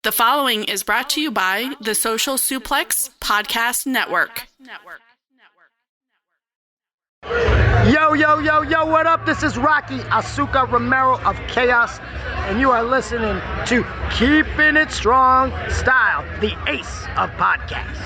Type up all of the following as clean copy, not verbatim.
The following is brought to you by the Social Suplex Podcast Network. Yo, what up? This is Rocky Asuka Romero of Chaos, and you are listening to Keepin It Strong Style, the ace of podcasts.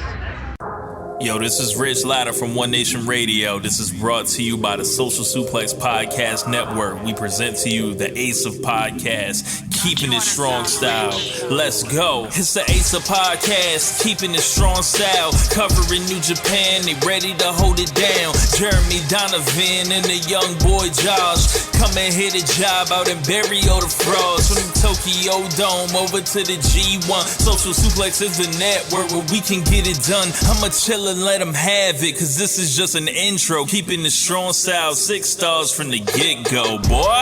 Yo, this is Rich Latta from One Nation Radio. This is brought to you by the Social Suplex Podcast Network. We present to you the ace of podcasts, Keepin It Strong Style. Let's go. It's the ace of podcasts, Keepin It Strong Style. Covering New Japan, they ready to hold it down. Jeremy, Donovan, and the young boy Josh. Come and hit a job out and bury all the frauds. From the Tokyo Dome over to the G1. Social Suplex is the network where we can get it done. I'ma chill and let them have it, cause this is just an intro. Keeping the strong style, 6 stars from the get-go, boy.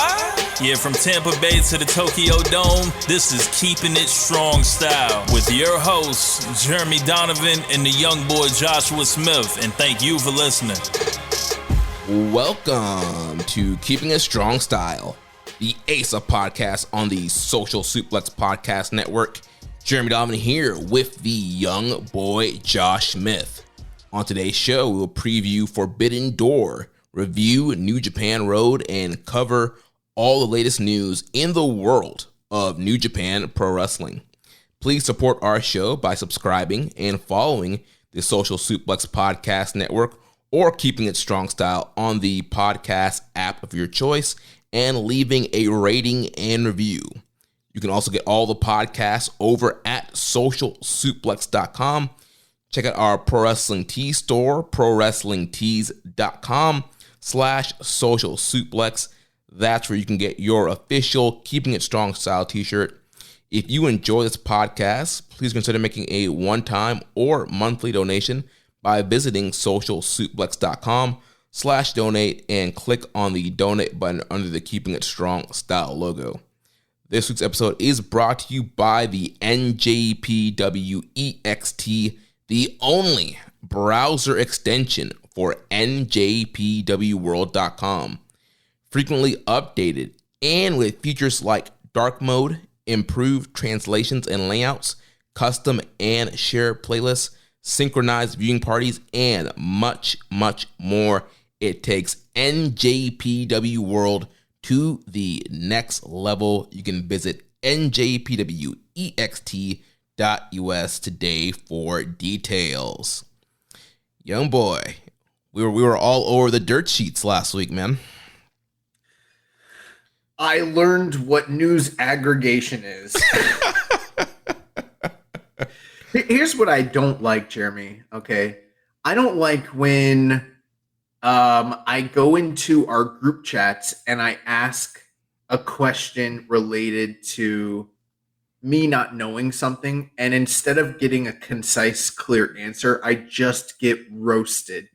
Yeah, from Tampa Bay to the Tokyo Dome, this is Keeping It Strong Style with your hosts, Jeremy Donovan and the young boy Joshua Smith. And thank you for listening. Welcome to Keeping It Strong Style, the ace of podcasts on the Social Suplex Podcast Network. Jeremy Donovan here with the young boy Josh Smith. On today's show, we will preview Forbidden Door, review New Japan Road, and cover all the latest news in the world of New Japan Pro Wrestling. Please support our show by subscribing and following the Social Suplex Podcast Network or Keeping It Strong Style on the podcast app of your choice and leaving a rating and review. You can also get all the podcasts over at socialsuplex.com. Check out our Pro Wrestling Tees store, prowrestlingtees.com/social suplex. That's where you can get your official Keeping It Strong Style t-shirt. If you enjoy this podcast, please consider making a one-time or monthly donation by visiting socialsuplex.com/donate and click on the donate button under the Keeping It Strong Style logo. This week's episode is brought to you by the NJPW EXT, the only browser extension for NJPWworld.com. Frequently updated and with features like dark mode, improved translations and layouts, custom and shared playlists, synchronized viewing parties, and much, much more. It takes NJPW World to the next level. You can visit njpwext.us today for details. Young boy, we were all over the dirt sheets last week, man. I learned what news aggregation is. Here's what I don't like, Jeremy, okay? I don't like when I go into our group chats and I ask a question related to me not knowing something, and instead of getting a concise, clear answer, I just get roasted.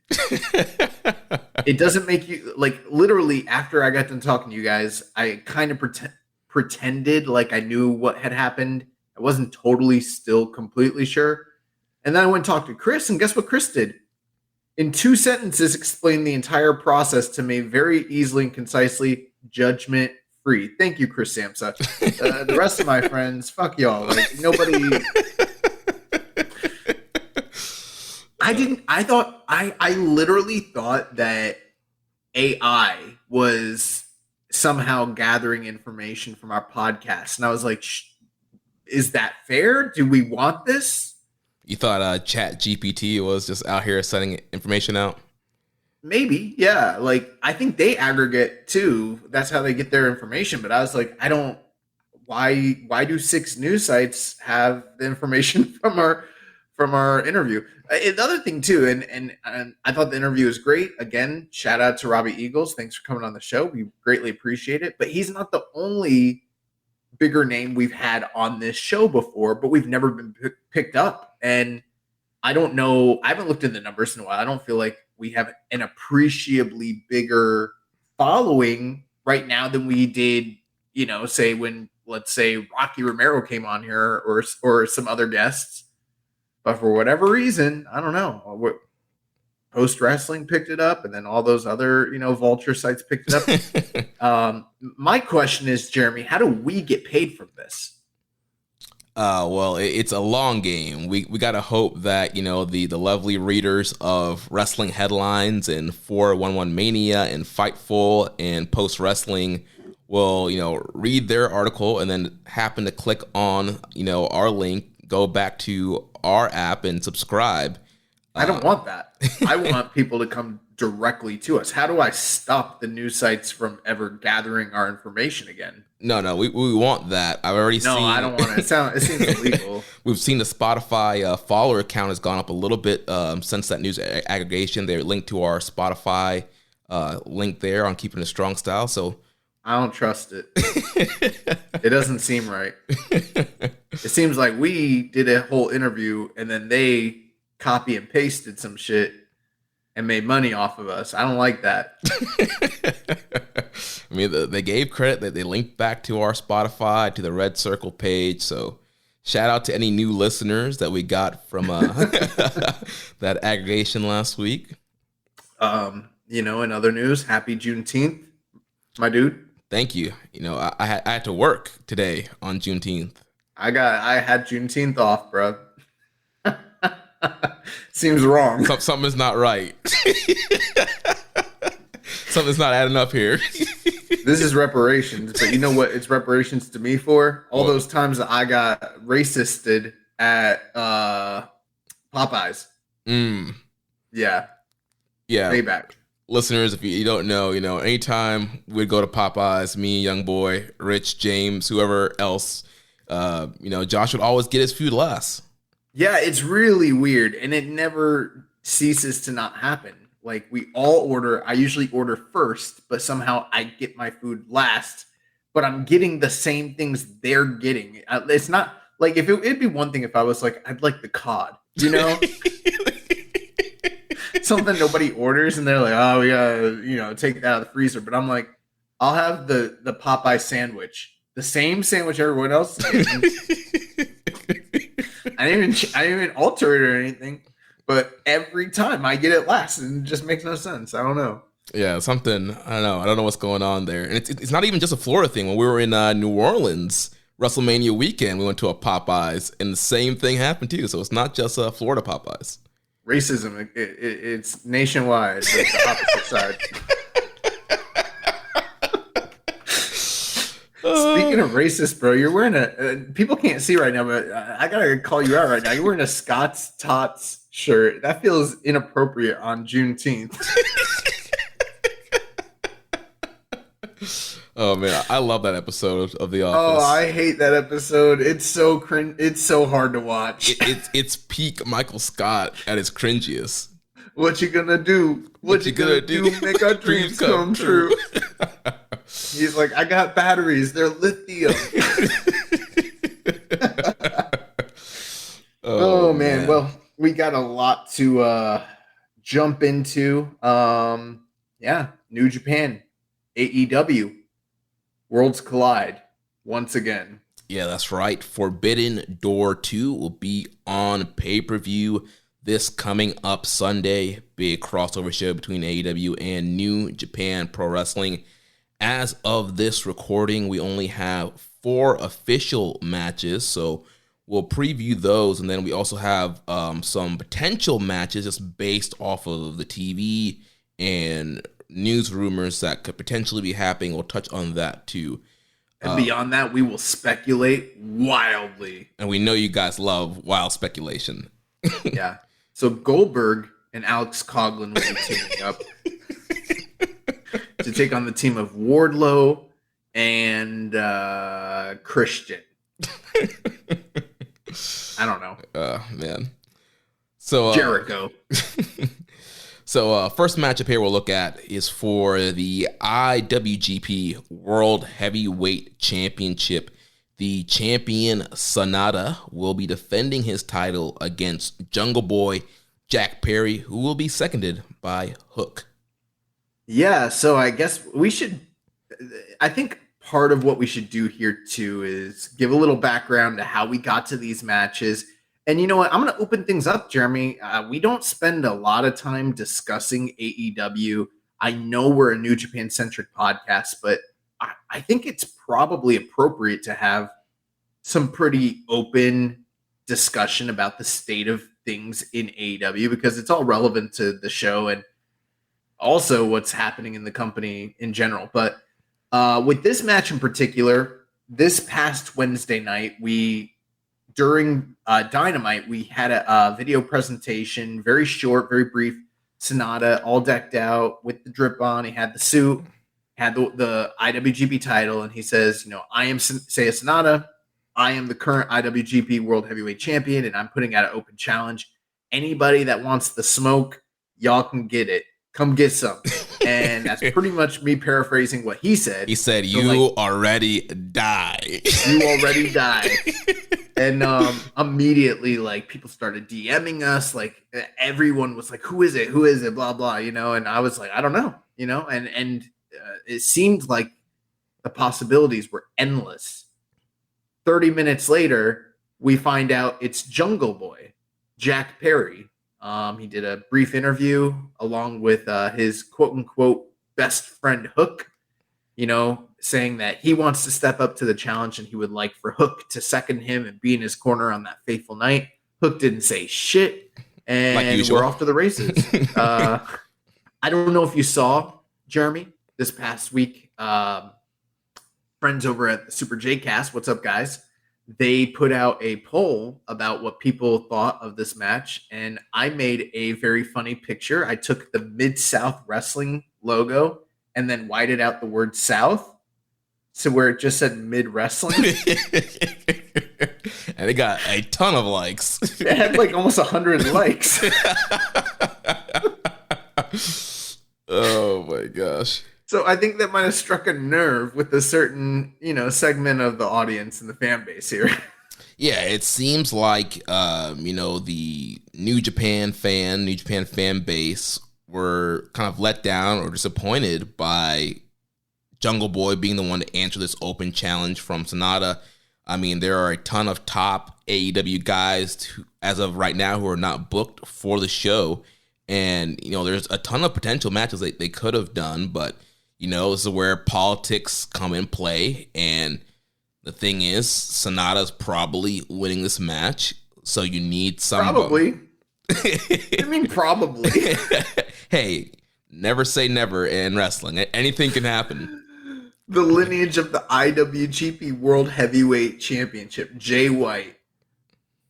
It doesn't make you, like, literally after I got done talking to you guys, I kind of pretended like I knew what had happened. I wasn't totally still completely sure. And then I went and talked to Chris, and guess what Chris did? In 2 sentences, explained the entire process to me very easily and concisely, judgment free. Thank you, Chris Samsa. The rest of my friends, fuck y'all. Like, nobody. I literally thought that AI was somehow gathering information from our podcast. And I was like, is that fair? Do we want this? You thought Chat GPT was just out here sending information out? Maybe, yeah. Like, I think they aggregate too. That's how they get their information. But I was like, why do 6 news sites have the information from our interview? Another thing too, and I thought the interview was great. Again, shout out to Robbie Eagles. Thanks for coming on the show. We greatly appreciate it. But he's not the only bigger name we've had on this show before, but we've never been picked up. And I don't know. I haven't looked at the numbers in a while. I don't feel like we have an appreciably bigger following right now than we did, say when, let's say, Rocky Romero came on here or some other guests. But for whatever reason, I don't know. Post Wrestling picked it up, and then all those other, vulture sites picked it up. My question is, Jeremy, how do we get paid from this? Well, it's a long game. We gotta hope that the lovely readers of wrestling headlines and 411 Mania and Fightful and Post Wrestling will read their article and then happen to click on our link, go back to our app and subscribe. I don't want that. I want people to come directly to us. How do I stop the news sites from ever gathering our information again? No, we want that. I've already seen. No, I don't want it. It seems illegal. We've seen the Spotify follower count has gone up a little bit since that news aggregation. They're linked to our Spotify link there on Keepin It Strong Style. So I don't trust it. It doesn't seem right. It seems like we did a whole interview and then they copy and pasted some shit and made money off of us. I don't like that. I mean, they gave credit that they linked back to our Spotify, to the Red Circle page. So shout out to any new listeners that we got from that aggregation last week. In other news, happy Juneteenth, my dude. Thank you. I had to work today on Juneteenth. I had Juneteenth off, bro. Seems wrong. Something's not right. Something's not adding up here. This is reparations, but you know what it's reparations to me for? All those times that I got racisted at Popeyes. Yeah. Payback. Listeners, if you don't know, anytime we'd go to Popeyes, me, young boy, Rich, James, whoever else, Josh would always get his food last. Yeah, it's really weird, and it never ceases to not happen. Like, we all order. I usually order first, but somehow I get my food last, but I'm getting the same things they're getting. It's not like it'd be one thing if I was like, I'd like the cod, something nobody orders, and they're like, oh, we gotta, take it out of the freezer. But I'm like, I'll have the Popeye sandwich, the same sandwich everyone else is. I didn't even alter it or anything, but every time I get it last, and it just makes no sense. I don't know. Yeah, something. I don't know what's going on there. And it's not even just a Florida thing. When we were in New Orleans, WrestleMania weekend, we went to a Popeyes, and the same thing happened too. So it's not just Florida Popeyes. Racism, it's nationwide. It's the opposite side. Speaking of racist, bro, you're wearing people can't see right now, but I gotta call you out right now. You're wearing a Scott's Tots shirt. That feels inappropriate on Juneteenth. Oh man, I love that episode of The Office. Oh, I hate that episode. It's so cringe. It's so hard to watch. It's peak Michael Scott at his cringiest. What you gonna do? What you gonna do? Make our dreams come true. He's like, I got batteries. They're lithium. Oh man. Well, we got a lot to jump into. New Japan, AEW, Worlds Collide once again. Yeah, that's right. Forbidden Door 2 will be on pay-per-view this coming up Sunday. Big crossover show between AEW and New Japan Pro Wrestling. As of this recording, we only have 4 official matches, so we'll preview those, and then we also have some potential matches just based off of the TV and news rumors that could potentially be happening. We'll touch on that too. And beyond that, we will speculate wildly. And we know you guys love wild speculation. Yeah. So Goldberg and Alex Coughlin will be teaming up to take on the team of Wardlow and Christian. I don't know. Man. So Jericho. So first matchup here we'll look at is for the IWGP World Heavyweight Championship. The champion Sonata will be defending his title against Jungle Boy Jack Perry, who will be seconded by Hook. Yeah, so I guess I think part of what we should do here too is give a little background to how we got to these matches. And you know what? I'm going to open things up, Jeremy. We don't spend a lot of time discussing AEW. I know we're a New Japan-centric podcast, but I think it's probably appropriate to have some pretty open discussion about the state of things in AEW because it's all relevant to the show and also what's happening in the company in general. But with this match in particular, this past Wednesday night, during Dynamite, we had a video presentation, very short, very brief. Sonata all decked out with the drip on. He had the suit, had the IWGP title, and he says, I am Seiya Sonata. I am the current IWGP World Heavyweight Champion, and I'm putting out an open challenge. Anybody that wants the smoke, y'all can get it. Come get some. And that's pretty much me paraphrasing what he said. He said, you already die. You already die. And immediately, people started DMing us. Everyone was like, who is it? Who is it? Blah, blah, And I was like, I don't know, And it seemed like the possibilities were endless. 30 minutes later, we find out it's Jungle Boy, Jack Perry. He did a brief interview along with his quote-unquote best friend Hook, saying that he wants to step up to the challenge and he would like for Hook to second him and be in his corner on that fateful night. Hook didn't say shit, and we're off to the races. I don't know if you saw, Jeremy, this past week, friends over at the Super J-Cast, what's up, guys? They put out a poll about what people thought of this match, and I made a very funny picture. I took the Mid-South Wrestling logo and then whited out the word South, so where it just said Mid-Wrestling. And it got a ton of likes. It had almost 100 likes. Oh, my gosh. So I think that might have struck a nerve with a certain, segment of the audience and the fan base here. Yeah, it seems like, the New Japan fan base were kind of let down or disappointed by Jungle Boy being the one to answer this open challenge from Sonata. I mean, there are a ton of top AEW guys as of right now who are not booked for the show. And, there's a ton of potential matches they could have done, but this is where politics come in play, and the thing is, Sonata's probably winning this match, so you need somebody. Probably. I mean, probably. Hey, never say never in wrestling. Anything can happen. The lineage of the IWGP World Heavyweight Championship: Jay White,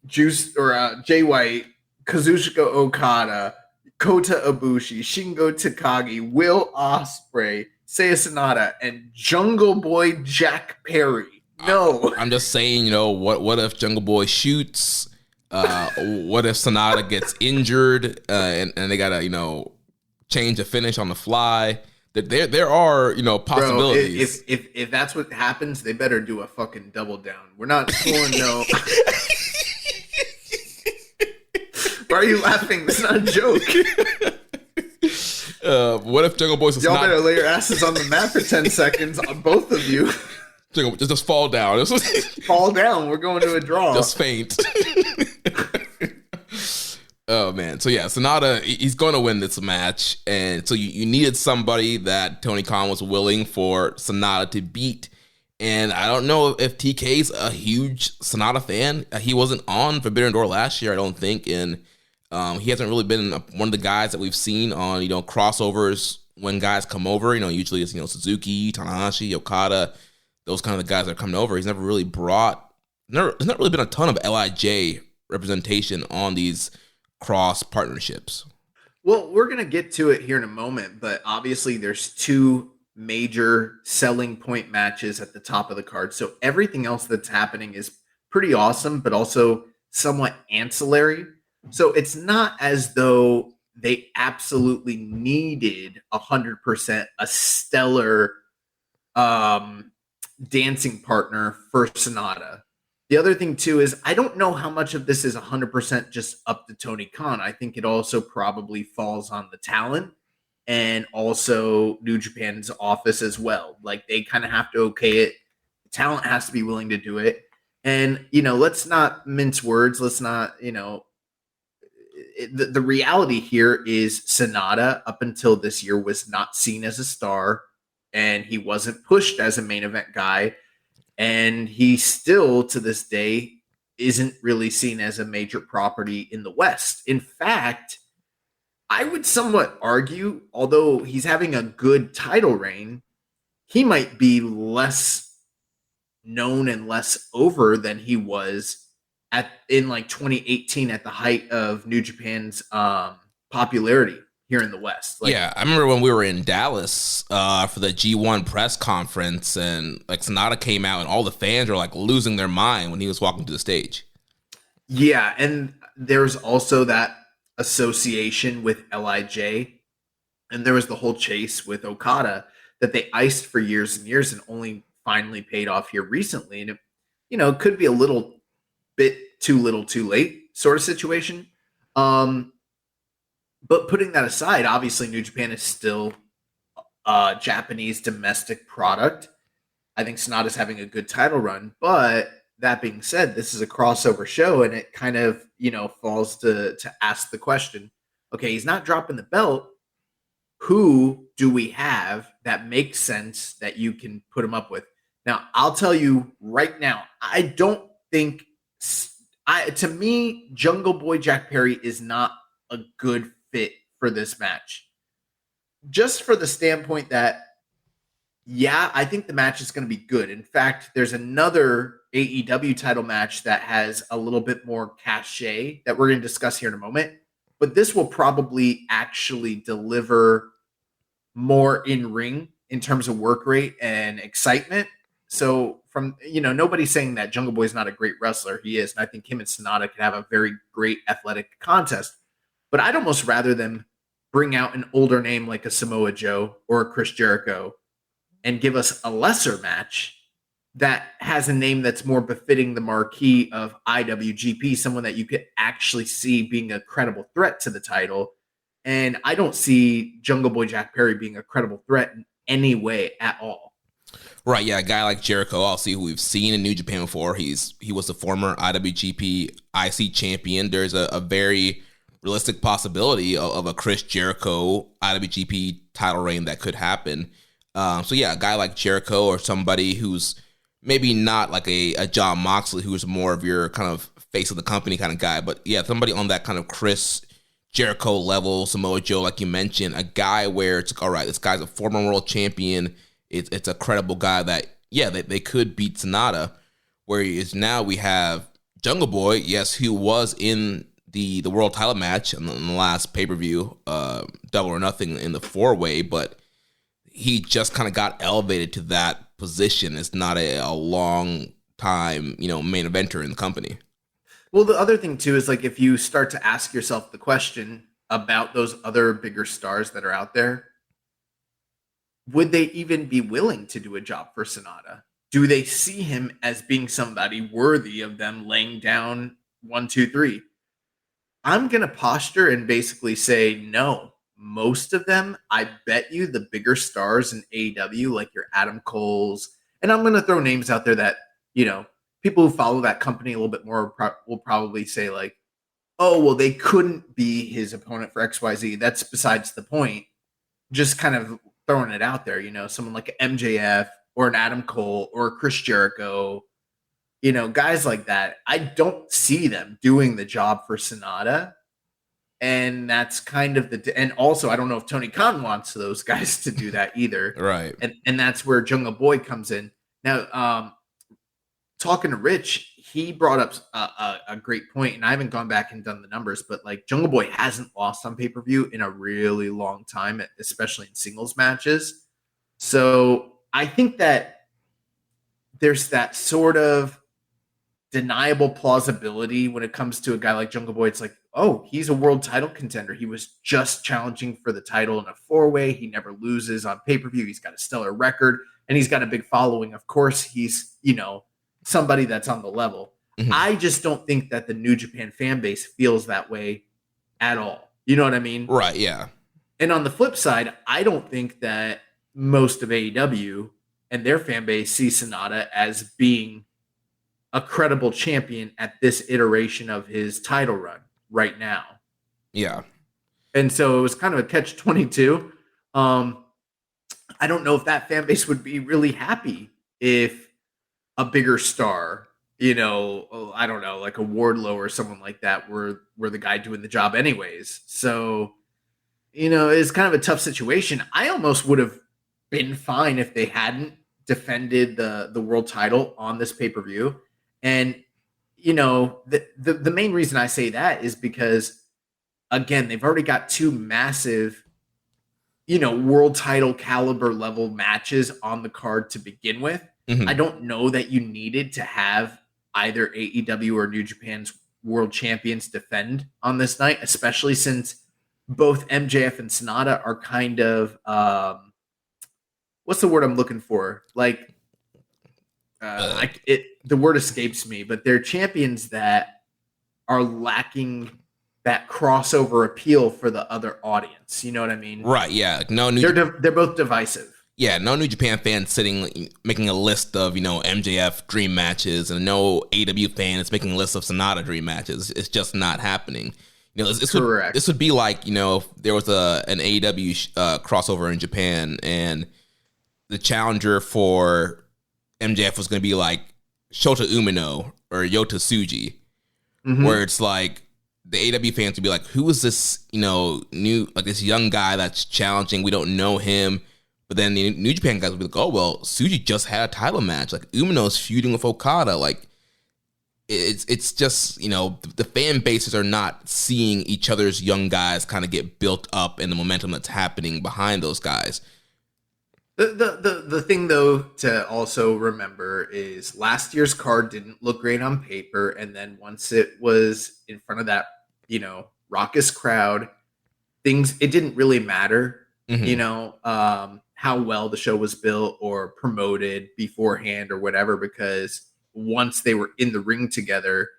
Jay White, Kazuchika Okada, Kota Ibushi, Shingo Takagi, Will Ospreay, Seiya Sonata, and Jungle Boy Jack Perry. No. I'm just saying, what if Jungle Boy shoots? What if Sonata gets injured and they got to, change the finish on the fly? There are, possibilities. Bro, if that's what happens, they better do a fucking double down. We're not pulling no. Why are you laughing? That's not a joke. What if Jungle Boy? Y'all better lay your asses on the mat for 10 seconds, on both of you. Just fall down. Fall down. We're going to a draw. Just faint. Oh man. So yeah, Sonata, he's going to win this match, and so you needed somebody that Tony Khan was willing for Sonata to beat. And I don't know if TK's a huge Sonata fan. He wasn't on Forbidden Door last year, I don't think, and he hasn't really been one of the guys that we've seen on, crossovers when guys come over. Usually it's, Suzuki, Tanahashi, Okada, those kind of the guys that are coming over. He's never really there's not really been a ton of LIJ representation on these cross partnerships. Well, we're going to get to it here in a moment, but obviously there's two major selling point matches at the top of the card. So everything else that's happening is pretty awesome, but also somewhat ancillary. So it's not as though they absolutely needed 100% a stellar dancing partner for Sonata. The other thing too is I don't know how much of this is 100% just up to Tony Khan. I think it also probably falls on the talent and also New Japan's office as well. They kind of have to okay it. The talent has to be willing to do it. And, let's not mince words. Let's not, the reality here is Sonata up until this year was not seen as a star, and he wasn't pushed as a main event guy. And he still, to this day, isn't really seen as a major property in the West. In fact, I would somewhat argue, although he's having a good title reign, he might be less known and less over than he was in like 2018 at the height of New Japan's popularity here in the West. Like, yeah, I remember when we were in Dallas for the G1 press conference, and like Sonata came out, and all the fans were like losing their mind when he was walking to the stage. Yeah, and there's also that association with LIJ, and there was the whole chase with Okada that they iced for years and years, and only finally paid off here recently. And it could be a little bit too little, too late sort of situation. But putting that aside, obviously New Japan is still a Japanese domestic product. I think Sonata's having a good title run, but that being said, this is a crossover show, and it kind of, falls to ask the question, okay, he's not dropping the belt. Who do we have that makes sense that you can put him up with? Now, I'll tell you right now, I don't think, to me, Jungle Boy Jack Perry is not a good fit for this match. Just for the standpoint that, yeah, I think the match is going to be good. In fact, there's another AEW title match that has a little bit more cachet that we're going to discuss here in a moment. But this will probably actually deliver more in ring in terms of work rate and excitement. So nobody's saying that Jungle Boy is not a great wrestler. He is. And I think him and Sonata could have a very great athletic contest. But I'd almost rather them bring out an older name like a Samoa Joe or a Chris Jericho and give us a lesser match that has a name that's more befitting the marquee of IWGP, someone that you could actually see being a credible threat to the title. And I don't see Jungle Boy Jack Perry being a credible threat in any way at all. Right, yeah, a guy like Jericho, obviously, who we've seen in New Japan before. He was the former IWGP IC champion. There's a very realistic possibility of a Chris Jericho IWGP title reign that could happen. So yeah, a guy like Jericho, or somebody who's maybe not like a John Moxley, who's more of your kind of face of the company kind of guy, but yeah, somebody on that kind of Chris Jericho level, Samoa Joe, like you mentioned, a guy where it's like, all right, this guy's a former world champion. It's a credible guy that, yeah, they could beat Sonata. Whereas now we have Jungle Boy, yes, who was in the world title match in the last pay-per-view, Double or Nothing in the 4-way, but he just kind of got elevated to that position. It's not a long time, main eventer in the company. Well, the other thing too is like, if you start to ask yourself the question about those other bigger stars that are out there, would they even be willing to do a job for Sonata? Do they see him as being somebody worthy of them laying down 1, 2, 3? I'm going to posture and basically say no. Most of them, I bet you the bigger stars in AEW, like your Adam Coles, and I'm going to throw names out there that, people who follow that company a little bit more will probably say like, oh, well, they couldn't be his opponent for XYZ. That's besides the point. Just kind of throwing it out there, someone like an MJF or an Adam Cole or a Chris Jericho, guys like that. I don't see them doing the job for Sonata. And that's kind of and also, I don't know if Tony Khan wants those guys to do that either. Right. And that's where Jungle Boy comes in. Now, talking to Rich, he brought up a great point, and I haven't gone back and done the numbers, but like Jungle Boy hasn't lost on pay-per-view in a really long time, especially in singles matches. So I think that there's that sort of deniable plausibility when it comes to a guy like Jungle Boy. It's like, oh, he's a world title contender. He was just challenging for the title in a 4-way. He never loses on pay-per-view. He's got a stellar record, and he's got a big following. Of course, he's, somebody that's on the level. Mm-hmm. I just don't think that the New Japan fan base feels that way at all. You know what I mean? Right, yeah. And on the flip side, I don't think that most of AEW and their fan base see Sonata as being a credible champion at this iteration of his title run right now. Yeah. And so it was kind of a catch-22. I don't know if that fan base would be really happy if a bigger star, I don't know, like a Wardlow or someone like that were the guy doing the job anyways. So, it's kind of a tough situation. I almost would have been fine if they hadn't defended the world title on this pay-per-view. And, the main reason I say that is because, again, they've already got two massive, world title caliber level matches on the card to begin with. Mhm. I don't know that you needed to have either AEW or New Japan's world champions defend on this night, especially since both MJF and Sonata are kind of what's the word I'm looking for? Like the word escapes me, but they're champions that are lacking that crossover appeal for the other audience. You know what I mean? Right, yeah. They're both divisive. Yeah, no New Japan fan sitting making a list of, MJF dream matches, and no AEW fan is making a list of Sonata dream matches. It's just not happening. Correct. This would be like, if there was an AEW crossover in Japan, and the challenger for MJF was going to be like Shota Umino or Yota Tsuji, where it's like the AEW fans would be like, who is this, new, like this young guy that's challenging? We don't know him. But then the New Japan guys would be like, oh, well, Tsuji just had a title match. Like, Umino's feuding with Okada. Like, it's just, the fan bases are not seeing each other's young guys kind of get built up and the momentum that's happening behind those guys. The thing, though, to also remember is last year's card didn't look great on paper. And then once it was in front of that, raucous crowd, it didn't really matter, how well the show was built or promoted beforehand or whatever, because once they were in the ring together,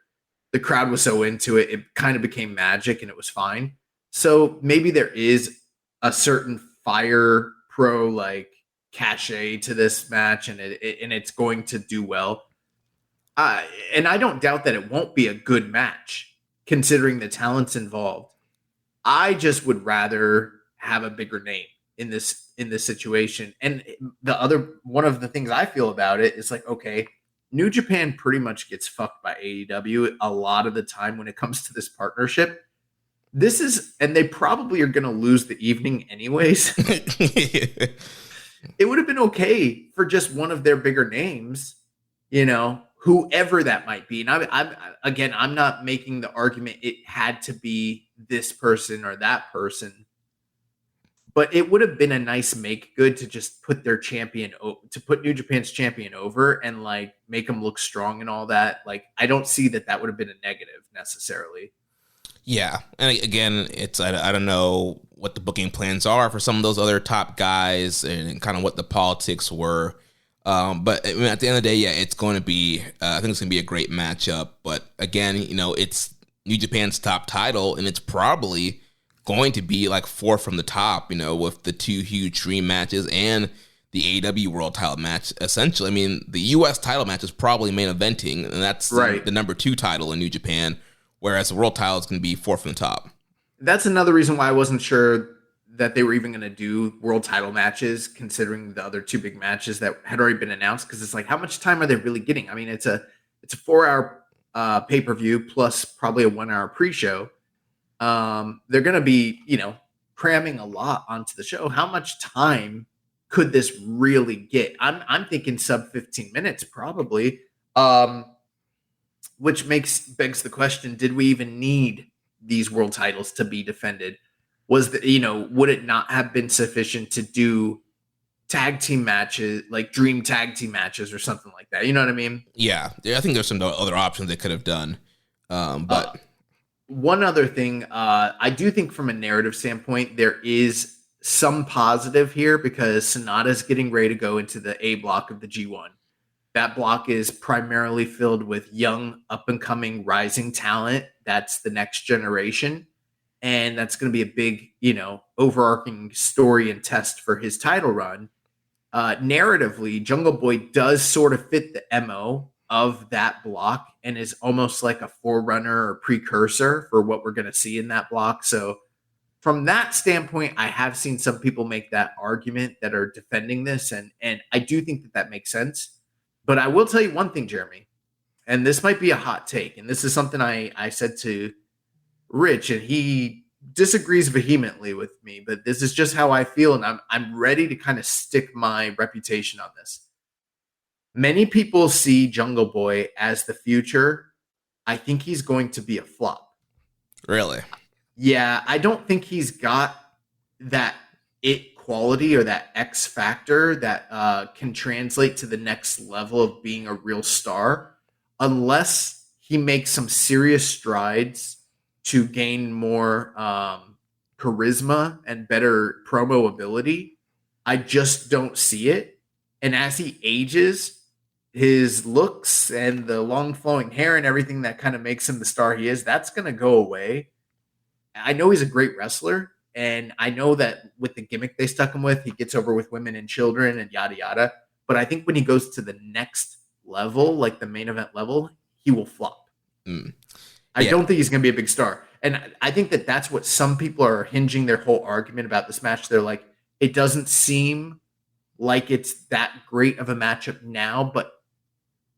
the crowd was so into it, it kind of became magic and it was fine. So maybe there is a certain Fire Pro like cachet to this match, and it's going to do well. And I don't doubt that it won't be a good match considering the talents involved. I just would rather have a bigger name in this situation. And one of the things I feel about it is like, okay, New Japan pretty much gets fucked by AEW a lot of the time when it comes to this partnership. And they probably are going to lose the evening anyways. It would have been okay for just one of their bigger names, whoever that might be. And I'm not making the argument it had to be this person or that person. But it would have been a nice make good to just put their champion, to put New Japan's champion over and like make them look strong and all that. Like, I don't see that would have been a negative necessarily. Yeah. And again, I don't know what the booking plans are for some of those other top guys and kind of what the politics were. But I mean, at the end of the day, yeah, it's going to be, I think it's going to be a great matchup. But again, it's New Japan's top title, and it's probably going to be like 4 from the top, with the 2 huge dream matches and the AEW world title match. Essentially, I mean, the US title match is probably main eventing, and that's right. The number 2 title in New Japan, whereas the world title is going to be 4 from the top. That's another reason why I wasn't sure that they were even going to do world title matches, considering the other 2 big matches that had already been announced. Because it's like, how much time are they really getting? I mean, it's a 4-hour pay-per-view plus probably a 1-hour pre-show. They're going to be, cramming a lot onto the show. How much time could this really get? I'm thinking sub 15 minutes probably, which begs the question, did we even need these world titles to be defended? Would it not have been sufficient to do tag team matches, like dream tag team matches or something like that? You know what I mean? Yeah. I think there's some other options they could have done. But one other thing, I do think from a narrative standpoint, there is some positive here because Sonata's getting ready to go into the A block of the G1. That block is primarily filled with young, up-and-coming, rising talent. That's the next generation. And that's going to be a big, overarching story and test for his title run. Narratively, Jungle Boy does sort of fit the MO of that block and is almost like a forerunner or precursor for what we're going to see in that block. So from that standpoint, I have seen some people make that argument that are defending this. And I do think that makes sense. But I will tell you one thing, Jeremy, and this might be a hot take, and this is something I said to Rich, and he disagrees vehemently with me, but this is just how I feel, and I'm ready to kind of stick my reputation on this. Many people see Jungle Boy as the future. I think he's going to be a flop. Really? Yeah, I don't think he's got that it quality or that X factor that can translate to the next level of being a real star unless he makes some serious strides to gain more charisma and better promo ability. I just don't see it. And as he ages, his looks and the long flowing hair and everything that kind of makes him the star he is, that's going to go away. I know he's a great wrestler, and I know that with the gimmick they stuck him with, he gets over with women and children and yada yada. But I think when he goes to the next level, like the main event level, he will flop. I don't think he's going to be a big star. And I think that that's what some people are hinging their whole argument about this match. They're like, it doesn't seem like it's that great of a matchup now, but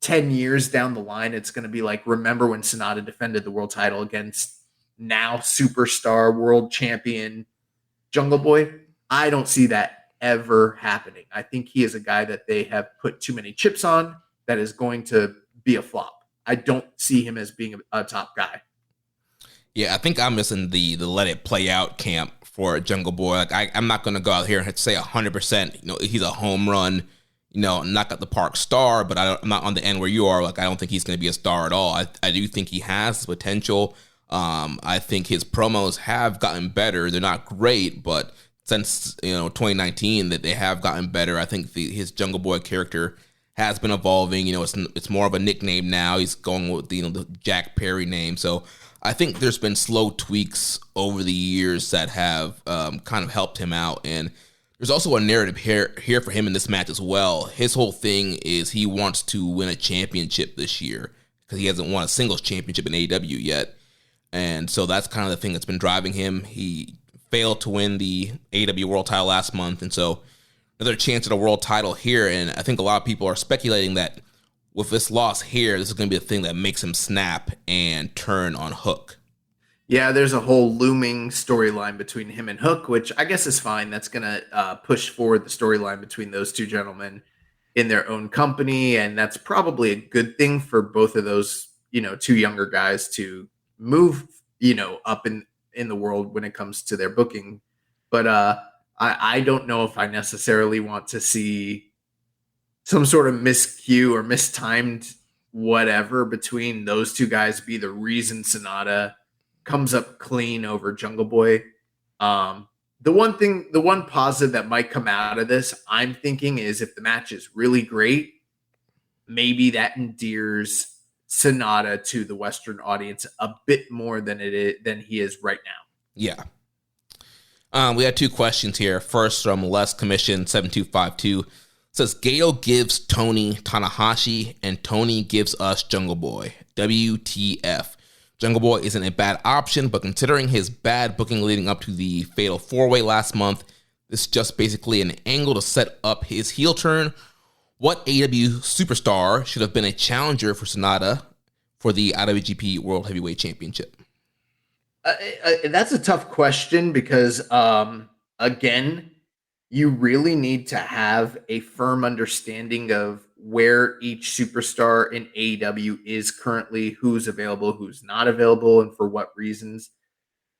10 years down the line, it's going to be like, remember when Sonata defended the world title against now superstar world champion Jungle Boy? I don't see that ever happening. I think he is a guy that they have put too many chips on that is going to be a flop. I don't see him as being a top guy. Yeah, I think I'm missing the let it play out camp for Jungle Boy. Like I'm not going to go out here and say 100%, he's a home run, knock out the park star, but I'm not on the end where you are. Like, I don't think he's going to be a star at all. I do think he has potential. I think his promos have gotten better. They're not great, but since 2019 that they have gotten better. I think his Jungle Boy character has been evolving. It's more of a nickname now. He's going with the Jack Perry name. So I think there's been slow tweaks over the years that have kind of helped him out. And there's also a narrative here for him in this match as well. His whole thing is he wants to win a championship this year because he hasn't won a singles championship in AEW yet. And so that's kind of the thing that's been driving him. He failed to win the AEW world title last month. And so another chance at a world title here. And I think a lot of people are speculating that with this loss here, this is going to be the thing that makes him snap and turn on Hook. Yeah, there's a whole looming storyline between him and Hook, which I guess is fine. That's going to push forward the storyline between those two gentlemen in their own company. And that's probably a good thing for both of those, two younger guys to move, up in the world when it comes to their booking. But I don't know if I necessarily want to see some sort of miscue or mistimed whatever between those two guys be the reason Sonata comes up clean over Jungle Boy. The one positive that might come out of this, I'm thinking, is if the match is really great, maybe that endears Sonata to the Western audience a bit more than he is right now. Yeah. We had two questions here. First from Les Commission 7252 says Gato gives Tony Tanahashi and Tony gives us Jungle Boy. WTF. Jungle Boy isn't a bad option, but considering his bad booking leading up to the Fatal 4-Way last month, this is just basically an angle to set up his heel turn. What AEW superstar should have been a challenger for Sonata for the IWGP World Heavyweight Championship? That's a tough question because, again, you really need to have a firm understanding of where each superstar in AEW is currently, who's available, who's not available, and for what reasons.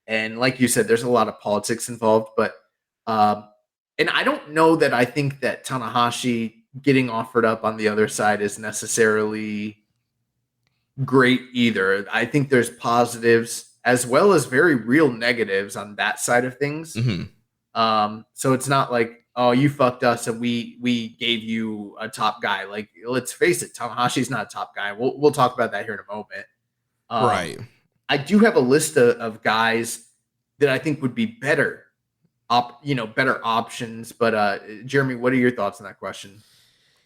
And like you said, there's a lot of politics involved, but and I don't know that I think that Tanahashi getting offered up on the other side is necessarily great either. I think there's positives as well as very real negatives on that side of things. Mm-hmm. So it's not like, oh, you fucked us and we gave you a top guy. Like, let's face it, Tanahashi's not a top guy. We'll talk about that here in a moment. Right. I do have a list of guys that I think would be better options. But Jeremy, what are your thoughts on that question?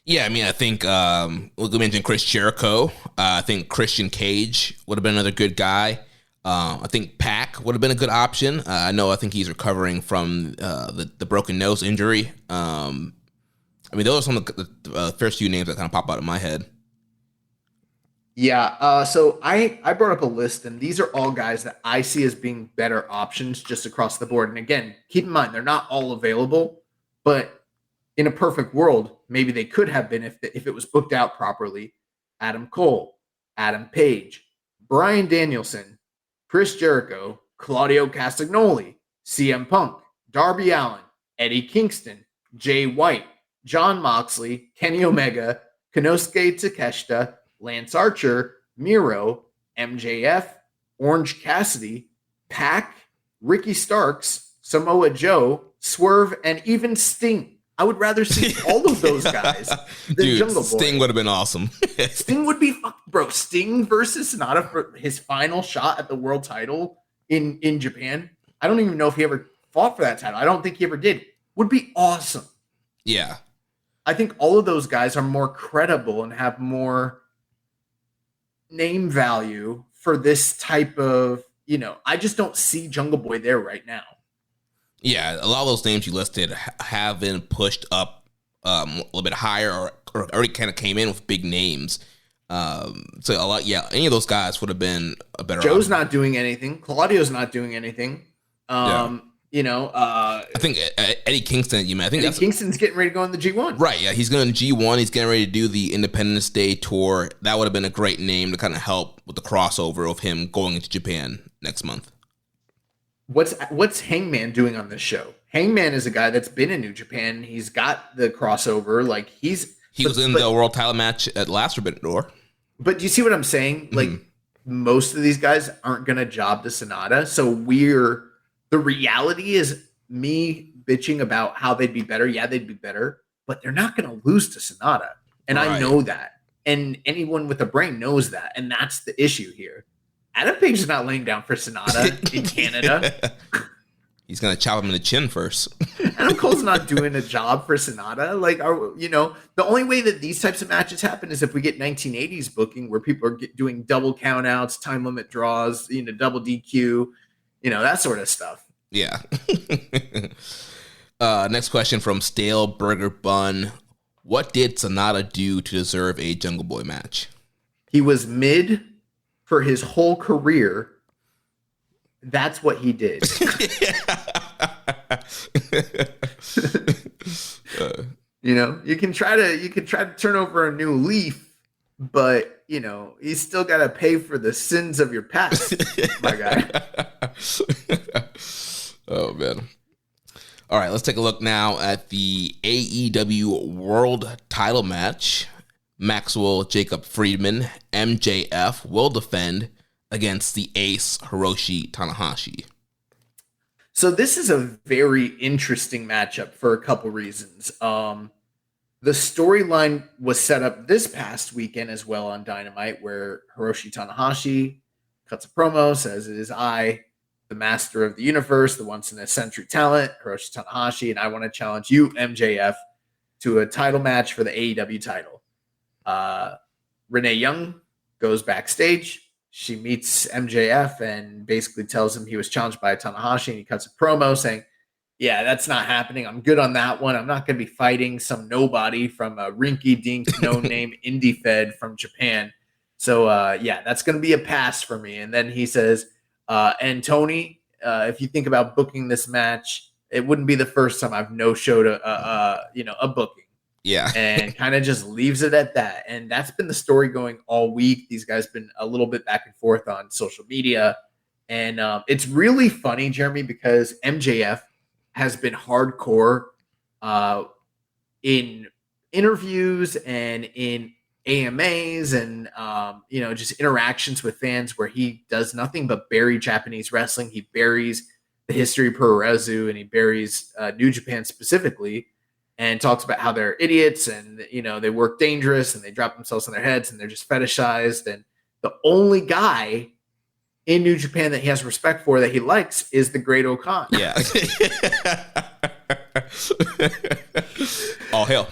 Yeah, I mean, I think we mentioned Chris Jericho. I think Christian Cage would have been another good guy. I think Pac would have been a good option. I think he's recovering from the broken nose injury. I I mean, those are some of the first few names that kind of pop out in my head. Yeah. So I brought up a list, and these are all guys that I see as being better options just across the board. And again, keep in mind, they're not all available, but in a perfect world, maybe they could have been if it was booked out properly. Adam Cole, Adam Page, Bryan Danielson, Chris Jericho, Claudio Castagnoli, CM Punk, Darby Allin, Eddie Kingston, Jay White, Jon Moxley, Kenny Omega, Konosuke Takeshita, Lance Archer, Miro, MJF, Orange Cassidy, Pac, Ricky Starks, Samoa Joe, Swerve, and even Sting. I would rather see all of those guys than Dude, Jungle Boy. Sting would have been awesome. Sting would be, bro. Sting versus Sonata for his final shot at the world title in Japan. I don't even know if he ever fought for that title. I don't think he ever did. Would be awesome. Yeah. I think all of those guys are more credible and have more name value for this type of, I just don't see Jungle Boy there right now. Yeah, a lot of those names you listed have been pushed up a little bit higher or already kind of came in with big names. So a lot, any of those guys would have been a better Joe's option. not doing anything. Claudio's not doing anything. I think Eddie Kingston, I think Eddie Kingston's getting ready to go on the G1. Right, yeah, he's going to G1. He's getting ready to do the Independence Day tour. That would have been a great name to kind of help with the crossover of him going into Japan next month. What's Hangman doing on this show? Hangman is a guy that's been in New Japan. He's got the crossover. Like he was in the world title match at last Forbidden Door. But do you see what I'm saying? Like most of these guys aren't going to job to Sonata. So the reality is me bitching about how they'd be better. Yeah, they'd be better, but they're not going to lose to Sonata. And I know that. And anyone with a brain knows that. And that's the issue here. Adam Page is not laying down for Sonata in Canada. He's going to chop him in the chin first. Adam Cole's not doing a job for Sonata. Like, the only way that these types of matches happen is if we get 1980s booking where people are doing double countouts, time limit draws, double DQ, that sort of stuff. Yeah. Next question from Stale Burger Bun. What did Sonata do to deserve a Jungle Boy match? He was mid for his whole career. That's what he did. You can try to turn over a new leaf, but you still got to pay for the sins of your past, my guy. Oh man. All right, let's take a look now at the AEW World Title match. Maxwell Jacob Friedman, MJF, will defend against the ace Hiroshi Tanahashi. So this is a very interesting matchup for a couple reasons. The storyline was set up this past weekend as well on Dynamite, where Hiroshi Tanahashi cuts a promo, says it is I, the master of the universe, the once in a century talent, Hiroshi Tanahashi, and I want to challenge you, MJF, to a title match for the AEW title. Renee Young goes backstage. She meets MJF and basically tells him he was challenged by Tanahashi, and he cuts a promo saying, yeah, that's not happening. I'm good on that one. I'm not going to be fighting some nobody from a rinky-dink, no-name indie fed from Japan. So, that's going to be a pass for me. And then he says, and Tony, if you think about booking this match, it wouldn't be the first time I've no-showed a booking. Yeah. And kind of just leaves it at that. And that's been the story going all week. These guys been a little bit back and forth on social media. And it's really funny, Jeremy, because MJF has been hardcore in interviews and in AMAs and, just interactions with fans where he does nothing but bury Japanese wrestling. He buries the history of Puroresu, and he buries New Japan specifically, and talks about how they're idiots and, they work dangerous and they drop themselves on their heads and they're just fetishized. And the only guy in New Japan that he has respect for, that he likes, is the Great Okan. Yeah. All hail.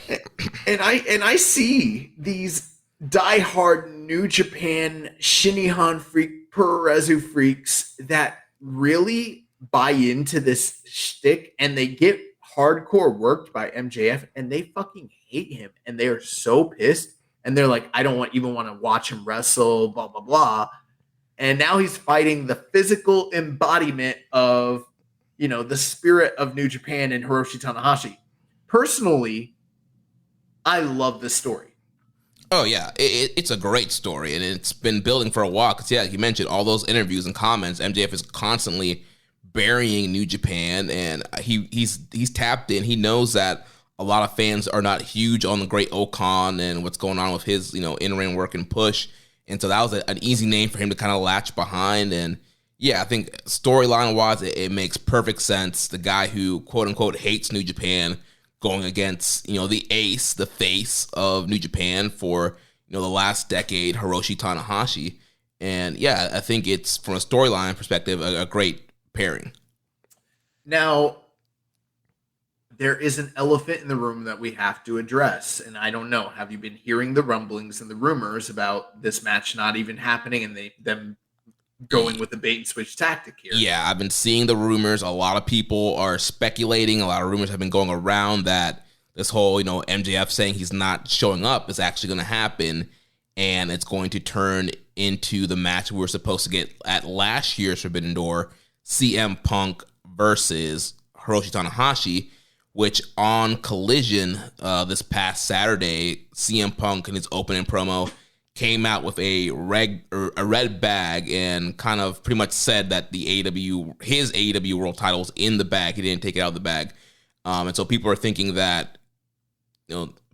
And I see these diehard New Japan Shinihan freak, Puroresu freaks that really buy into this shtick, and they get hardcore worked by MJF, and they fucking hate him, and they are so pissed, and they're like, I don't even want to watch him wrestle, blah blah blah. And now he's fighting the physical embodiment of, the spirit of New Japan and Hiroshi Tanahashi. Personally, I love this story. Oh, yeah. It's a great story, and it's been building for a while. Because, yeah, you mentioned all those interviews and comments. MJF is constantly burying New Japan, and he's tapped in. He knows that a lot of fans are not huge on the Great Okan and what's going on with his, in-ring work and push. And so that was an easy name for him to kind of latch behind. And yeah, I think storyline-wise, it makes perfect sense. The guy who, quote-unquote, hates New Japan going against, the ace, the face of New Japan for, the last decade, Hiroshi Tanahashi. And yeah, I think it's, from a storyline perspective, a great pairing. Now, there is an elephant in the room that we have to address. And I don't know, have you been hearing the rumblings and the rumors about this match not even happening and them going with the bait and switch tactic here? Yeah, I've been seeing the rumors. A lot of people are speculating. A lot of rumors have been going around that this whole, MJF saying he's not showing up is actually going to happen. And it's going to turn into the match we were supposed to get at last year's Forbidden Door, CM Punk versus Hiroshi Tanahashi, which on Collision this past Saturday, CM Punk in his opening promo came out with a red bag and kind of pretty much said that his AEW world title was in the bag. He didn't take it out of the bag. And so people are thinking that,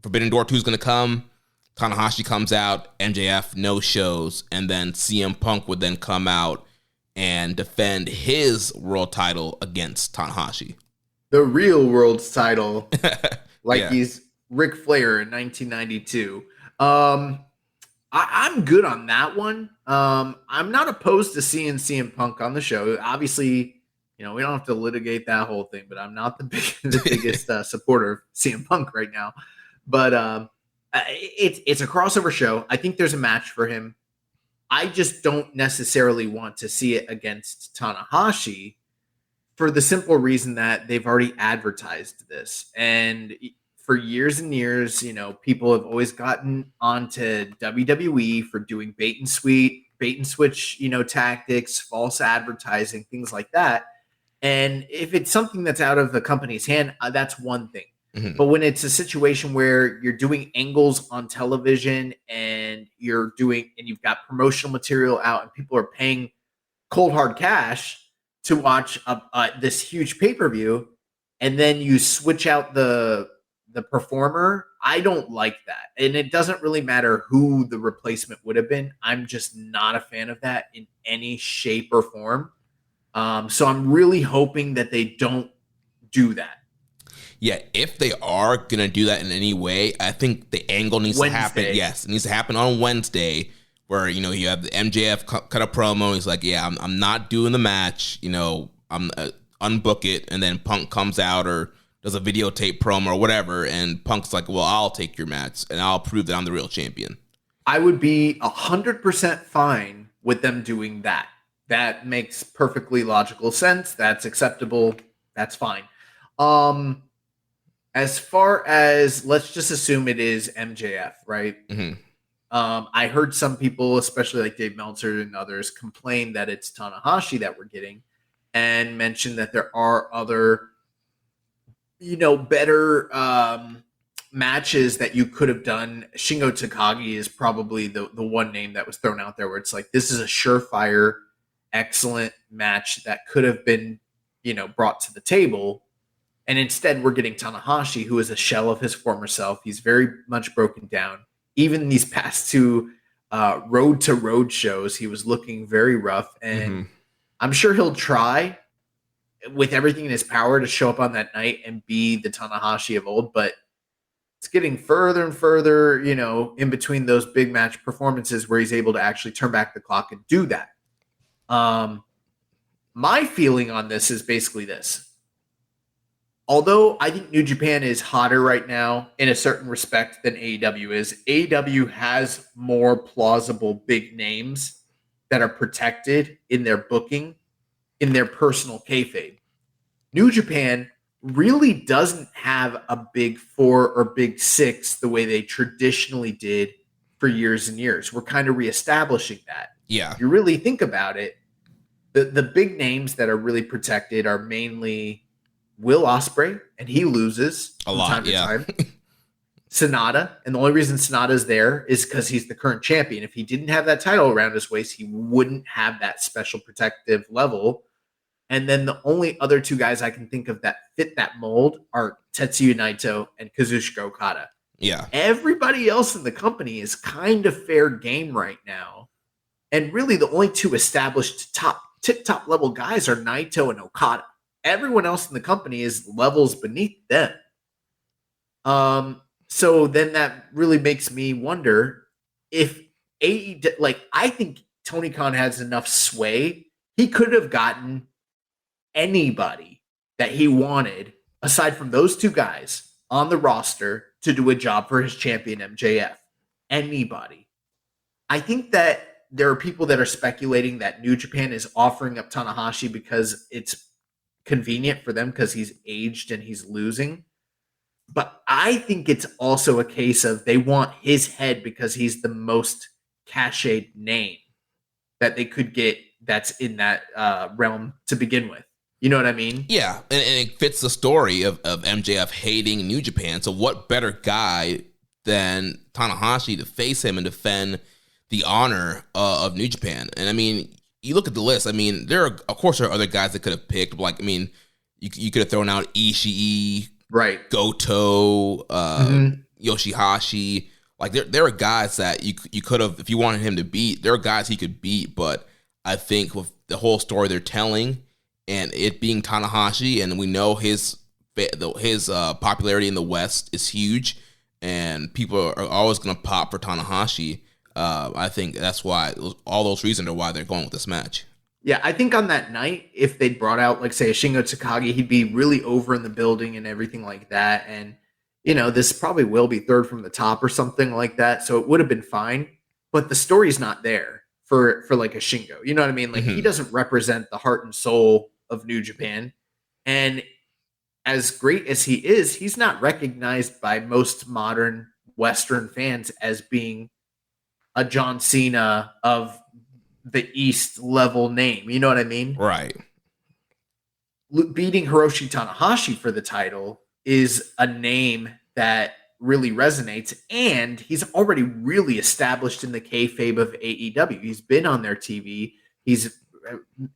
Forbidden Door 2 is going to come. Tanahashi comes out, MJF no shows, and then CM Punk would then come out and defend his world title against Tanahashi. The real world's title, Yeah. he's Ric Flair in 1992. I'm good on that one. I'm not opposed to seeing CM Punk on the show. Obviously, we don't have to litigate that whole thing, but I'm not the biggest supporter of CM Punk right now. But it's a crossover show. I think there's a match for him. I just don't necessarily want to see it against Tanahashi for the simple reason that they've already advertised this. And for years and years, people have always gotten onto WWE for doing bait and switch, tactics, false advertising, things like that. And if it's something that's out of the company's hand, that's one thing. Mm-hmm. But when it's a situation where you're doing angles on television and you've got promotional material out and people are paying cold hard cash to watch this huge pay-per-view, and then you switch out the performer, I don't like that. And it doesn't really matter who the replacement would have been. I'm just not a fan of that in any shape or form. So I'm really hoping that they don't do that. Yeah, if they are going to do that in any way, I think the angle needs to happen. Yes, it needs to happen on Wednesday, where, you have the MJF cut a promo. He's like, yeah, I'm not doing the match. I'm unbook it. And then Punk comes out or does a videotape promo or whatever. And Punk's like, well, I'll take your match and I'll prove that I'm the real champion. I would be 100% fine with them doing that. That makes perfectly logical sense. That's acceptable. That's fine. As far as, let's just assume it is MJF, right? Mm-hmm. I heard some people, especially like Dave Meltzer and others, complain that it's Tanahashi that we're getting and mention that there are other, better matches that you could have done. Shingo Takagi is probably the one name that was thrown out there where it's like, this is a surefire, excellent match that could have been, brought to the table. And instead, we're getting Tanahashi, who is a shell of his former self. He's very much broken down. Even these past two road to road shows, he was looking very rough. And I'm sure he'll try with everything in his power to show up on that night and be the Tanahashi of old. But it's getting further and further, in between those big match performances where he's able to actually turn back the clock and do that. My feeling on this is basically this. Although I think New Japan is hotter right now in a certain respect than AEW is, AEW has more plausible big names that are protected in their booking, in their personal kayfabe. New Japan really doesn't have a big 4 or big 6 the way they traditionally did for years and years. We're kind of reestablishing that. Yeah. If you really think about it, the big names that are really protected are mainly Will Ospreay, and he loses A from lot, time to yeah. time. Sonata, and the only reason Sonata's there is because he's the current champion. If he didn't have that title around his waist, he wouldn't have that special protective level. And then the only other 2 guys I can think of that fit that mold are Tetsuya Naito and Kazuchika Okada. Yeah. Everybody else in the company is kind of fair game right now. And really the only 2 established tip-top level guys are Naito and Okada. Everyone else in the company is levels beneath them. So then that really makes me wonder if AEW, like, I think Tony Khan has enough sway. He could have gotten anybody that he wanted, aside from those 2 guys on the roster, to do a job for his champion MJF. Anybody. I think that there are people that are speculating that New Japan is offering up Tanahashi because it's convenient for them because he's aged and he's losing. But I think it's also a case of they want his head because he's the most cached name that they could get that's in that realm to begin with. You know what I mean? Yeah, and it fits the story of MJF hating New Japan. So what better guy than Tanahashi to face him and defend the honor of New Japan? And I mean, you look at the list. I mean, there are other guys that could have picked. Like, I mean, you could have thrown out Ishii, right? Goto, Yoshihashi. Like, there are guys that you could have, if you wanted him to beat. There are guys he could beat, but I think with the whole story they're telling, and it being Tanahashi, and we know his popularity in the West is huge, and people are always going to pop for Tanahashi. I think that's why, all those reasons are why they're going with this match. Yeah, I think on that night, if they'd brought out, like, say, a Shingo Takagi, he'd be really over in the building and everything like that. And, you know, this probably will be third from the top or something like that. So it would have been fine. But the story's not there for like a Shingo. You know what I mean? Like, he doesn't represent the heart and soul of New Japan. And as great as he is, he's not recognized by most modern Western fans as being a John Cena of the East level name. You know what I mean? Right. Beating Hiroshi Tanahashi for the title is a name that really resonates, and he's already really established in the kayfabe of AEW. He's been on their TV. He's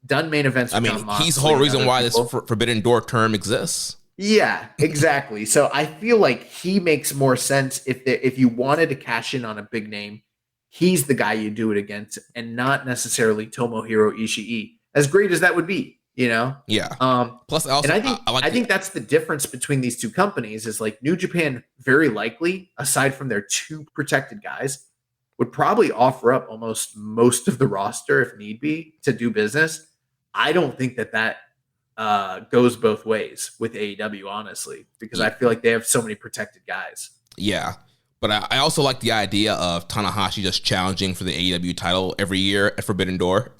done main events. I mean, he's the whole reason why this Forbidden Door term exists. Yeah, exactly. So I feel like he makes more sense if you wanted to cash in on a big name. He's the guy you do it against, and not necessarily Tomohiro Ishii. As great as that would be, you know? Yeah. Plus, and I think that's the difference between these 2 companies is, like, New Japan very likely, aside from their 2 protected guys, would probably offer up almost most of the roster if need be to do business. I don't think that goes both ways with AEW, honestly, because I feel like they have so many protected guys. Yeah. But I also like the idea of Tanahashi just challenging for the AEW title every year at Forbidden Door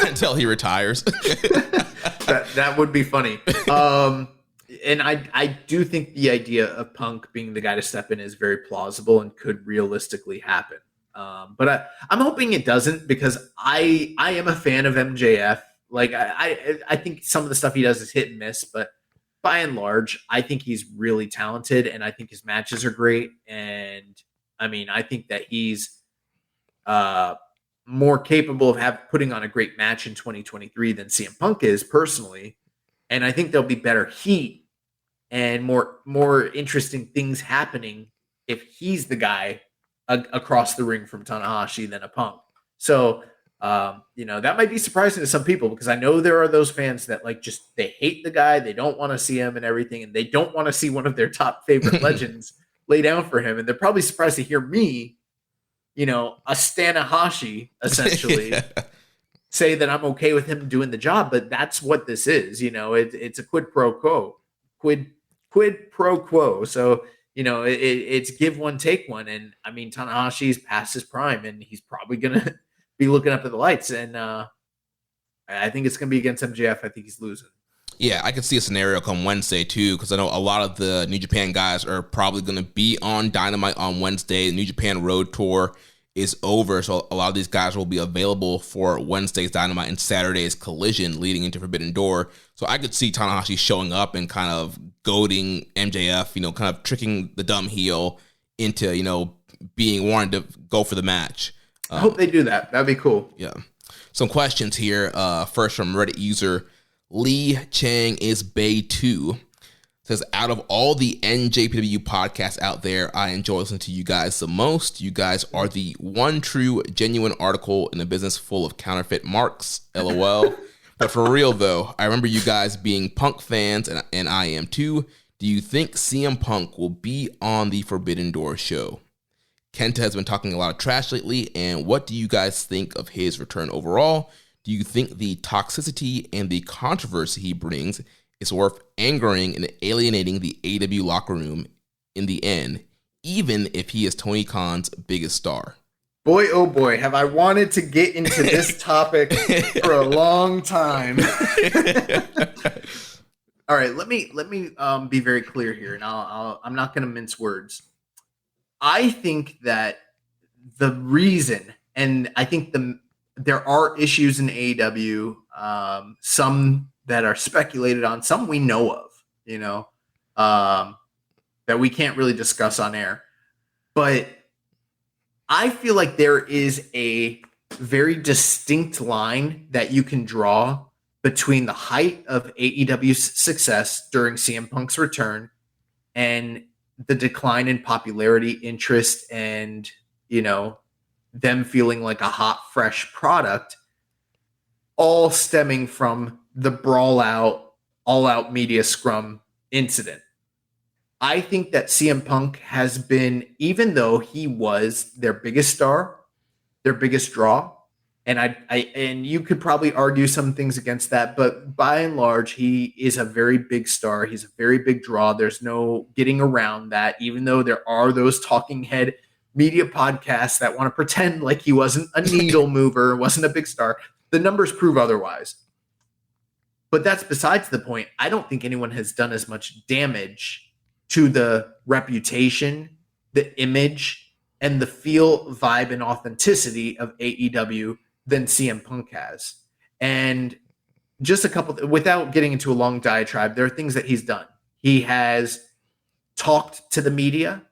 until he retires. that would be funny. And I do think the idea of Punk being the guy to step in is very plausible and could realistically happen. But I'm hoping it doesn't, because I am a fan of MJF. Like, I think some of the stuff he does is hit and miss, but by and large, I think he's really talented, and I think his matches are great. And I mean, I think that he's more capable of putting on a great match in 2023 than CM Punk is personally. And I think there'll be better heat and more interesting things happening if he's the guy across the ring from Tanahashi than a Punk. So, that might be surprising to some people, because I know there are those fans that, like, just, they hate the guy. They don't want to see him and everything. And they don't want to see one of their top favorite legends lay down for him. And they're probably surprised to hear me, a Stanahashi, essentially, say that I'm okay with him doing the job. But that's what this is. It's a quid pro quo. Quid pro quo. So, it's give one, take one. And I mean, Tanahashi's past his prime, and he's probably going to be looking up at the lights. And I think it's going to be against MJF. I think he's losing. Yeah, I could see a scenario come Wednesday too, because I know a lot of the New Japan guys are probably going to be on Dynamite on Wednesday. The New Japan Road Tour is over, so a lot of these guys will be available for Wednesday's Dynamite and Saturday's Collision leading into Forbidden Door. So I could see Tanahashi showing up and kind of goading MJF, kind of tricking the dumb heel into, being wanting to go for the match. I hope they do that. That'd be cool. Yeah. Some questions here. First from Reddit user Lee Chang is Bay 2. Says, out of all the NJPW podcasts out there, I enjoy listening to you guys the most. You guys are the one true, genuine article in a business full of counterfeit marks. LOL. But for real, though, I remember you guys being Punk fans, and I am too. Do you think CM Punk will be on the Forbidden Door show? Kenta has been talking a lot of trash lately, and what do you guys think of his return overall? Do you think the toxicity and the controversy he brings is worth angering and alienating the AEW locker room in the end, even if he is Tony Khan's biggest star? Boy, oh boy, have I wanted to get into this topic for a long time. All right, let me be very clear here, and I'm not going to mince words. I think that the reason, and I think there are issues in AEW, some that are speculated on, some we know of, that we can't really discuss on air. But I feel like there is a very distinct line that you can draw between the height of AEW's success during CM Punk's return and the decline in popularity, interest, and, them feeling like a hot, fresh product, all stemming from the all-out media scrum incident. I think that CM Punk has been, even though he was their biggest star, their biggest draw, and you could probably argue some things against that, but by and large, he is a very big star. He's a very big draw. There's no getting around that, even though there are those talking head media podcasts that want to pretend like he wasn't a needle mover, wasn't a big star. The numbers prove otherwise. But that's besides the point. I don't think anyone has done as much damage to the reputation, the image, and the feel, vibe, and authenticity of AEW than CM Punk has. And just a couple, without getting into a long diatribe, there are things that he's done. He has talked to the media,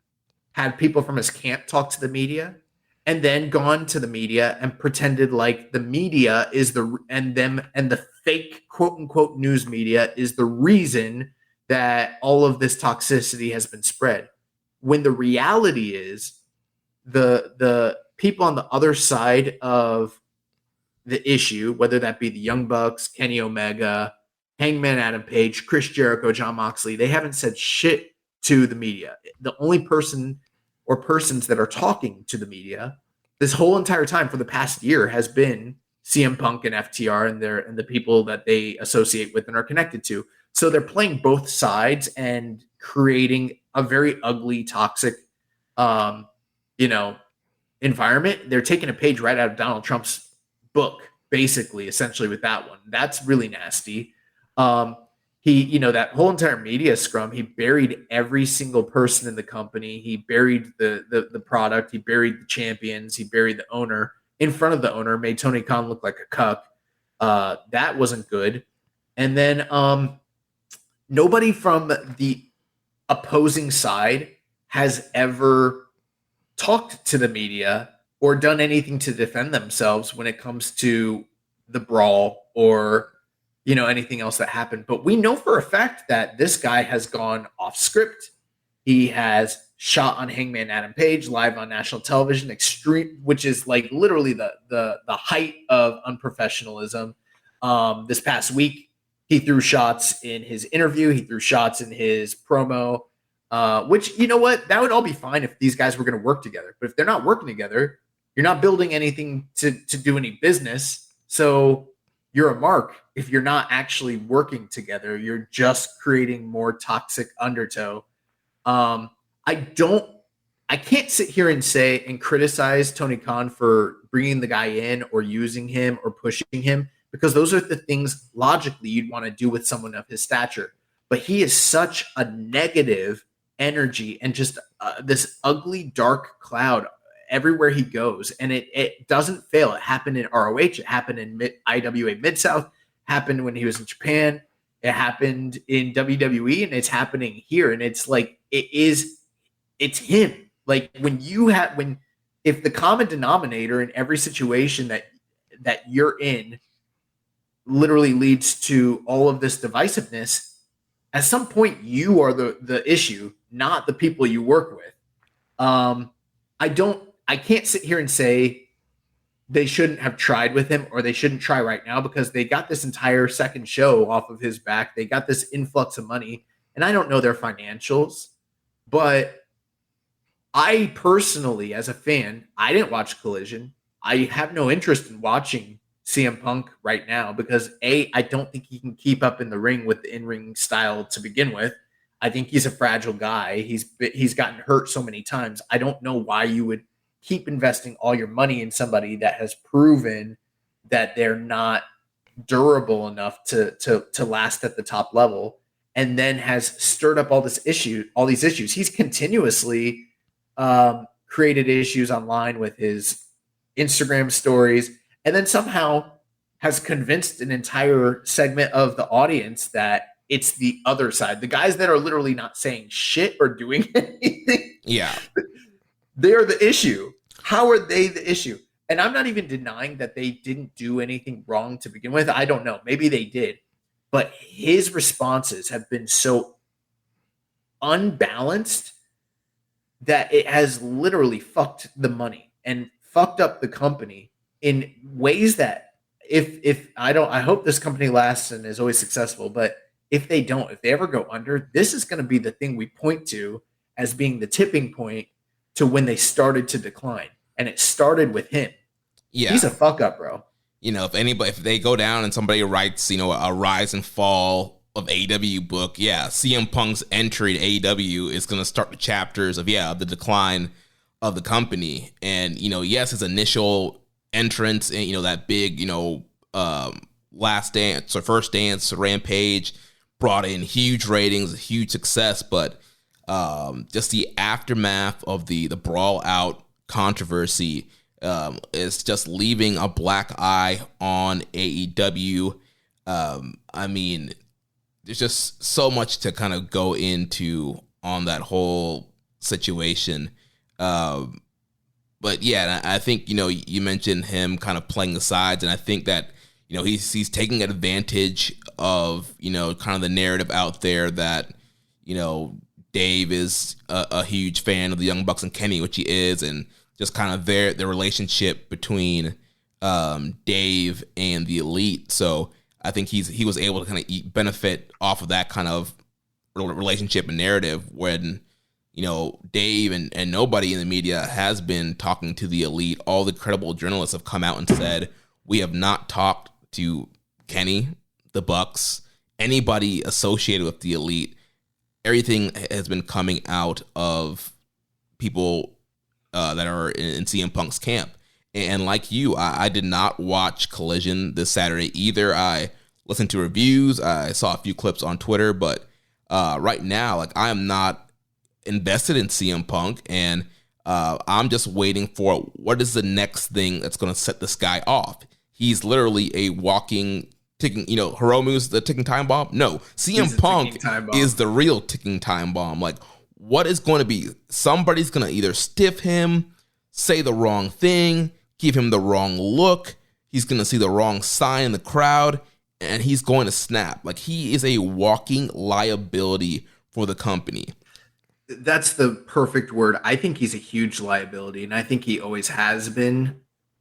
had people from his camp talk to the media, and then gone to the media and pretended like the media is and the fake quote unquote news media is the reason that all of this toxicity has been spread. When the reality is the people on the other side of the issue, whether that be the Young Bucks, Kenny Omega, Hangman Adam Page, Chris Jericho, Jon Moxley, they haven't said shit to the media. The only person or persons that are talking to the media this whole entire time for the past year has been CM Punk and FTR and the people that they associate with and are connected to. So they're playing both sides and creating a very ugly, toxic, environment. They're taking a page right out of Donald Trump's book, basically, essentially with that one. That's really nasty. He, that whole entire media scrum, he buried every single person in the company. He buried the product. He buried the champions. He buried the owner in front of the owner, made Tony Khan look like a cuck. That wasn't good. And then nobody from the opposing side has ever talked to the media or done anything to defend themselves when it comes to the brawl or anything else that happened. But we know for a fact that this guy has gone off script. He has shot on Hangman Adam Page live on national television, extreme, which is like literally the height of unprofessionalism. This past week, he threw shots in his interview. He threw shots in his promo, which, that would all be fine if these guys were going to work together. But if they're not working together, you're not building anything to do any business. So you're a mark if you're not actually working together. You're just creating more toxic undertow. I can't sit here and say and criticize Tony Khan for bringing the guy in or using him or pushing him, because those are the things logically you'd want to do with someone of his stature. But he is such a negative energy and just this ugly, dark cloud everywhere he goes. And it doesn't fail. It happened in ROH. It happened in IWA Mid-South. Happened when he was in Japan. It happened in WWE, and it's happening here. And it's like, it's him. Like if the common denominator in every situation that you're in literally leads to all of this divisiveness, at some point you are the issue, not the people you work with. I can't sit here and say they shouldn't have tried with him or they shouldn't try right now, because they got this entire second show off of his back. They got this influx of money, and I don't know their financials, but I personally, as a fan, I didn't watch Collision. I have no interest in watching CM Punk right now because I don't think he can keep up in the ring with the in-ring style to begin with. I think he's a fragile guy. He's gotten hurt so many times. I don't know why you would keep investing all your money in somebody that has proven that they're not durable enough to last at the top level, and then has stirred up all these issues. He's continuously created issues online with his Instagram stories, and then somehow has convinced an entire segment of the audience that it's the other side. The guys that are literally not saying shit or doing anything. Yeah. They're the issue. How are they the issue? And I'm not even denying that they didn't do anything wrong to begin with. I don't know. Maybe they did. But his responses have been so unbalanced that it has literally fucked the money and fucked up the company in ways that I hope this company lasts and is always successful, but if they ever go under, this is going to be the thing we point to as being the tipping point to when they started to decline. And it started with him. Yeah. He's a fuck up, bro. If they go down and somebody writes, a rise and fall of AEW book, CM Punk's entry to AEW is going to start the chapters of the decline of the company. And, yes, his initial entrance and, that big, last dance or first dance Rampage brought in huge ratings, huge success, but just the aftermath of the brawl out controversy is just leaving a black eye on AEW. There's just so much to kind of go into on that whole situation. But yeah, I think, you mentioned him kind of playing the sides, and I think that, he's taking advantage of, kind of the narrative out there that, Dave is a huge fan of the Young Bucks and Kenny, which he is, and just kind of their relationship between Dave and the Elite. So I think he was able to kind of benefit off of that kind of relationship and narrative when, Dave and nobody in the media has been talking to the Elite. All the credible journalists have come out and said, we have not talked to Kenny, the Bucks, anybody associated with the Elite. Everything has been coming out of people that are in CM Punk's camp. And like you, I did not watch Collision this Saturday either. I listened to reviews. I saw a few clips on Twitter, but right now, I am not invested in CM Punk, and I'm just waiting for what is the next thing that's going to set this guy off. He's literally a walking ticking, Hiromu's the ticking time bomb. No, CM Punk is the real ticking time bomb. What is going to be? Somebody's going to either stiff him, say the wrong thing, give him the wrong look. He's going to see the wrong sign in the crowd, and he's going to snap. He is a walking liability for the company. That's the perfect word. I think he's a huge liability, and I think he always has been.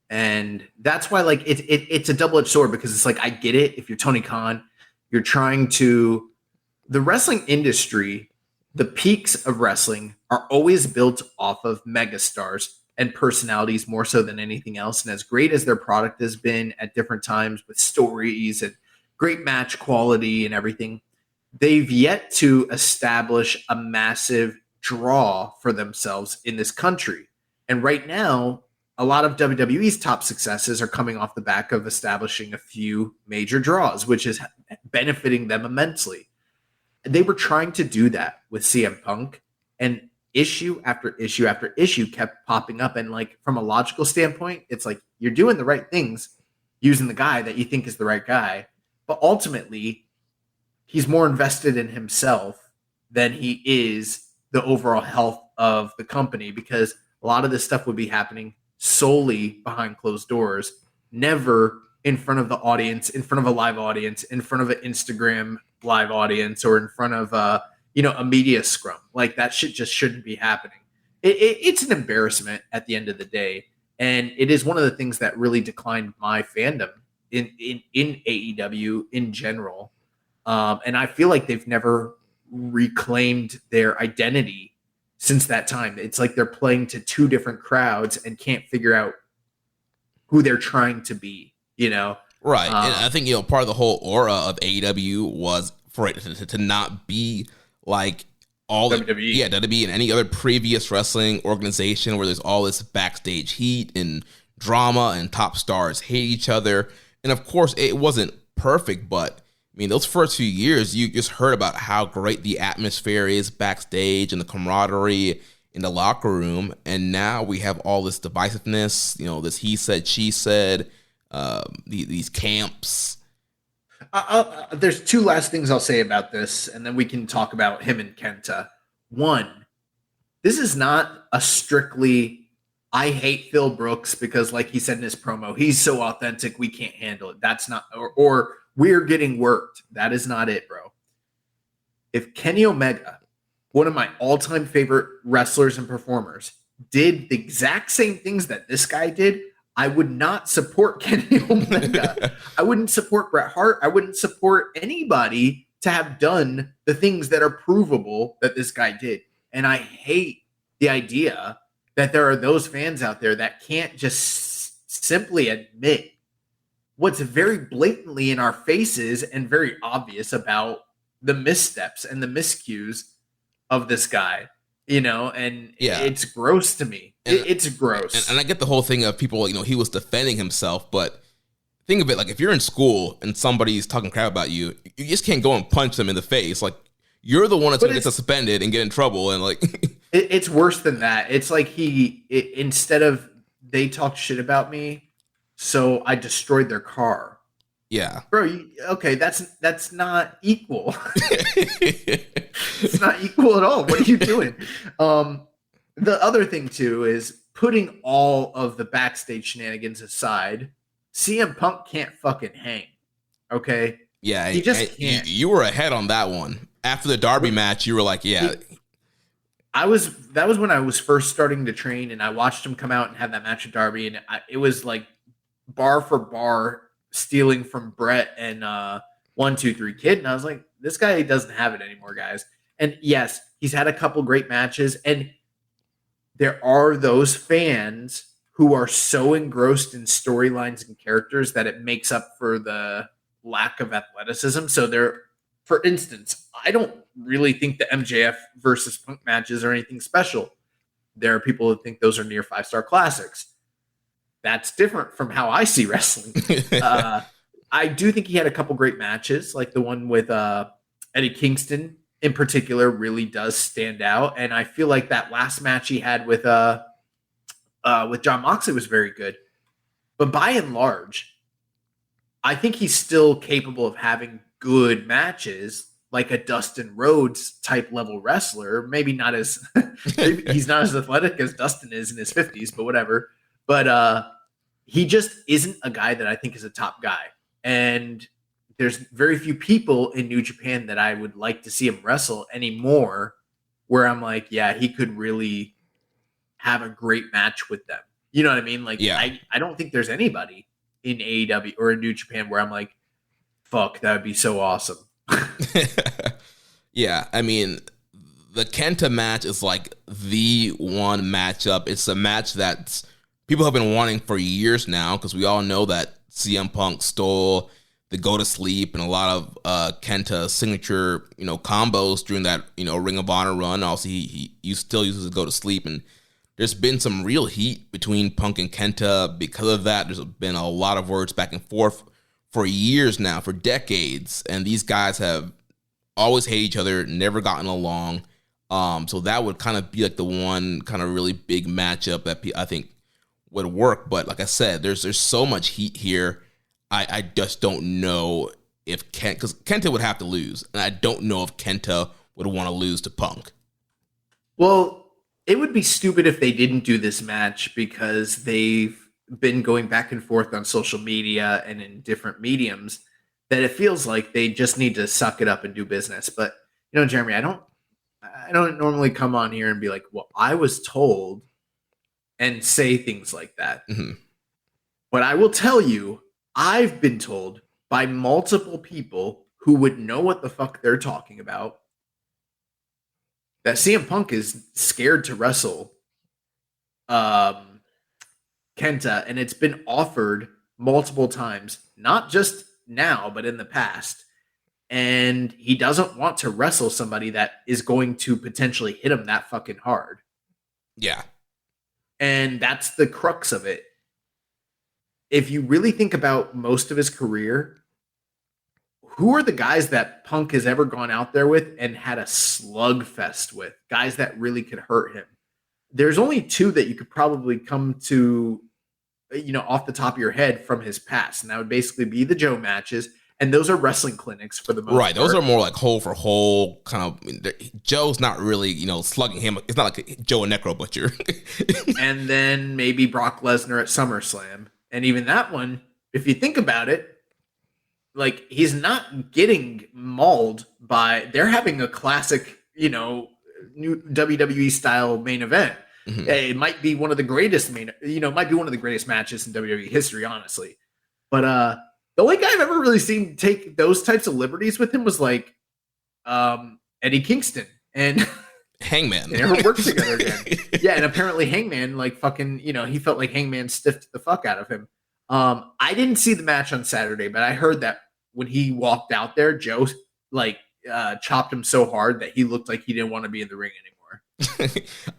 And that's why, it's a double-edged sword, because it's I get it. If you're Tony Khan, you're trying to – the wrestling industry, the peaks of wrestling are always built off of megastars and personalities more so than anything else. And as great as their product has been at different times with stories and great match quality and everything, they've yet to establish a massive draw for themselves in this country. And right now, a lot of WWE's top successes are coming off the back of establishing a few major draws, which is benefiting them immensely. They were trying to do that with CM Punk, and issue after issue after issue kept popping up. And like from a logical standpoint, it's like you're doing the right things using the guy that you think is the right guy, but ultimately he's more invested in himself than he is the overall health of the company, because a lot of this stuff would be happening solely behind closed doors, never in front of the audience, in front of a live audience, in front of an Instagram live audience, or in front of a media scrum. Like that shit just shouldn't be happening. It's an embarrassment at the end of the day. And it is one of the things that really declined my fandom in AEW in general. And I feel like they've never reclaimed their identity since that time. It's like they're playing to two different crowds and can't figure out who they're trying to be, Right. And I think, part of the whole aura of AEW was for it to not be like all WWE. WWE and any other previous wrestling organization where there's all this backstage heat and drama and top stars hate each other. And of course, it wasn't perfect, but I mean, those first few years, you just heard about how great the atmosphere is backstage and the camaraderie in the locker room. And now we have all this divisiveness, this he said, she said, these camps. There's two last things I'll say about this, and then we can talk about him and Kenta. One, this is not a strictly, I hate Phil Brooks because, like he said in his promo, he's so authentic, we can't handle it. That's not, or we're getting worked. That is not it, bro. If Kenny Omega, one of my all-time favorite wrestlers and performers, did the exact same things that this guy did, I would not support Kenny Omega. I wouldn't support Bret Hart. I wouldn't support anybody to have done the things that are provable that this guy did. And I hate the idea that there are those fans out there that can't just simply admit what's very blatantly in our faces and very obvious about the missteps and the miscues of this guy, and it's gross to me. It's gross. And I get the whole thing of people, he was defending himself, but think of it like if you're in school and somebody's talking crap about you, you just can't go and punch them in the face. Like you're the one that's going to get suspended and get in trouble. And like, it's worse than that. It's like instead of they talked shit about me, so I destroyed their car. Yeah, bro. Okay, that's not equal. It's not equal at all. What are you doing? The other thing too is putting all of the backstage shenanigans aside. CM Punk can't fucking hang. Okay. Yeah, he just can't. You were ahead on that one after the Derby match. You were like, yeah. That was when I was first starting to train, and I watched him come out and have that match with Darby, and it was like bar for bar stealing from Brett and 1, 2, 3 Kid, and I was like, this guy doesn't have it anymore, guys. And yes, he's had a couple great matches, and there are those fans who are so engrossed in storylines and characters that it makes up for the lack of athleticism. So for instance, I don't really think the MJF versus Punk matches are anything special. There are people who think those are near 5-star classics. That's different from how I see wrestling. I do think he had a couple great matches, like the one with Eddie Kingston in particular really does stand out. And I feel like that last match he had with John Moxley was very good. But by and large, I think he's still capable of having good matches, like a Dustin Rhodes type level wrestler. Maybe not as he's not as athletic as Dustin is in his 50s, but whatever. But he just isn't a guy that I think is a top guy. And there's very few people in New Japan that I would like to see him wrestle anymore, where I'm like, yeah, he could really have a great match with them. You know what I mean? Like, yeah. I don't think there's anybody in AEW or in New Japan where I'm like, fuck, that would be so awesome. Yeah, I mean, the Kenta match is like the one matchup. It's a match that people have been wanting for years now, because we all know that CM Punk stole the go to sleep and a lot of Kenta's signature, combos during that, Ring of Honor run. Also, he still uses the go to sleep, and there's been some real heat between Punk and Kenta because of that. There's been a lot of words back and forth for years now, for decades, and these guys have always hated each other, never gotten along. So that would kind of be like the one kind of really big matchup that I think would work. But like I said, there's so much heat here. I just don't know if because Kenta would have to lose, and I don't know if Kenta would want to lose to Punk. Well, it would be stupid if they didn't do this match because they've been going back and forth on social media and in different mediums that it feels like they just need to suck it up and do business. But, you know, Jeremy, I don't normally come on here and be like, well, I was told, and say things like that. Mm-hmm. But I will tell you, I've been told by multiple people who would know what the fuck they're talking about that CM Punk is scared to wrestle Kenta, and it's been offered multiple times, not just now, but in the past. And he doesn't want to wrestle somebody that is going to potentially hit him that fucking hard. Yeah. And that's the crux of it. If you really think about most of his career, who are the guys that Punk has ever gone out there with and had a slugfest with? Guys that really could hurt him. There's only two that you could probably come to, you know, off the top of your head from his past. And that would basically be the Joe matches. And those are wrestling clinics for the most part. Right. Those are more like hole for hole kind of. Joe's not really, you know, slugging him. It's not like Joe a Necro Butcher. And then maybe Brock Lesnar at SummerSlam. And even that one, if you think about it, like, he's not getting mauled by, they're having a classic, you know, new WWE style main event. Mm-hmm. It might be one of the greatest might be one of the greatest matches in WWE history, honestly. But the only guy I've ever really seen take those types of liberties with him was like Eddie Kingston and Hangman. They never worked together again. Yeah, and apparently Hangman, like, fucking, you know, he felt like Hangman stiffed the fuck out of him. I didn't see the match on Saturday, but I heard that when he walked out there, Joe like chopped him so hard that he looked like he didn't want to be in the ring anymore.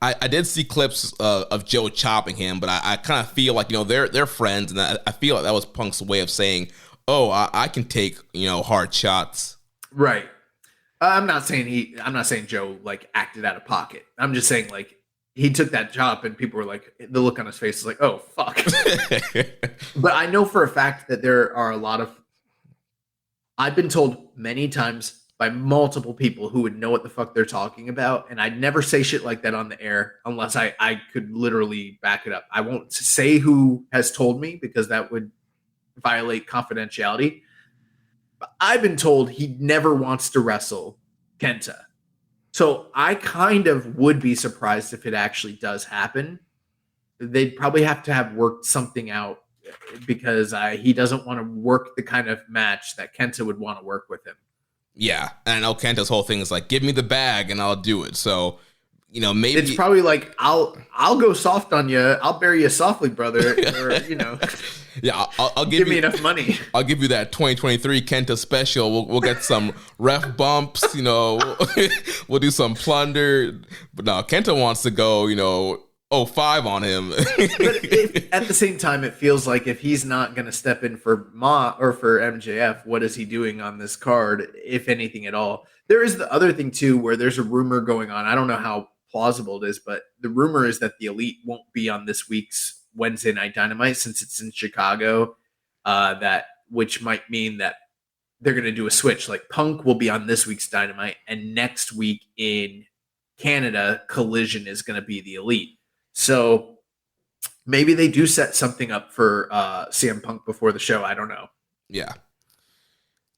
I did see clips of Joe chopping him, but I kind of feel like, you know, they're friends, and I feel like that was Punk's way of saying, oh, I can take, you know, hard shots. Right. I'm not saying Joe like acted out of pocket. I'm just saying, like, he took that chop and people were like, the look on his face is like, oh, fuck. But I know for a fact that there are a lot of, I've been told many times by multiple people who would know what the fuck they're talking about. And I'd never say shit like that on the air unless I could literally back it up. I won't say who has told me because that would violate confidentiality. But I've been told he never wants to wrestle Kenta. So I kind of would be surprised if it actually does happen. They'd probably have to have worked something out because he doesn't want to work the kind of match that Kenta would want to work with him. Yeah, and I know Kenta's whole thing is like, give me the bag and I'll do it. So, you know, maybe it's probably like, I'll go soft on you. I'll bury you softly, brother. Or, you know, yeah, I'll give me enough money. I'll give you that 2023 Kenta special. We'll get some ref bumps. You know, we'll do some plunder. But no, Kenta wants to go, you know, 05 on him. But at the same time, it feels like if he's not going to step in for or for MJF, what is he doing on this card, if anything at all? There is the other thing too, where there's a rumor going on. I don't know how plausible it is, but the rumor is that the Elite won't be on this week's Wednesday Night Dynamite since it's in Chicago. Which might mean that they're going to do a switch. Like, Punk will be on this week's Dynamite, and next week in Canada, Collision is going to be the Elite. So maybe they do set something up for CM Punk before the show. I don't know. Yeah.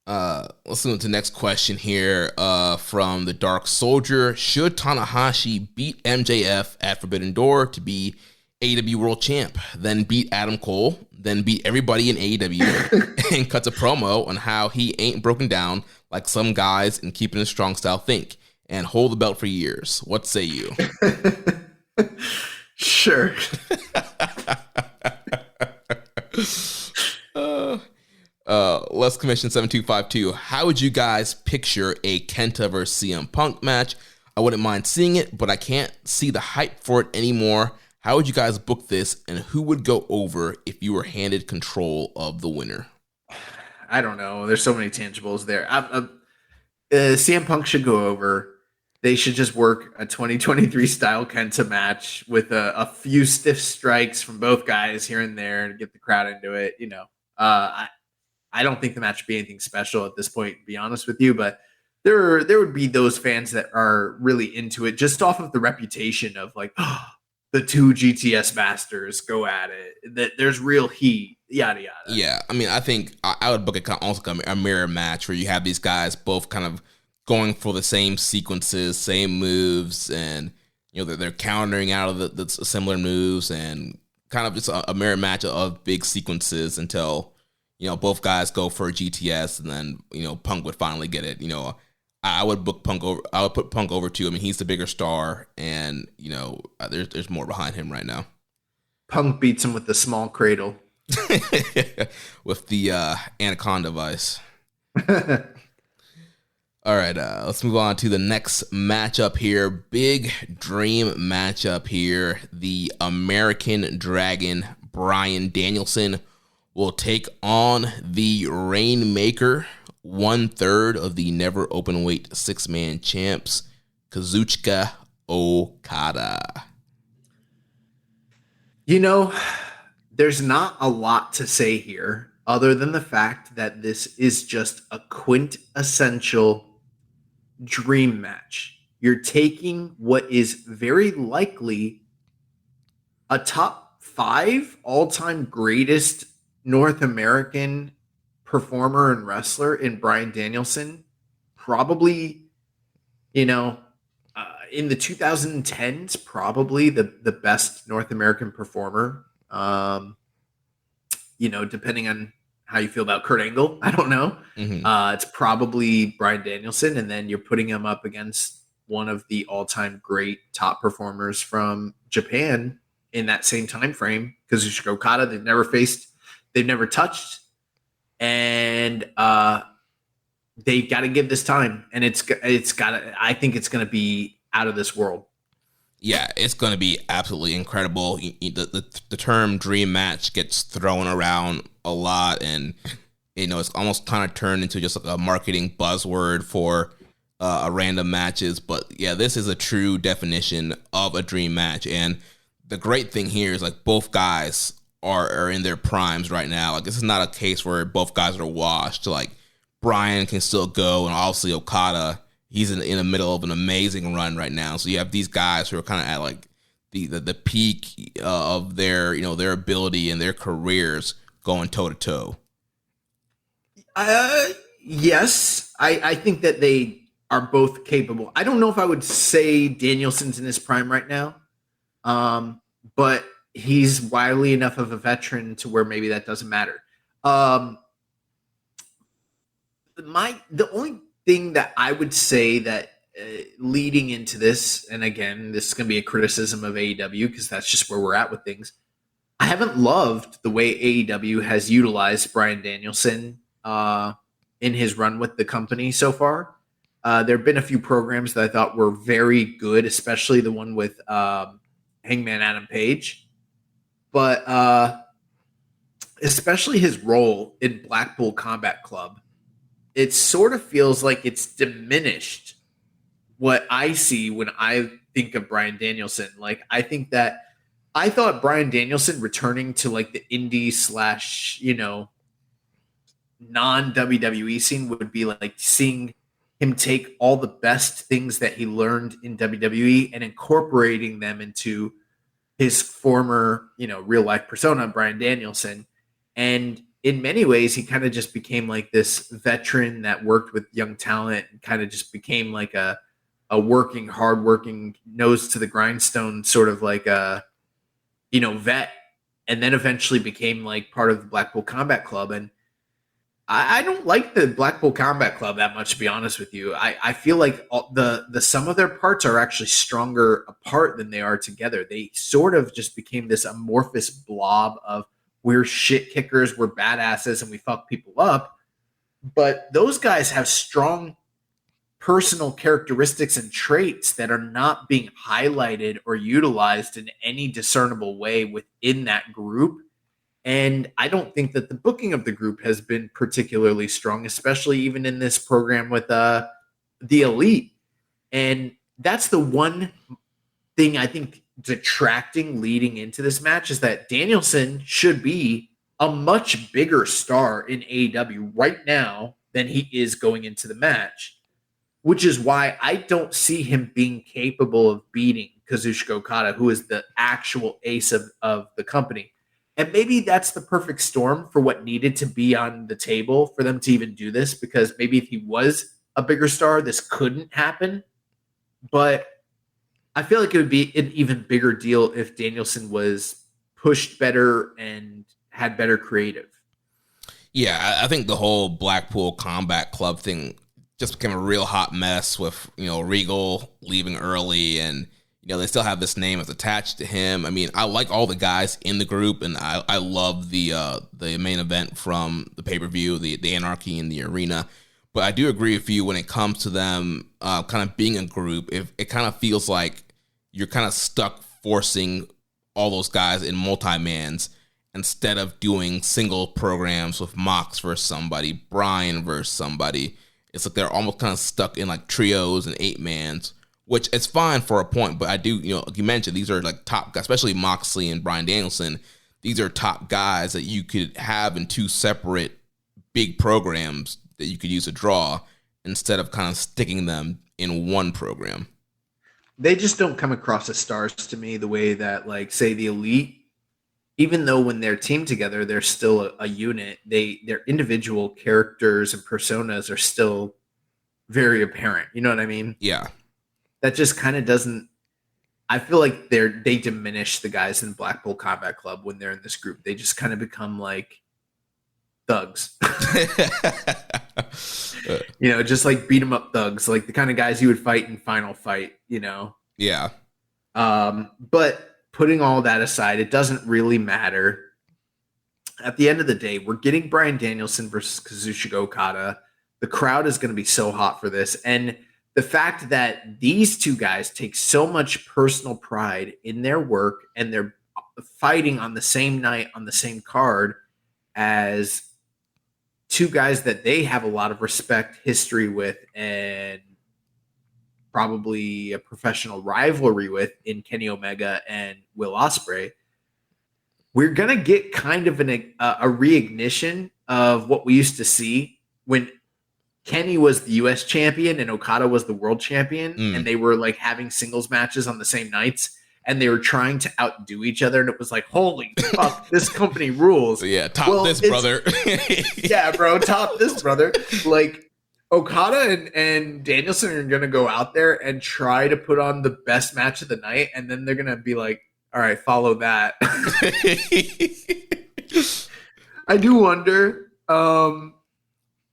Let's move to the next question here from the Dark Soldier. Should Tanahashi beat MJF at Forbidden Door to be AEW World Champ, then beat Adam Cole, then beat everybody in AEW, and cuts a promo on how he ain't broken down like some guys in Keepin It Strong Style think, and hold the belt for years? What say you? Sure. Les Commission 7252. How would you guys picture a Kenta versus CM Punk match? I wouldn't mind seeing it, but I can't see the hype for it anymore. How would you guys book this, and who would go over if you were handed control of the winner? I don't know. There's so many tangibles there. CM Punk should go over. They should just work a 2023 style Kenta match with a few stiff strikes from both guys here and there to get the crowd into it. I don't think the match would be anything special at this point, to be honest with you, but there would be those fans that are really into it just off of the reputation of like, oh, the two GTS masters go at it, that there's real heat, yada yada. Yeah, I mean, I think I would book it almost like a mirror match where you have these guys both kind of going for the same sequences, same moves, and they're countering out of the similar moves, and kind of just a mirror match of big sequences until both guys go for a GTS, and then Punk would finally get it. I would book Punk over. I would put Punk over too. I mean, he's the bigger star, and there's more behind him right now. Punk beats him with the small cradle, with the Anaconda Vice. All right, let's move on to the next matchup here. Big dream matchup here. The American Dragon, Bryan Danielson, will take on the Rainmaker, 1/3 of the never openweight 6-man champs, Kazuchika Okada. There's not a lot to say here other than the fact that this is just a quintessential dream match. You're taking what is very likely a top 5 all-time greatest North American performer and wrestler in Bryan Danielson, probably, in the 2010s, probably the best North American performer. Depending on how you feel about Kurt Angle, I don't know. Mm-hmm. It's probably Bryan Danielson, and then you're putting him up against one of the all-time great top performers from Japan in that same time frame, Kazuchika Okada. They've never touched, and they've got to give this time, and I think it's going to be out of this world. Yeah, it's going to be absolutely incredible. The term dream match gets thrown around a lot, and it's almost kind of turned into just like a marketing buzzword for random matches. But yeah, this is a true definition of a dream match, and the great thing here is like both guys are in their primes right now. Like, this is not a case where both guys are washed. Like, Bryan can still go, and obviously Okada, he's in the middle of an amazing run right now. So you have these guys who are kind of at like the peak of their their ability and their careers going toe to toe. Yes, I think that they are both capable. I don't know if I would say Danielson's in his prime right now, but he's widely enough of a veteran to where maybe that doesn't matter. The only thing that I would say that leading into this, and again, this is going to be a criticism of AEW because that's just where we're at with things. I haven't loved the way AEW has utilized Bryan Danielson in his run with the company so far. There have been a few programs that I thought were very good, especially the one with Hangman Adam Page. But especially his role in Blackpool Combat Club, it sort of feels like it's diminished what I see when I think of Bryan Danielson. Like, I thought Bryan Danielson returning to like the indie / non-WWE scene would be like seeing him take all the best things that he learned in WWE and incorporating them into his former, real life persona, Bryan Danielson. And in many ways, he kind of just became like this veteran that worked with young talent and kind of just became like a hardworking, nose to the grindstone, sort of like a, vet. And then eventually became like part of the Blackpool Combat Club. And I don't like the Blackpool Combat Club that much, to be honest with you. I feel like the sum of their parts are actually stronger apart than they are together. They sort of just became this amorphous blob of we're shit kickers, we're badasses, and we fuck people up. But those guys have strong personal characteristics and traits that are not being highlighted or utilized in any discernible way within that group. And I don't think that the booking of the group has been particularly strong, especially even in this program with the Elite. And that's the one thing I think detracting leading into this match is that Danielson should be a much bigger star in AEW right now than he is going into the match, which is why I don't see him being capable of beating Kazuchika Okada, who is the actual ace of the company. And maybe that's the perfect storm for what needed to be on the table for them to even do this, because maybe if he was a bigger star, this couldn't happen. But I feel like it would be an even bigger deal if Danielson was pushed better and had better creative. Yeah, I think the whole Blackpool Combat Club thing just became a real hot mess with, Regal leaving early, and they still have this name that's attached to him. I mean, I like all the guys in the group, and I love the main event from the pay-per-view, the Anarchy in the Arena. But I do agree with you when it comes to them kind of being a group. It kind of feels like you're kind of stuck forcing all those guys in multi-mans instead of doing single programs with Mox versus somebody, Brian versus somebody. It's like they're almost kind of stuck in like trios and 8-mans, which is fine for a point. But I do, like you mentioned, these are like top guys, especially Moxley and Bryan Danielson. These are top guys that you could have in two separate big programs that you could use to draw instead of kind of sticking them in one program. They just don't come across as stars to me the way that, like, say, the Elite, even though when they're teamed together, they're still a unit. Their individual characters and personas are still very apparent. You know what I mean? Yeah. That just kind of doesn't. I feel like they diminish the guys in Blackpool Combat Club when they're in this group. They just kind of become like thugs. Just like beat 'em up thugs, like the kind of guys you would fight in Final Fight. Yeah. But putting all that aside, it doesn't really matter. At the end of the day, we're getting Bryan Danielson versus Kazuchika Okada. The crowd is going to be so hot for this. And the fact that these two guys take so much personal pride in their work and they're fighting on the same night, on the same card as two guys that they have a lot of respect, history with, and probably a professional rivalry with in Kenny Omega and Will Ospreay, we're going to get kind of a reignition of what we used to see when Kenny was the U.S. champion and Okada was the world champion, and they were like having singles matches on the same nights, and they were trying to outdo each other, and it was like, holy fuck, this company rules. Yeah, this brother. Yeah, bro, top this brother. Like, Okada and Danielson are going to go out there and try to put on the best match of the night, and then they're going to be like, all right, follow that. I do wonder,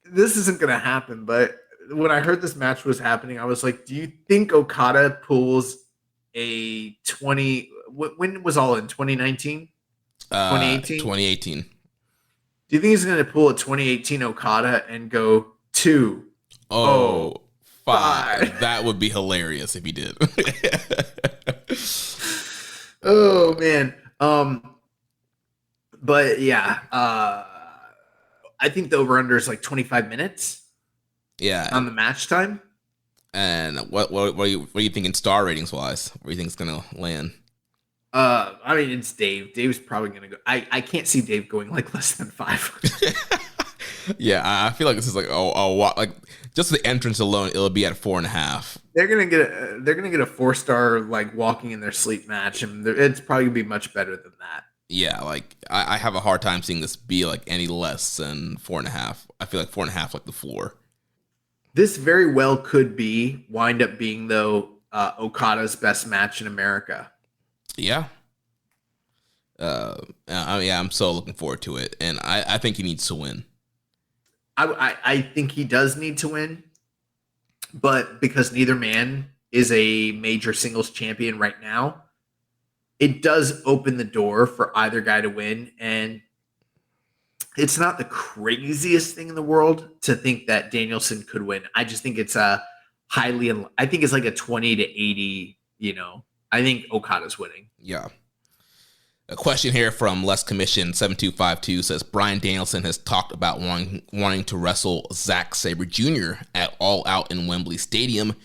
this isn't going to happen, but when I heard this match was happening, I was like, do you think Okada pulls a 20 – when was All In, 2019? 2018? 2018. Do you think he's going to pull a 2018 Okada and go 2-5? That would be hilarious if he did. Oh man. But yeah, I think the over under is like 25 minutes. Yeah. On the match time. And what are you thinking star ratings wise? Where do you think it's gonna land? I mean, it's Dave. Dave's probably gonna go. I can't see Dave going like less than 5. Yeah, I feel like this is like like just the entrance alone, it'll be at 4.5. They're gonna get a 4-star like walking in their sleep match, and it's probably gonna be much better than that. Yeah, like I have a hard time seeing this be like any less than 4.5. I feel like 4.5 like the floor. This very well could wind up being though Okada's best match in America. Yeah. I'm so looking forward to it, and I think he needs to win. I think he does need to win, but because neither man is a major singles champion right now, it does open the door for either guy to win. And it's not the craziest thing in the world to think that Danielson could win. I just think it's a I think it's like a 20-80, I think Okada's winning. Yeah. A question here from Less Commission 7252 says Bryan Danielson has talked about wanting to wrestle Zack Sabre Jr. at All Out in Wembley Stadium.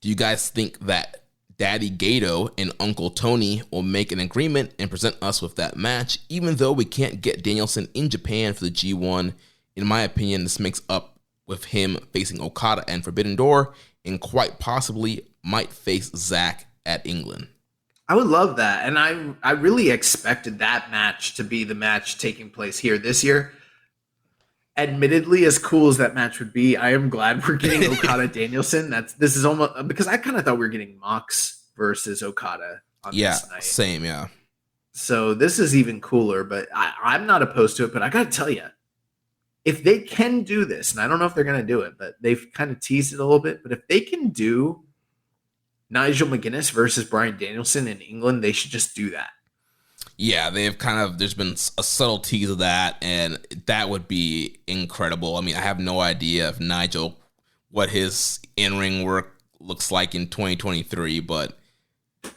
Do you guys think that Daddy Gato and Uncle Tony will make an agreement and present us with that match, even though we can't get Danielson in Japan for the G1? In my opinion, this makes up with him facing Okada and Forbidden Door, and quite possibly might face Zack at England. I would love that. And I really expected that match to be the match taking place here this year. Admittedly, as cool as that match would be, I am glad we're getting Okada Danielson. This is almost because I kind of thought we were getting Mox versus Okada on this night. Same, yeah. So this is even cooler, but I'm not opposed to it. But I got to tell you, if they can do this, and I don't know if they're going to do it, but they've kind of teased it a little bit. But if they can do Nigel McGuinness versus Bryan Danielson in England, they should just do that. Yeah, there's been a subtle tease of that, and that would be incredible. I mean, I have no idea if Nigel, what his in-ring work looks like in 2023, but...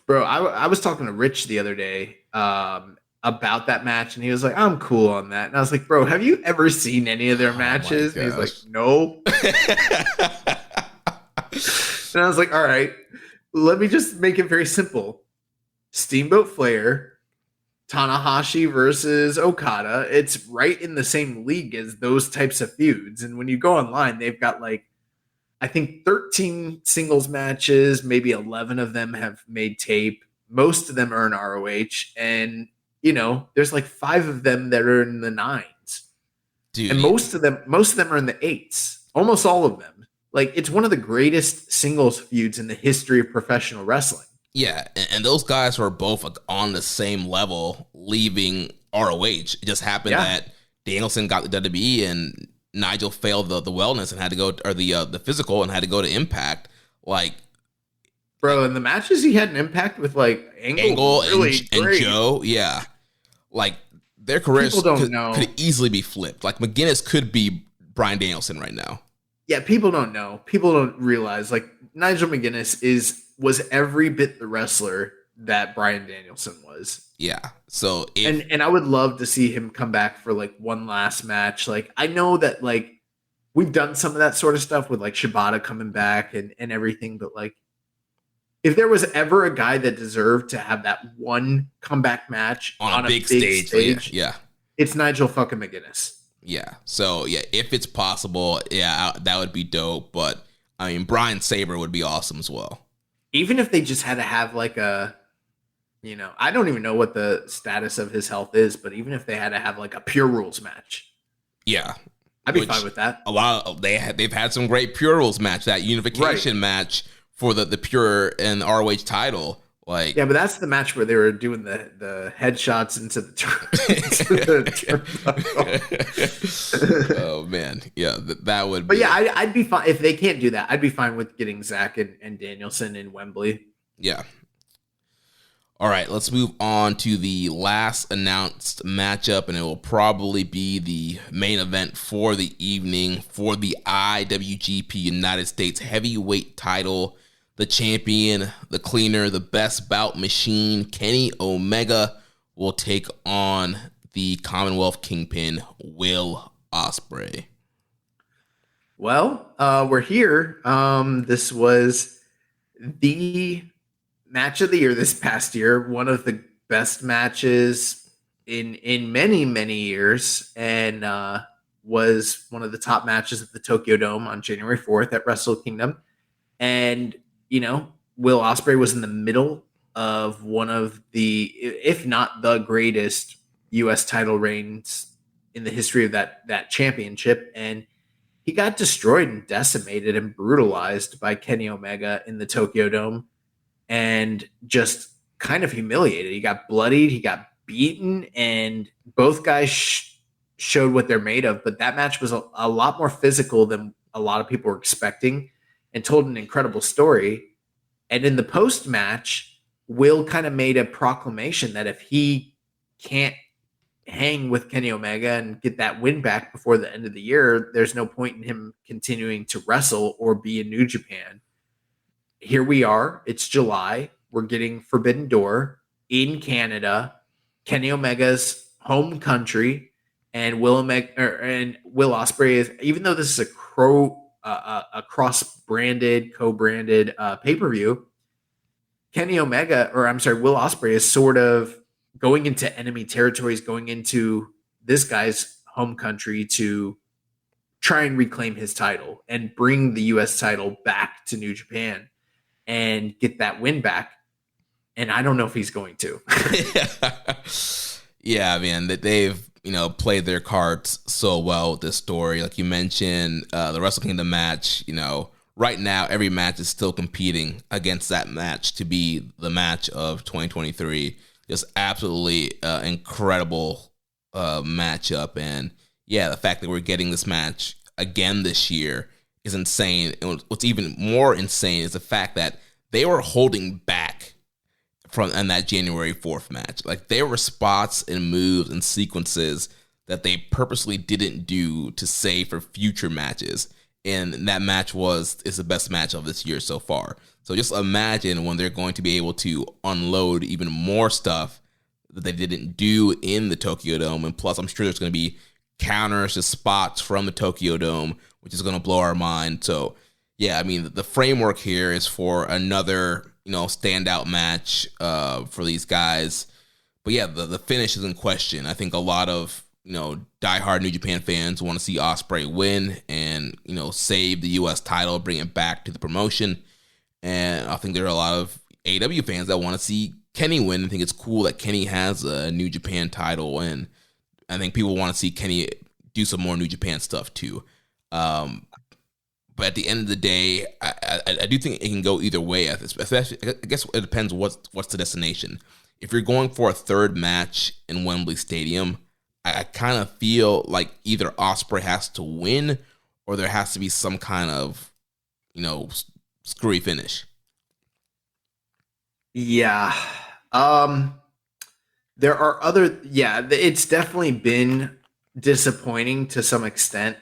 Bro, I was talking to Rich the other day about that match, and he was like, I'm cool on that. And I was like, bro, have you ever seen any of their matches? And he's like, no. And I was like, all right. Let me just make it very simple. Steamboat Flair, Tanahashi versus Okada. It's right in the same league as those types of feuds. And when you go online, they've got I think 13 singles matches. Maybe 11 of them have made tape. Most of them are in ROH. And, there's 5 of them that are in the 9s. Dude. And most of them are in the 8s. Almost all of them. It's one of the greatest singles feuds in the history of professional wrestling. Yeah, and those guys were both on the same level leaving ROH. It just happened that Danielson got the WWE and Nigel failed the wellness and had to go, or the physical, and had to go to Impact. Bro, in the matches he had an Impact with Angle really and Joe, yeah. Their careers could easily be flipped. McGuinness could be Bryan Danielson right now. Yeah, people don't know. People don't realize Nigel McGuinness was every bit the wrestler that Bryan Danielson was. Yeah. So and I would love to see him come back for one last match. I know that we've done some of that sort of stuff with Shibata coming back and everything, but if there was ever a guy that deserved to have that one comeback match on a big stage, yeah, it's Nigel fucking McGuinness. Yeah. So, yeah, if it's possible, that would be dope. But, I mean, Bryan Sabre would be awesome as well. Even if they just had to have I don't even know what the status of his health is, but even if they had to have a Pure Rules match. Yeah. I'd be fine with that. They've had some great Pure Rules match, that unification match for the Pure and ROH title. Yeah, but that's the match where they were doing the headshots into the turnbuckle. Oh man, yeah, that would. But I'd be fine if they can't do that. I'd be fine with getting Zack and Danielson in Wembley. Yeah. All right, let's move on to the last announced matchup, and it will probably be the main event for the evening for the IWGP United States Heavyweight title. The champion, the cleaner, the best bout machine, Kenny Omega, will take on the Commonwealth Kingpin, Will Ospreay. Well, we're here. This was the match of the year this past year. One of the best matches in many, many years, and was one of the top matches at the Tokyo Dome on January 4th at Wrestle Kingdom. And Will Ospreay was in the middle of one of the, if not the greatest U.S. title reigns in the history of that championship. And he got destroyed and decimated and brutalized by Kenny Omega in the Tokyo Dome and just kind of humiliated. He got bloodied, he got beaten, and both guys showed what they're made of. But that match was a lot more physical than a lot of people were expecting, and told an incredible story. And in the post-match, Will kind of made a proclamation that if he can't hang with Kenny Omega and get that win back before the end of the year, there's no point in him continuing to wrestle or be in New Japan. here we are. It's July. We're getting Forbidden Door in Canada, Kenny Omega's home country, and Will Ospreay is, even though this is a cross-branded, co-branded pay-per-view, Will Ospreay is sort of going into enemy territories, going into this guy's home country to try and reclaim his title and bring the U.S. title back to New Japan and get that win back. And I don't know if he's going to. Yeah, man, that they've, played their cards so well with this story. Like you mentioned, the Wrestle Kingdom match, right now, every match is still competing against that match to be the match of 2023. Just absolutely incredible matchup. And yeah, the fact that we're getting this match again this year is insane. And what's even more insane is the fact that they were holding back in that January 4th match. Like, there were spots and moves and sequences that they purposely didn't do to save for future matches. And that match is the best match of this year so far. So just imagine when they're going to be able to unload even more stuff that they didn't do in the Tokyo Dome. And plus, I'm sure there's going to be counters to spots from the Tokyo Dome, which is going to blow our mind. So yeah, I mean, the framework here is for another, standout match for these guys. But yeah, the finish is in question. I think a lot of, diehard New Japan fans want to see Ospreay win and, save the U.S. title, bring it back to the promotion. And I think there are a lot of AEW fans that want to see Kenny win. I think it's cool that Kenny has a New Japan title, and I think people want to see Kenny do some more New Japan stuff too. But at the end of the day, I do think it can go either way. Especially, I guess it depends what's the destination. If you're going for a third match in Wembley Stadium, I kind of feel like either Ospreay has to win or there has to be some kind of, screwy finish. Yeah. There are it's definitely been disappointing to some extent.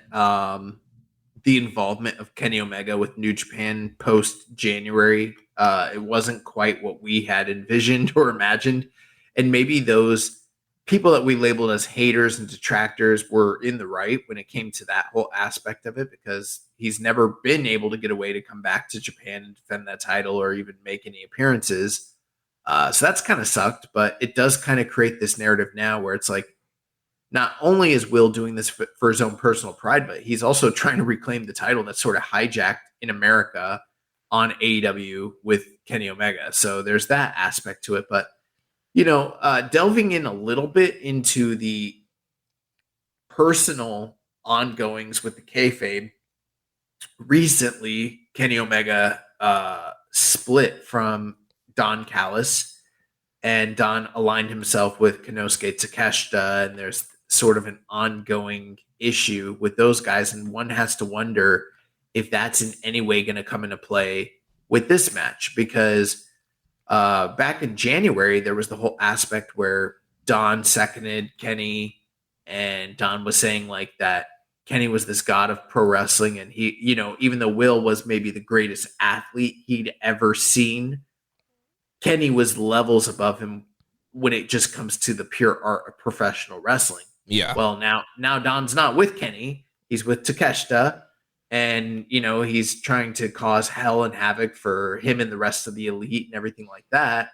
The involvement of Kenny Omega with New Japan post January. It wasn't quite what we had envisioned or imagined. And maybe those people that we labeled as haters and detractors were in the right when it came to that whole aspect of it, because he's never been able to get away to come back to Japan and defend that title or even make any appearances. So that's kind of sucked, but it does kind of create this narrative now where it's like, not only is Will doing this for his own personal pride, but he's also trying to reclaim the title that's sort of hijacked in America on AEW with Kenny Omega. So there's that aspect to it. But, delving in a little bit into the personal ongoings with the kayfabe, recently Kenny Omega split from Don Callis, and Don aligned himself with Konosuke Takeshita, and there's sort of an ongoing issue with those guys, and one has to wonder if that's in any way going to come into play with this match, because back in January there was the whole aspect where Don seconded Kenny, and Don was saying like that Kenny was this god of pro wrestling, and he, even though Will was maybe the greatest athlete he'd ever seen, Kenny was levels above him when it just comes to the pure art of professional wrestling. Yeah. Well, now Don's not with Kenny. He's with Takeshita, and, he's trying to cause hell and havoc for him and the rest of the elite and everything like that.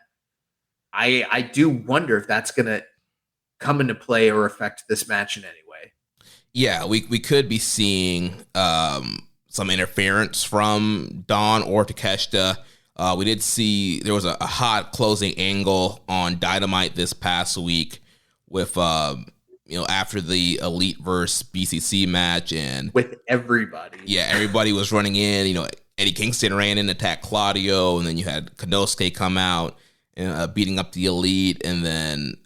I do wonder if that's going to come into play or affect this match in any way. Yeah, we could be seeing some interference from Don or Takeshita. We did see there was a hot closing angle on Dynamite this past week with, after the Elite versus BCC match, and with everybody. Yeah, everybody was running in. Eddie Kingston ran in, attacked Claudio, and then you had Konosuke come out and beating up the Elite, and then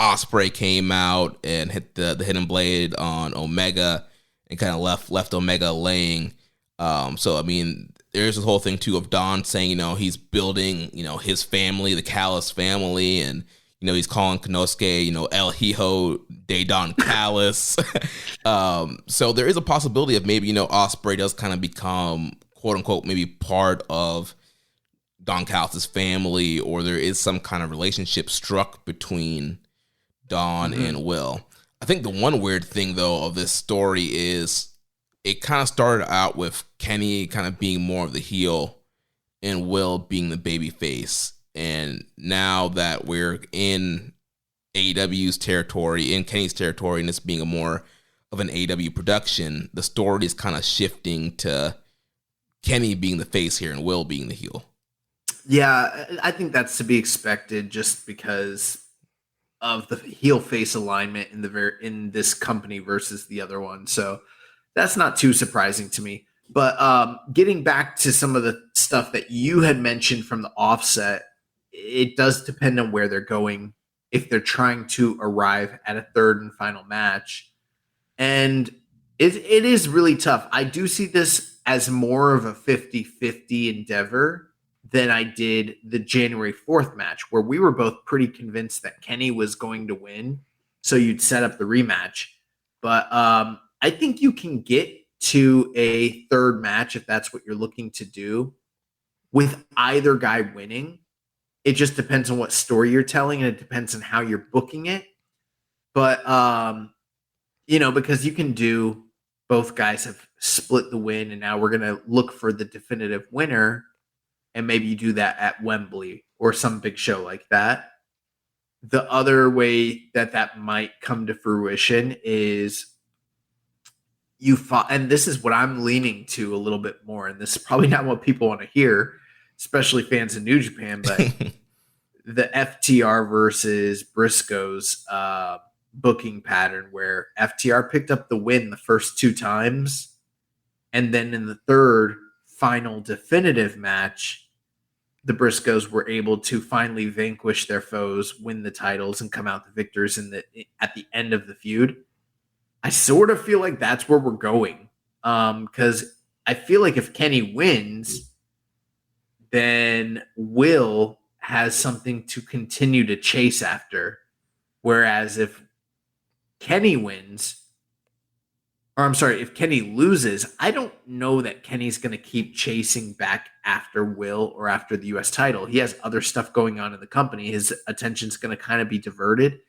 Ospreay came out and hit the hidden blade on Omega and kind of left Omega laying. So I mean, there's this whole thing too of Don saying, he's building, his family, the Callis family, and he's calling Konosuke, El Hijo de Don Callis. So there is a possibility of maybe, Ospreay does kind of become, quote unquote, maybe part of Don Callis' family, or there is some kind of relationship struck between Don and Will. I think the one weird thing, though, of this story is it kind of started out with Kenny kind of being more of the heel and Will being the baby face. And now that we're in AEW's territory, in Kenny's territory, and it's being a more of an AEW production, the story is kind of shifting to Kenny being the face here and Will being the heel. Yeah, I think that's to be expected just because of the heel face alignment in this company versus the other one. So that's not too surprising to me. But getting back to some of the stuff that you had mentioned from the offset, it does depend on where they're going if they're trying to arrive at a third and final match. And it is really tough. I do see this as more of a 50-50 endeavor than I did the January 4th match, where we were both pretty convinced that Kenny was going to win. So you'd set up the rematch. But I think you can get to a third match if that's what you're looking to do with either guy winning. It just depends on what story you're telling, and it depends on how you're booking it. But, because you can do both guys have split the win, and now we're going to look for the definitive winner. And maybe you do that at Wembley or some big show like that. The other way that might come to fruition is and this is what I'm leaning to a little bit more, and this is probably not what people want to hear, especially fans in New Japan, but the FTR versus Briscoe's booking pattern, where FTR picked up the win the first two times, and then in the third final definitive match, the Briscoes were able to finally vanquish their foes, win the titles, and come out the victors at the end of the feud. I sort of feel like that's where we're going, because I feel like if Kenny wins, then Will has something to continue to chase after. Whereas if Kenny if Kenny loses, I don't know that Kenny's going to keep chasing back after Will or after the U.S. title. He has other stuff going on in the company. His attention's going to kind of be diverted.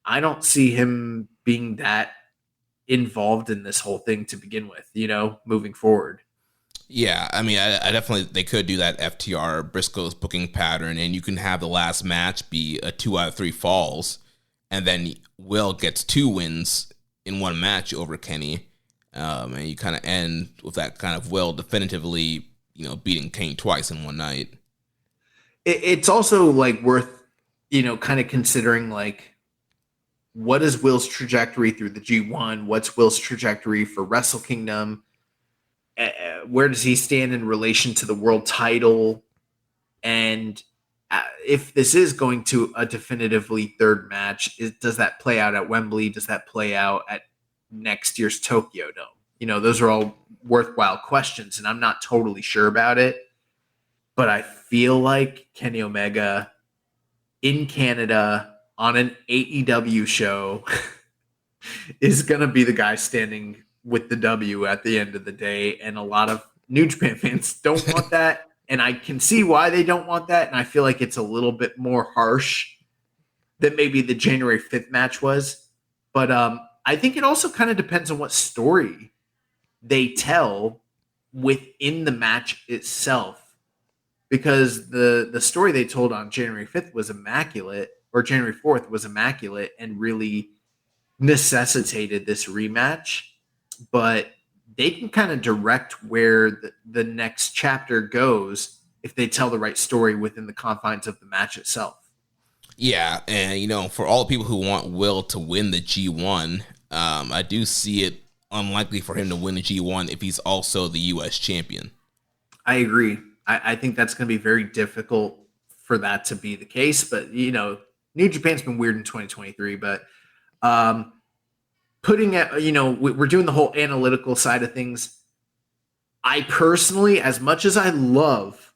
I don't see him being that involved in this whole thing to begin with, moving forward. Yeah, I mean, I definitely, they could do that FTR Briscoe's booking pattern, and you can have the last match be a 2 out of 3 falls, and then Will gets 2 wins in one match over Kenny, and you kind of end with that kind of Will definitively, beating Kenny twice in one night. It's also worth, kind of considering what is Will's trajectory through the G1? What's Will's trajectory for Wrestle Kingdom? Where does he stand in relation to the world title? And if this is going to a definitively third match, does that play out at Wembley? Does that play out at next year's Tokyo Dome? Those are all worthwhile questions, and I'm not totally sure about it. But I feel like Kenny Omega in Canada on an AEW show is going to be the guy standing with the W at the end of the day. And a lot of New Japan fans don't want that. And I can see why they don't want that. And I feel like it's a little bit more harsh than maybe the January 5th match was. But I think it also kind of depends on what story they tell within the match itself. Because the story they told on January 5th was immaculate, or January 4th was immaculate, and really necessitated this rematch. But they can kind of direct where the next chapter goes if they tell the right story within the confines of the match itself. Yeah, and, for all the people who want Will to win the G1, I do see it unlikely for him to win the G1 if he's also the U.S. champion. I agree. I think that's going to be very difficult for that to be the case. But, New Japan's been weird in 2023. But putting it, we're doing the whole analytical side of things. I personally, as much as I love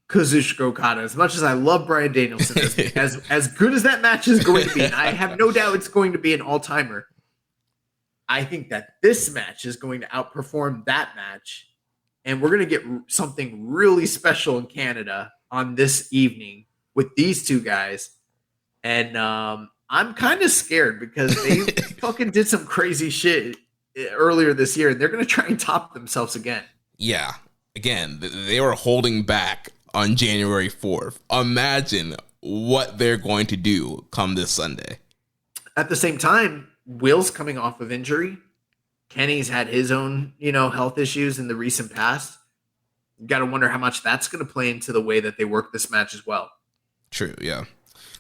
Kazuchika Okada, as much as I love Bryan Danielson, as good as that match is going to be, and I have no doubt it's going to be an all-timer, I think that this match is going to outperform that match. and we're going to get something really special in Canada on this evening with these two guys. And I'm kind of scared because they fucking did some crazy shit earlier this year, and they're going to try and top themselves again. Yeah. Again, they were holding back on January 4th. Imagine what they're going to do come this Sunday. At the same time, Will's coming off of injury. Kenny's had his own, health issues in the recent past. You got to wonder how much that's going to play into the way that they work this match as well. True, yeah.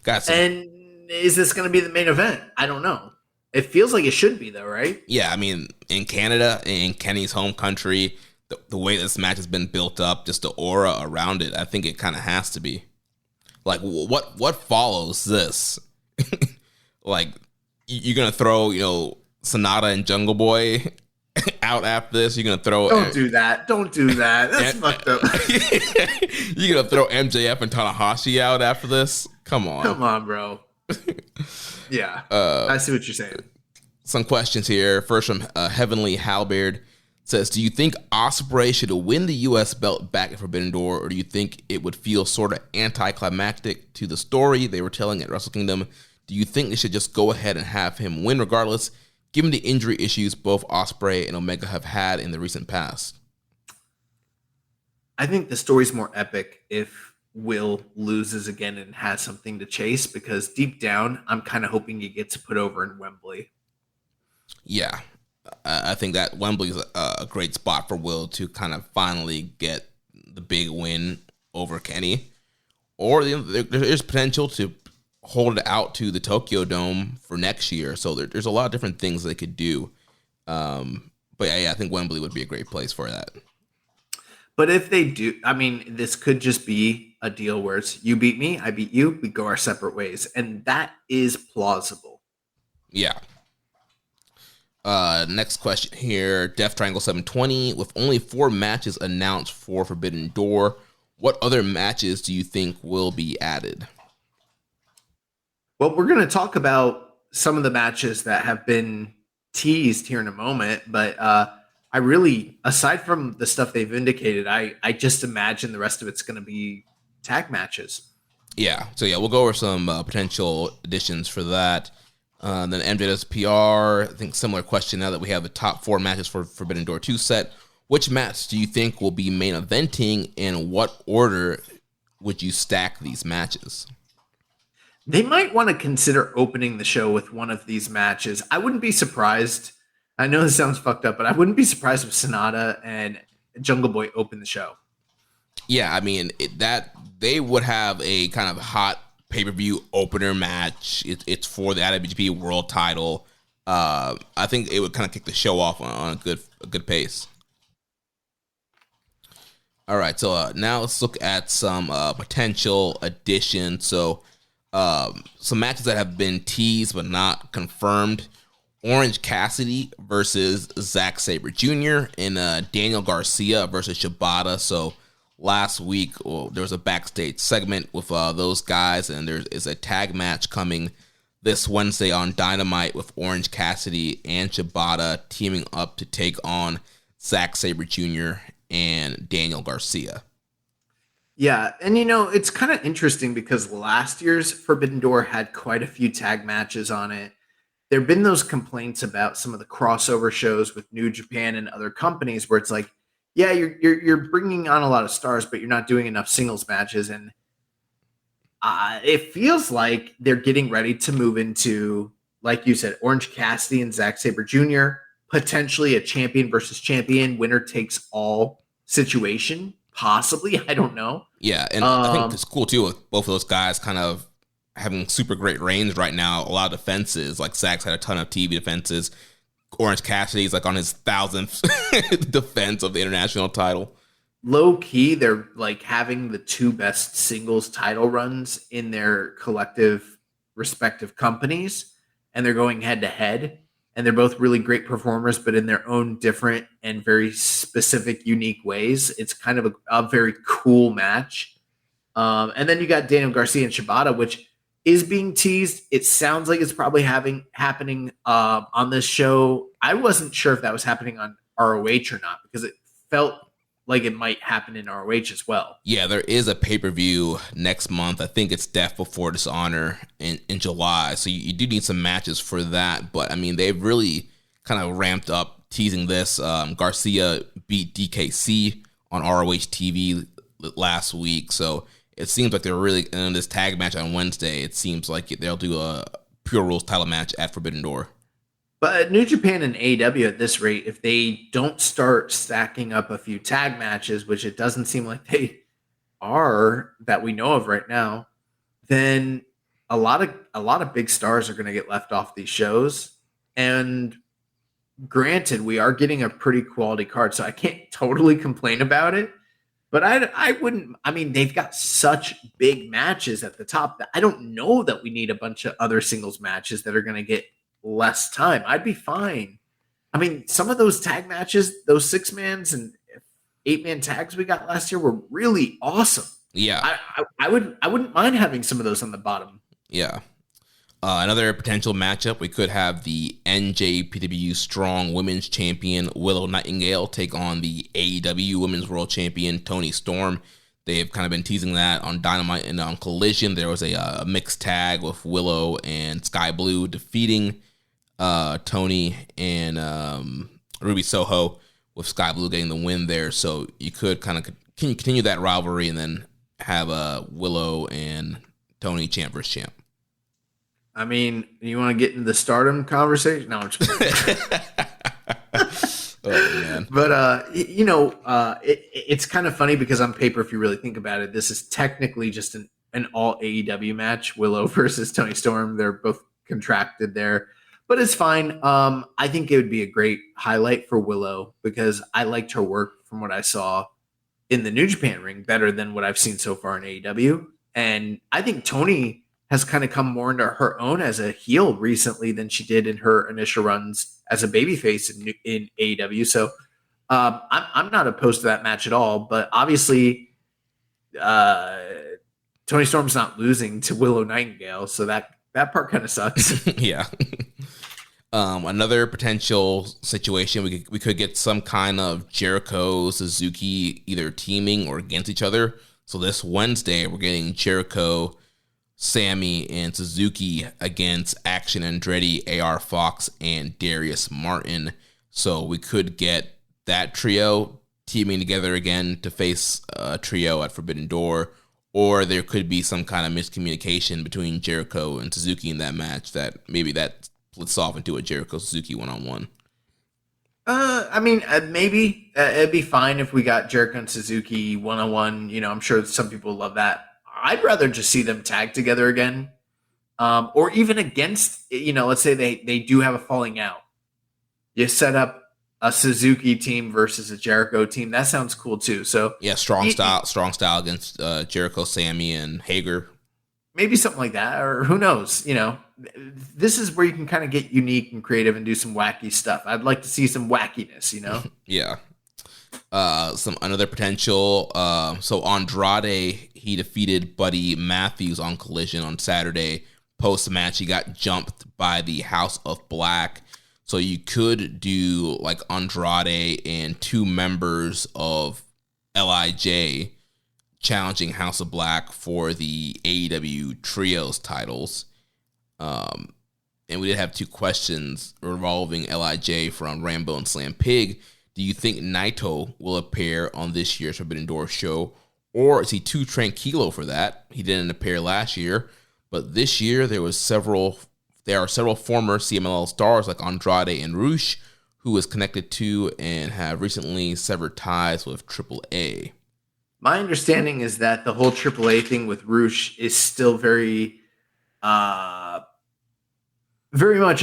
Got And is this going to be the main event? I don't know. It feels like it should be, though, right? Yeah, I mean, in Canada, in Kenny's home country, the way this match has been built up, just the aura around it, I think it kind of has to be. Like, what follows this? Like, you're going to throw, Sonata and Jungle Boy out after this? You're going to throw... Don't do that. That's fucked up. You're going to throw MJF and Tanahashi out after this? Come on, bro. Yeah, I see what you're saying. Some questions here. First from Heavenly Halberd. Says, do you think Ospreay should win the U.S. belt back at Forbidden Door, or do you think it would feel sort of anticlimactic to the story they were telling at Wrestle Kingdom? Do you think they should just go ahead and have him win regardless, given the injury issues both Ospreay and Omega have had in the recent past? I think the story's more epic if Will loses again and has something to chase, because deep down, I'm kind of hoping he gets put over in Wembley. Yeah. I think that Wembley is a great spot for Will to kind of finally get the big win over Kenny. Or there's potential to hold it out to the Tokyo Dome for next year. So there's a lot of different things they could do. But yeah, I think Wembley would be a great place for that. But if they do, I mean, this could just be a deal where it's you beat me, I beat you, we go our separate ways. And that is plausible. Yeah. Next question here. Death Triangle 720. With only 4 matches announced for Forbidden Door, what other matches do you think will be added? Well, we're going to talk about some of the matches that have been teased here in a moment, but I really, aside from the stuff they've indicated, I just imagine the rest of it's going to be tag matches. Yeah. So yeah, we'll go over some potential additions for that. Then NJPW, I think similar question now that we have the top 4 matches for Forbidden Door 2 set. Which match do you think will be main eventing, and what order would you stack these matches? They might want to consider opening the show with one of these matches. I wouldn't be surprised. I know this sounds fucked up, but I wouldn't be surprised if Sonata and Jungle Boy open the show. Yeah, I mean, that they would have a kind of hot pay-per-view opener match. It's for the IWGP World Title. I think it would kind of kick the show off on a good pace. All right, so now let's look at some potential additions. So some matches that have been teased but not confirmed. Orange Cassidy versus Zack Sabre Jr. and Daniel Garcia versus Shibata. So last week, there was a backstage segment with those guys, and there is a tag match coming this Wednesday on Dynamite with Orange Cassidy and Shibata teaming up to take on Zack Sabre Jr. and Daniel Garcia. Yeah, and it's kind of interesting because last year's Forbidden Door had quite a few tag matches on it. There have been those complaints about some of the crossover shows with New Japan and other companies where it's like, yeah, you're bringing on a lot of stars, but you're not doing enough singles matches. And it feels like they're getting ready to move into, like you said, Orange Cassidy and Zack Sabre Jr., potentially a champion versus champion, winner takes all situation, possibly. I don't know. Yeah, and I think it's cool, too, with both of those guys kind of having super great reigns right now. A lot of defenses, like Zack's had a ton of TV defenses. Orange Cassidy's like on his 1000th defense of the international title. Low key, they're like having the 2 best singles title runs in their collective respective companies, and they're going head to head, and they're both really great performers, but in their own different and very specific, unique ways. It's kind of a very cool match. And then you got Daniel Garcia and Shibata, which is being teased. It sounds like it's probably happening on this show. I wasn't sure if that was happening on ROH or not, because it felt like it might happen in ROH as well. Yeah, there is a pay-per-view next month. I think it's Death Before Dishonor in July. So you do need some matches for that. But, I mean, they've really kind of ramped up teasing this. Garcia beat DKC on ROH TV last week. So it seems like they're really in this tag match on Wednesday. It seems like they'll do a Pure Rules title match at Forbidden Door. But New Japan and AEW at this rate, if they don't start stacking up a few tag matches, which it doesn't seem like they are that we know of right now, then a lot of big stars are going to get left off these shows. And granted, we are getting a pretty quality card, so I can't totally complain about it. But I wouldn't. I mean, they've got such big matches at the top that I don't know that we need a bunch of other singles matches that are going to get less time. I'd be fine. I mean, some of those tag matches, those 6-mans and 8-man tags we got last year were really awesome. Yeah, I wouldn't mind having some of those on the bottom. Yeah. Another potential matchup, we could have the NJPW Strong Women's Champion Willow Nightingale take on the AEW Women's World Champion Toni Storm. They've kind of been teasing that on Dynamite and on Collision. There was a mixed tag with Willow and Sky Blue defeating Tony and Ruby Soho, with Sky Blue getting the win there. So you could kind of continue that rivalry and then have Willow and Tony champ versus champ. I mean, you want to get into the Stardom conversation? No, I'm just kidding. Oh, man. But, it's kind of funny because on paper, if you really think about it, this is technically just an all AEW match, Willow versus Toni Storm. They're both contracted there, but it's fine. I think it would be a great highlight for Willow because I liked her work from what I saw in the New Japan ring better than what I've seen so far in AEW. And I think Toni has kind of come more into her own as a heel recently than she did in her initial runs as a babyface in AEW. So I'm not opposed to that match at all. But obviously, Toni Storm's not losing to Willow Nightingale, so that part kind of sucks. Yeah. Another potential situation, we could get some kind of Jericho Suzuki either teaming or against each other. So this Wednesday, we're getting Jericho, Sammy, and Suzuki against Action Andretti, AR Fox, and Darius Martin. So we could get that trio teaming together again to face a trio at Forbidden Door, or there could be some kind of miscommunication between Jericho and Suzuki in that match that maybe that splits off into a Jericho Suzuki one-on-one. Maybe it'd be fine if we got Jericho and Suzuki one-on-one. I'm sure some people love that. I'd rather just see them tag together again, or even against, let's say they do have a falling out. You set up a Suzuki team versus a Jericho team. That sounds cool too. So yeah, strong style against Jericho, Sammy, and Hager. Maybe something like that, or who knows? This is where you can kind of get unique and creative and do some wacky stuff. I'd like to see some wackiness. Yeah. Some another potential. So Andrade, he defeated Buddy Matthews on Collision on Saturday. Post match, he got jumped by the House of Black. So you could do like Andrade and 2 members of LIJ challenging House of Black for the AEW Trios titles. And we did have 2 questions revolving LIJ from Rambo and Slam Pig. Do you think Naito will appear on this year's Forbidden Door show, or is he too tranquilo for that? He didn't appear last year, but this year there are several former CMLL stars like Andrade and Rush who is connected to and have recently severed ties with AAA. My understanding is that the whole AAA thing with Rush is still very much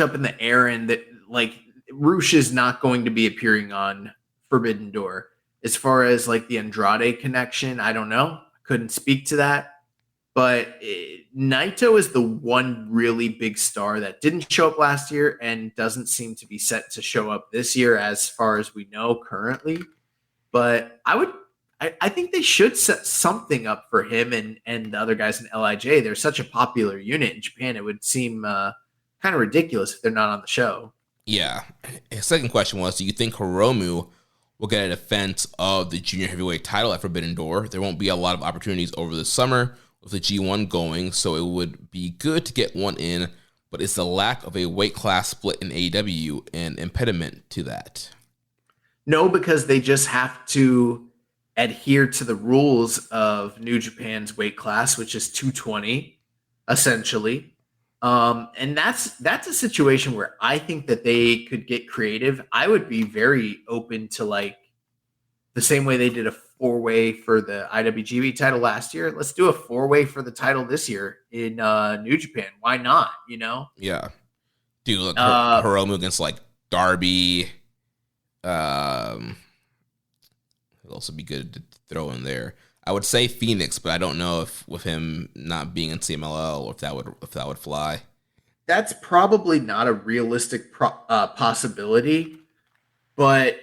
up in the air, and that like Rush is not going to be appearing on Forbidden Door. As far as like the Andrade connection, I don't know. I couldn't speak to that. But Naito is the one really big star that didn't show up last year and doesn't seem to be set to show up this year as far as we know currently. But I think they should set something up for him and the other guys in LIJ. They're such a popular unit in Japan. It would seem kind of ridiculous if they're not on the show. Yeah. His second question was, do you think Hiromu will get a defense of the junior heavyweight title at Forbidden Door. There won't be a lot of opportunities over the summer with the G1 going, so it would be good to get one in, but it's the lack of a weight class split in AEW an impediment to that? No, because they just have to adhere to the rules of New Japan's weight class, which is 220, essentially. And that's a situation where I think that they could get creative. I would be very open to, like, the same way they did a 4-way for the IWGP title last year. Let's do a 4-way for the title this year in New Japan. Why not? You know? Yeah. Dude, look, Hiromu against like Darby. It'll also be good to throw in there. I would say Phoenix, but I don't know if with him not being in CMLL if that would fly. That's probably not a realistic possibility, but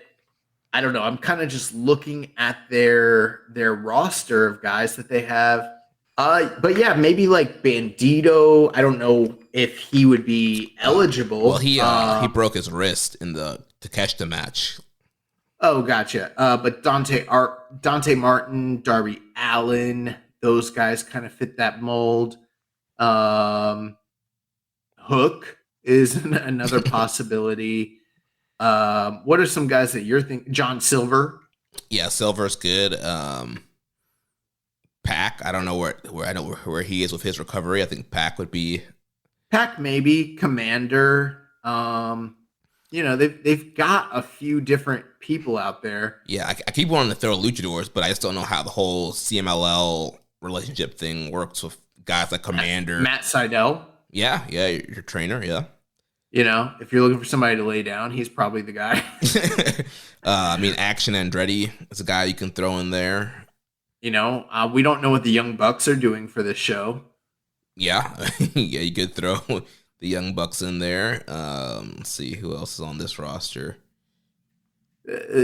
I don't know. I'm kind of just looking at their roster of guys that they have. But yeah, maybe like Bandito. I don't know if he would be eligible. Well, he broke his wrist in the Takeshita match. Oh, gotcha. But Dante Martin, Darby Allin, those guys kind of fit that mold. Hook is another possibility. What are some guys that you're thinking? John Silver. Yeah, Silver's good. Pac, I don't know where he is with his recovery. I think Pac would be. Pac maybe. Commander. They've got a few different people out there. Yeah, I keep wanting to throw luchadors, but I just don't know how the whole CMLL relationship thing works with guys like Commander. Matt Sydal. Yeah, your trainer, yeah. You know, if you're looking for somebody to lay down, he's probably the guy. Action Andretti is a guy you can throw in there. You know, we don't know what the Young Bucks are doing for this show. Yeah, yeah, you could throw the Young Bucks in there. Let's see who else is on this roster.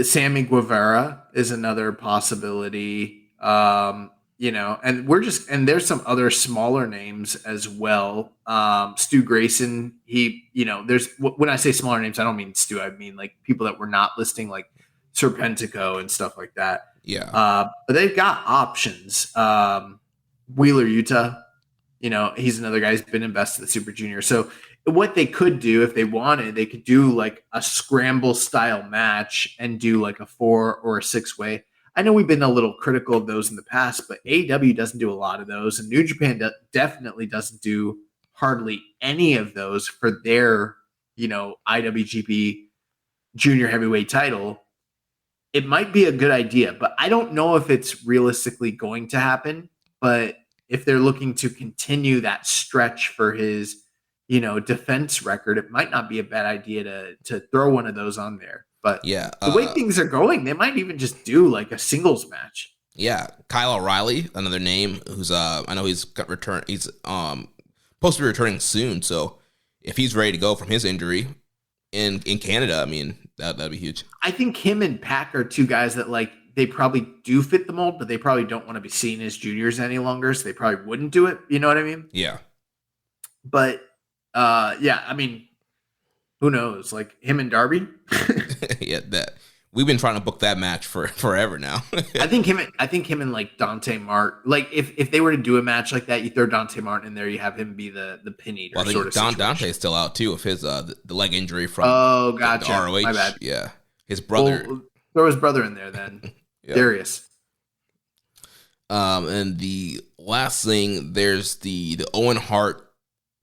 Sammy Guevara is another possibility. And there's some other smaller names as well. Stu Grayson, when I say smaller names, I don't mean Stu, I mean like people that we're not listing, like Serpentico and stuff like that. Yeah. But they've got options. Wheeler Yuta, he's another guy who's been invested in Super Junior. So what they could do if they wanted, they could do like a scramble style match and do like a 4 or a 6-way. I know we've been a little critical of those in the past, but AEW doesn't do a lot of those, and New Japan definitely doesn't do hardly any of those for their, IWGP Junior Heavyweight title. It might be a good idea, but I don't know if it's realistically going to happen. But if they're looking to continue that stretch for his, defense record, it might not be a bad idea to throw one of those on there. But yeah, the way things are going, they might even just do like a singles match. Yeah, Kyle O'Reilly, another name who's I know he's got return. He's supposed to be returning soon. So if he's ready to go from his injury in Canada, I mean that'd be huge. I think him and Pac are two guys that like they probably do fit the mold, but they probably don't want to be seen as juniors any longer. So they probably wouldn't do it. You know what I mean? Yeah. But I mean, who knows? Like him and Darby. Yeah, that we've been trying to book that match for forever now. I think him and like Dante Martin. Like if they were to do a match like that, you throw Dante Martin in there, you have him be the pin eater. Well, I think Dante's still out too with his the leg injury from gotcha. the ROH. My bad. Yeah, his brother. Well, throw his brother in there then. Yep. Darius. And the last thing, there's the Owen Hart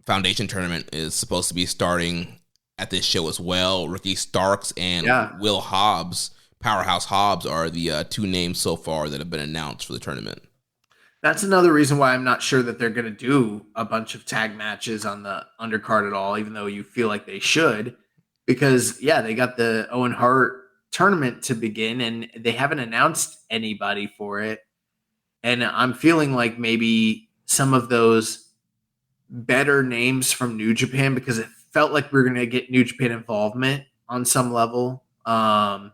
Foundation tournament is supposed to be starting at this show as well. Ricky Starks and Will Hobbs, Powerhouse Hobbs, are the two names so far that have been announced for the tournament. That's another reason why I'm not sure that they're going to do a bunch of tag matches on the undercard at all, even though you feel like they should. Because, they got the Owen Hart tournament to begin, and they haven't announced anybody for it. And I'm feeling like maybe some of those better names from New Japan, because it felt like we were going to get New Japan involvement on some level. That's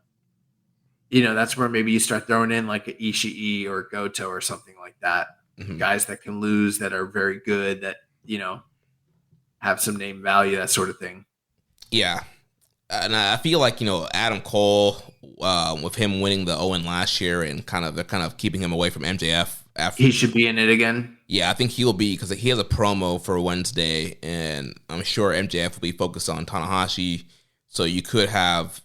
where maybe you start throwing in like an Ishii or Goto or something like that. Mm-hmm. Guys that can lose, that are very good, that, have some name value, that sort of thing. Yeah. And I feel like, Adam Cole, with him winning the Owen last year and they're kind of keeping him away from MJF after. He should be in it again. Yeah, I think he'll be, because he has a promo for Wednesday, and I'm sure MJF will be focused on Tanahashi. So you could have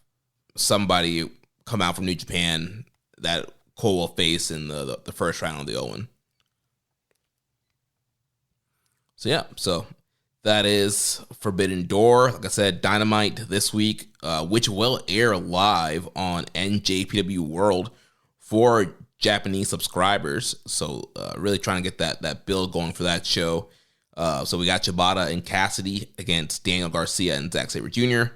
somebody come out from New Japan that Cole will face in the first round of the Owen. So that is Forbidden Door. Like I said, Dynamite this week, which will air live on NJPW World for Japanese subscribers. So really trying to get that build going for that show. So we got Shibata and Cassidy against Daniel Garcia and Zack Sabre Jr.,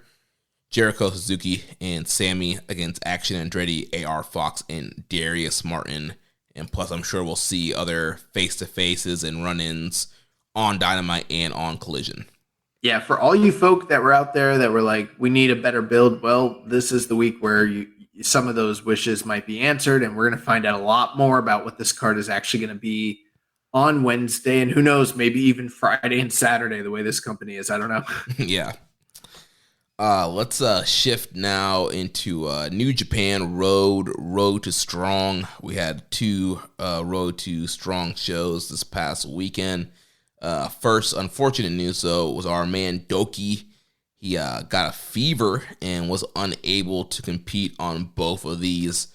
Jericho, Suzuki, and Sammy against Action Andretti, AR Fox, and Darius Martin. And plus, I'm sure we'll see other face-to-faces and run-ins on Dynamite and on Collision. Yeah, for all you folk that were out there that were like, we need a better build, well, this is the week where some of those wishes might be answered, and we're going to find out a lot more about what this card is actually going to be on Wednesday, and who knows, maybe even Friday and Saturday, the way this company is. I don't know. Yeah. Let's shift now into New Japan Road to Strong. We had 2 Road to Strong shows this past weekend. First, unfortunate news, though, was our man Doki. He got a fever and was unable to compete on both of these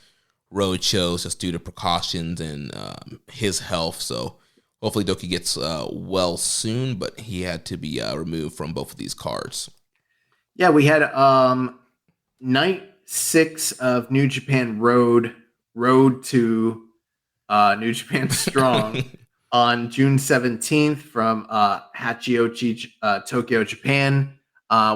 road shows just due to precautions and his health. So hopefully Doki gets well soon, but he had to be removed from both of these cards. Yeah, we had night 6 of New Japan Road to New Japan Strong on June 17th from Hachiochi, Tokyo, Japan.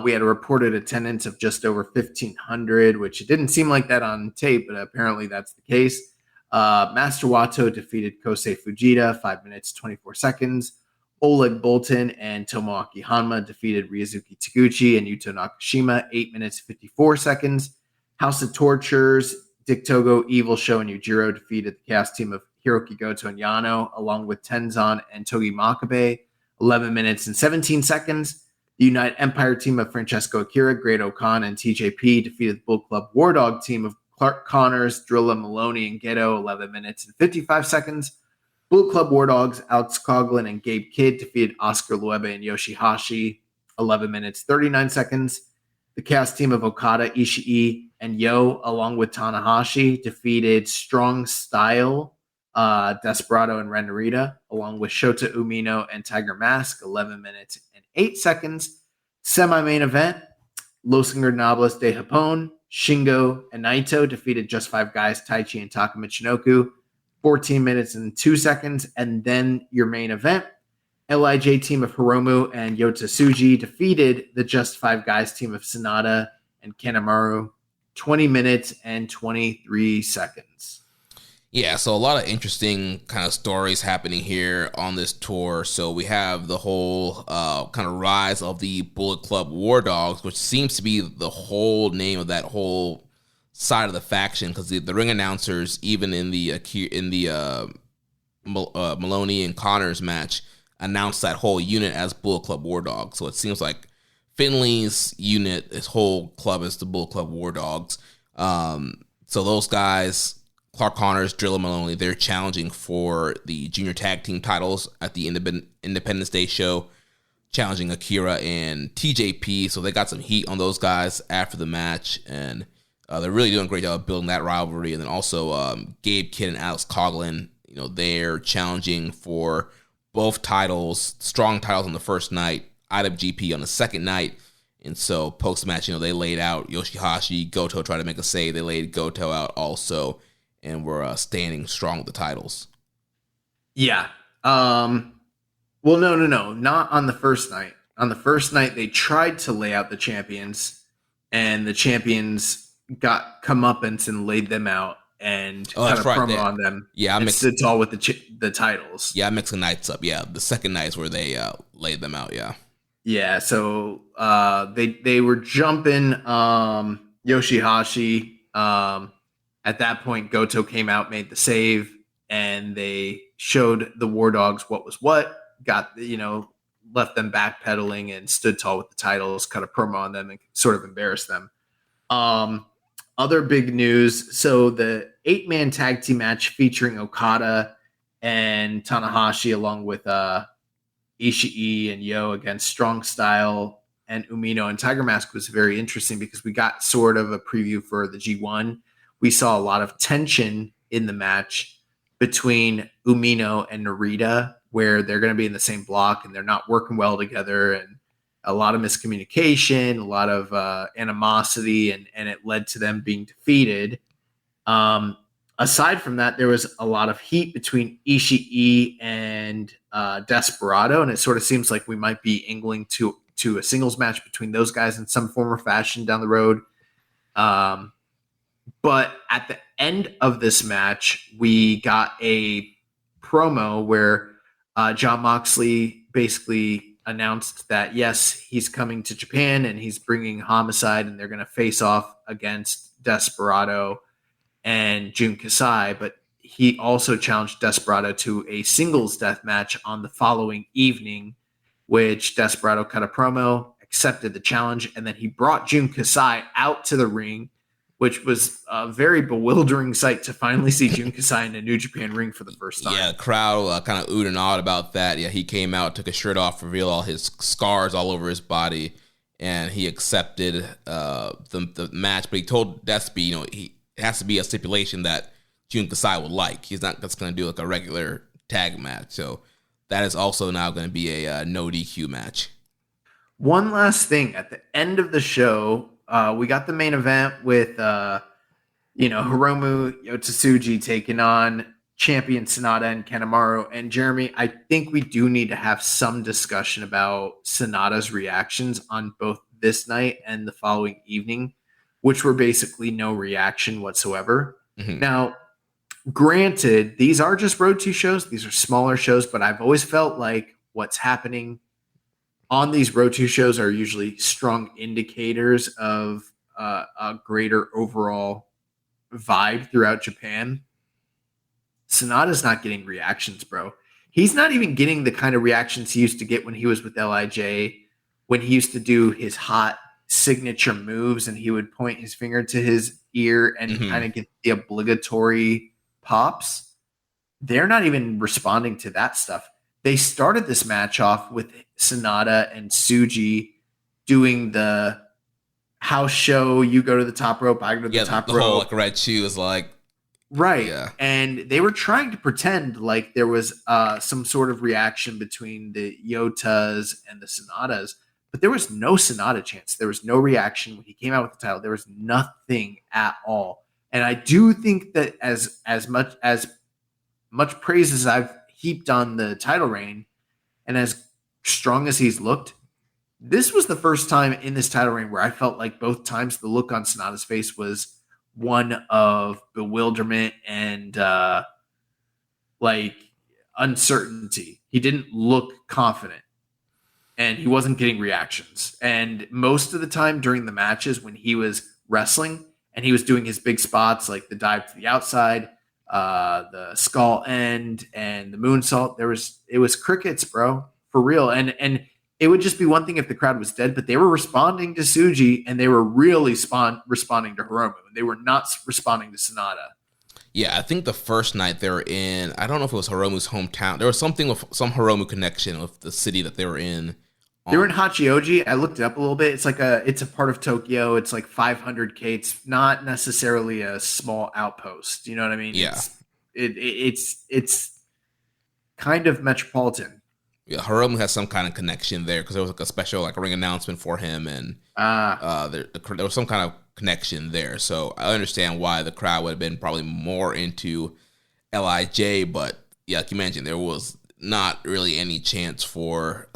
We had a reported attendance of just over 1,500, which it didn't seem like that on tape, but apparently that's the case. Master Wato defeated Kosei Fujita, 5 minutes, 24 seconds. Oleg Bolton and Tomoaki Hanma defeated Ryosuke Taguchi and Yuto Nakashima, 8 minutes, 54 seconds. House of Tortures, Dick Togo, Evil Show, and Yujiro defeated the cast team of Hiroki Goto and Yano, along with Tenzan and Togi Makabe, 11 minutes and 17 seconds. The United Empire team of Francesco Akira, Great Okan, and TJP defeated the Bull Club War Dog team of Clark Connors, Drilla Maloney, and Geto, 11 minutes and 55 seconds. Bull Club War Dogs, Alex Coughlin, and Gabe Kidd defeated Oscar Luebe and Yoshihashi, 11 minutes, 39 seconds. The cast team of Okada, Ishii, and Yo, along with Tanahashi, defeated Strong Style, Desperado, and Ren Narita, along with Shota Umino and Tiger Mask, 11 minutes and 8 seconds. Semi-main event, Los Ingobernables de Japón, Shingo and Naito defeated Just Five Guys, Taichi, and Taka Michinoku, 14 minutes and 2 seconds. And then your main event, LIJ team of Hiromu and Yota Tsuji defeated the Just Five Guys team of Sonata and Kanemaru, 20 minutes and 23 seconds. Yeah, so a lot of interesting kind of stories happening here on this tour. So we have the whole kind of rise of the Bullet Club War Dogs, which seems to be the whole name of that whole side of the faction, because the ring announcers, even in the Maloney and Connors match, announced that whole unit as Bullet Club War Dogs. So it seems like Finley's unit, his whole club, is the Bullet Club War Dogs. So those guys, Clark Connors, Drilla Maloney, they're challenging for the junior tag team titles at the Independence Day show, challenging Akira and TJP. So they got some heat on those guys after the match, and they're really doing a great job of building that rivalry. And then also Gabe Kidd and Alex Coughlin, they're challenging for both titles, strong titles on the first night, IWGP on the second night. And so post-match, they laid out Yoshihashi, Goto tried to make a save. They laid Goto out also, and we're standing strong with the titles. Yeah. Well, no, not on the first night. On the first night, they tried to lay out the champions, and the champions got comeuppance and laid them out and kind of promo on them. Yeah, it's all with the titles. Yeah, I'm mixing nights up. Yeah, the second night is where they laid them out. Yeah. Yeah, so they were jumping Yoshihashi. At that point, Goto came out, made the save, and they showed the War Dogs what was what. Got left them backpedaling and stood tall with the titles, cut a promo on them, and sort of embarrassed them. Other big news. So the 8-man tag team match featuring Okada and Tanahashi along with Ishii and Yo against Strong Style and Umino and Tiger Mask was very interesting because we got sort of a preview for the G1. We saw a lot of tension in the match between Umino and Narita, where they're going to be in the same block and they're not working well together, and a lot of miscommunication, a lot of animosity, and it led to them being defeated. Aside from that, there was a lot of heat between Ishii and Desperado, and it sort of seems like we might be angling to a singles match between those guys in some form or fashion down the road. But at the end of this match, we got a promo where Jon Moxley basically announced that, yes, he's coming to Japan and he's bringing Homicide, and they're going to face off against Desperado and Jun Kasai, but he also challenged Desperado to a singles death match on the following evening, which Desperado cut a promo, accepted the challenge, and then he brought Jun Kasai out to the ring, which was a very bewildering sight to finally see Jun Kasai in a New Japan ring for the first time. Yeah, crowd kind of oohed and awed about that. Yeah, he came out, took his shirt off, revealed all his scars all over his body, and he accepted the match. But he told Despy, it has to be a stipulation that Jun Kasai would like. He's not just going to do like a regular tag match. So that is also now going to be a no DQ match. One last thing. At the end of the show, we got the main event with, Hiromu Yotsuji taking on champion Sonata and Kanemaru. And Jeremy, I think we do need to have some discussion about Sonata's reactions on both this night and the following evening, which were basically no reaction whatsoever. Mm-hmm. Now, granted, these are just Road 2 shows. These are smaller shows, but I've always felt like what's happening on these Road 2 shows are usually strong indicators of a greater overall vibe throughout Japan. Sonata's not getting reactions, bro. He's not even getting the kind of reactions he used to get when he was with LIJ, when he used to do his hot signature moves and he would point his finger to his ear and kind of get the obligatory pops. They're not even responding to that stuff. They started this match off with Sonata and Tsuji doing the house show. You go to the top rope, I go to the top rope. The whole red shoe is like, right. Yeah. And they were trying to pretend like there was some sort of reaction between the Yotas and the Sonatas, but there was no Sonata chance. There was no reaction when he came out with the title. There was nothing at all. And I do think that as much praise as I've heaped on the title reign and as strong as he's looked, this was the first time in this title reign where I felt like both times the look on Sonata's face was one of bewilderment and uncertainty. He didn't look confident and he wasn't getting reactions. And most of the time during the matches when he was wrestling and he was doing his big spots like the dive to the outside, the skull end and the moonsault, it was crickets, bro, for real. And it would just be one thing if the crowd was dead, but they were responding to Tsuji and they were really responding to Hiromu. They were not responding to Sonata. Yeah, I think the first night they were in, I don't know if it was Hiromu's hometown. There was something with some Hiromu connection with the city that they were in. They were in Hachioji. I looked it up a little bit. It's a part of Tokyo. It's like 500K. It's not necessarily a small outpost. You know what I mean? Yeah. It's kind of metropolitan. Yeah, Hiromu has some kind of connection there because there was like a special ring announcement for him, and there was some kind of connection there. So I understand why the crowd would have been probably more into LIJ, but yeah, like you mentioned, there was not really any chance for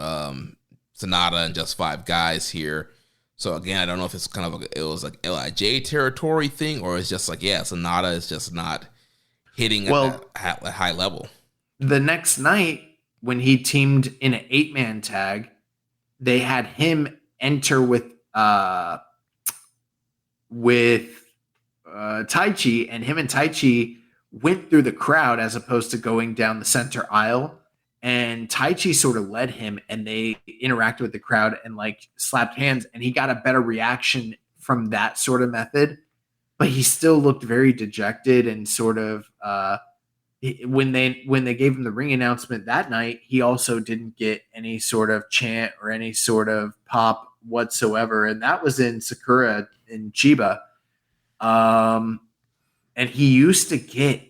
Sonata and just five guys here. So again, I don't know if it's kind of it was like LIJ territory thing, or it's just like, yeah, Sonata is just not hitting at a high level. The next night, when he teamed in an 8-man tag, they had him enter with Taichi, and him and Taichi went through the crowd as opposed to going down the center aisle. and Taichi sort of led him, and they interacted with the crowd and like slapped hands, and he got a better reaction from that sort of method. But he still looked very dejected and sort of when they gave him the ring announcement that night, he also didn't get any sort of chant or any sort of pop whatsoever, and that was in Sakura in Chiba. And he used to get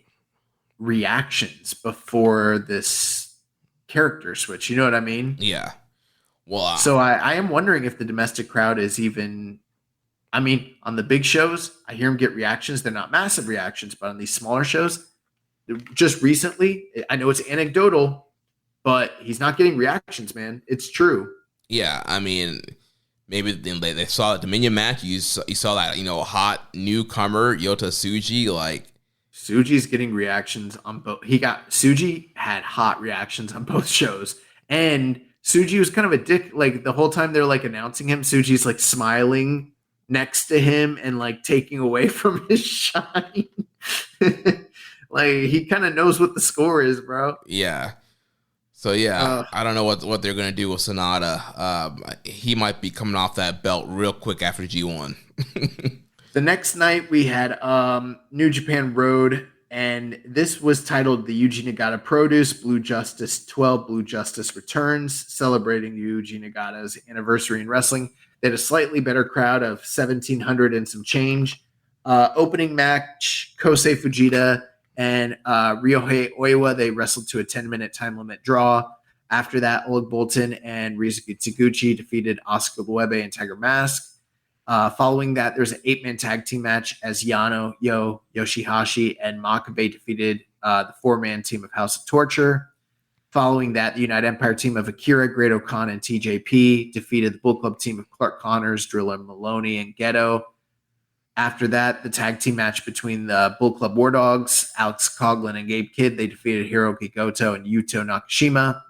reactions before this character switch. You know what I mean? Yeah. Well, So I am wondering if the domestic crowd is even. I mean, on the big shows, I hear him get reactions. They're not massive reactions, but on these smaller shows, just recently, I know it's anecdotal, but he's not getting reactions, man. It's true. yeah. I mean, maybe they saw the Dominion match. You saw that, hot newcomer Yota Tsuji. Like, Tsuji's getting reactions on both. Tsuji had hot reactions on both shows, and Tsuji was kind of a dick. Like the whole time they're like announcing him, Tsuji's like smiling next to him and like taking away from his shine. Like he kind of knows what the score is, bro. yeah. So yeah, I don't know what they're gonna do with Sonata. He might be coming off that belt real quick after G1. The next night we had New Japan Road, and this was titled the Yuji Nagata Produce Blue Justice 12 Blue Justice Returns, celebrating Yuji Nagata's anniversary in wrestling. They had a slightly better crowd of 1,700 and some change. Opening match, Kosei Fujita and Ryohei Oiwa, they wrestled to a 10-minute time limit draw. After that, Oleg Bolton and Rizuki Taguchi defeated Asuka Loewe and Tiger Mask. Following that, there's an 8-man tag team match as Yano, Yoshihashi, and Makabe defeated the 4-man team of House of Torture. Following that, the United Empire team of Akira, Great Khan, and TJP defeated the Bullet Club team of Clark Connors, Driller Maloney, and Ghetto. After that, the tag team match between the Bullet Club War Dogs, Alex Coughlin, and Gabe Kidd, they defeated Hiroki Goto and Yuto Nakashima.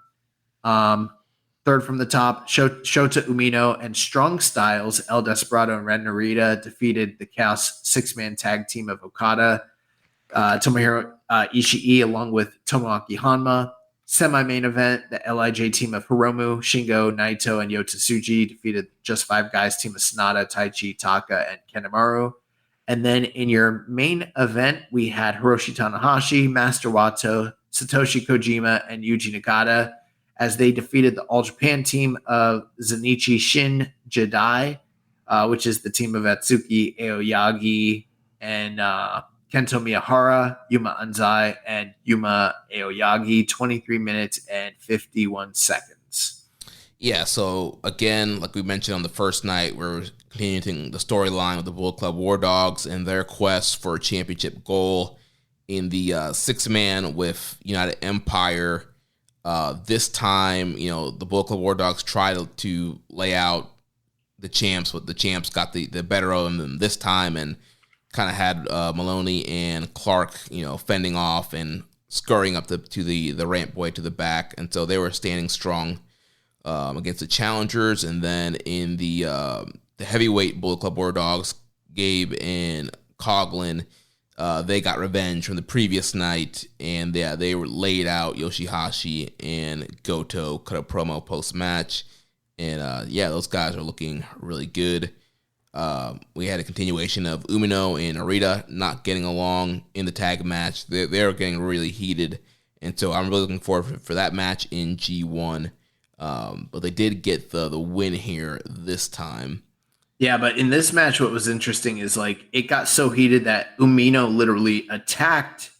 Third from the top, Shota Umino and Strong Styles, El Desperado and Ren Narita defeated the Chaos 6-man tag team of Okada, Tomohiro Ishii, along with Tomoaki Hanma. Semi-main event, the LIJ team of Hiromu, Shingo, Naito, and Yota Tsuji defeated Just Five Guys team of Sonata, Taichi, Taka, and Kanemaru. And then in your main event, we had Hiroshi Tanahashi, Master Wato, Satoshi Kojima, and Yuji Nagata as they defeated the All Japan team of Zenichi Shin Jidai, which is the team of Atsuki Aoyagi and Kento Miyahara, Yuma Anzai, and Yuma Aoyagi, 23 minutes and 51 seconds. Yeah, so again, like we mentioned on the first night, we're continuing the storyline with the Bullet Club War Dogs and their quest for a championship goal in the 6-man with United Empire. This time, the Bullet Club War Dogs tried to lay out the champs, but the champs got the better of them this time and kind of had Maloney and Clark, fending off and scurrying up to the ramp way to the back. And so they were standing strong against the challengers. And then in the heavyweight Bullet Club War Dogs, Gabe and Coughlin, they got revenge from the previous night. And they were laid out. Yoshihashi and Goto cut a promo post-match. And those guys are looking really good. We had a continuation of Umino and Narita not getting along in the tag match. They're getting really heated, and so I'm really looking forward for that match in G1. But they did get the win here this time. Yeah, but in this match, what was interesting is like it got so heated that Umino literally attacked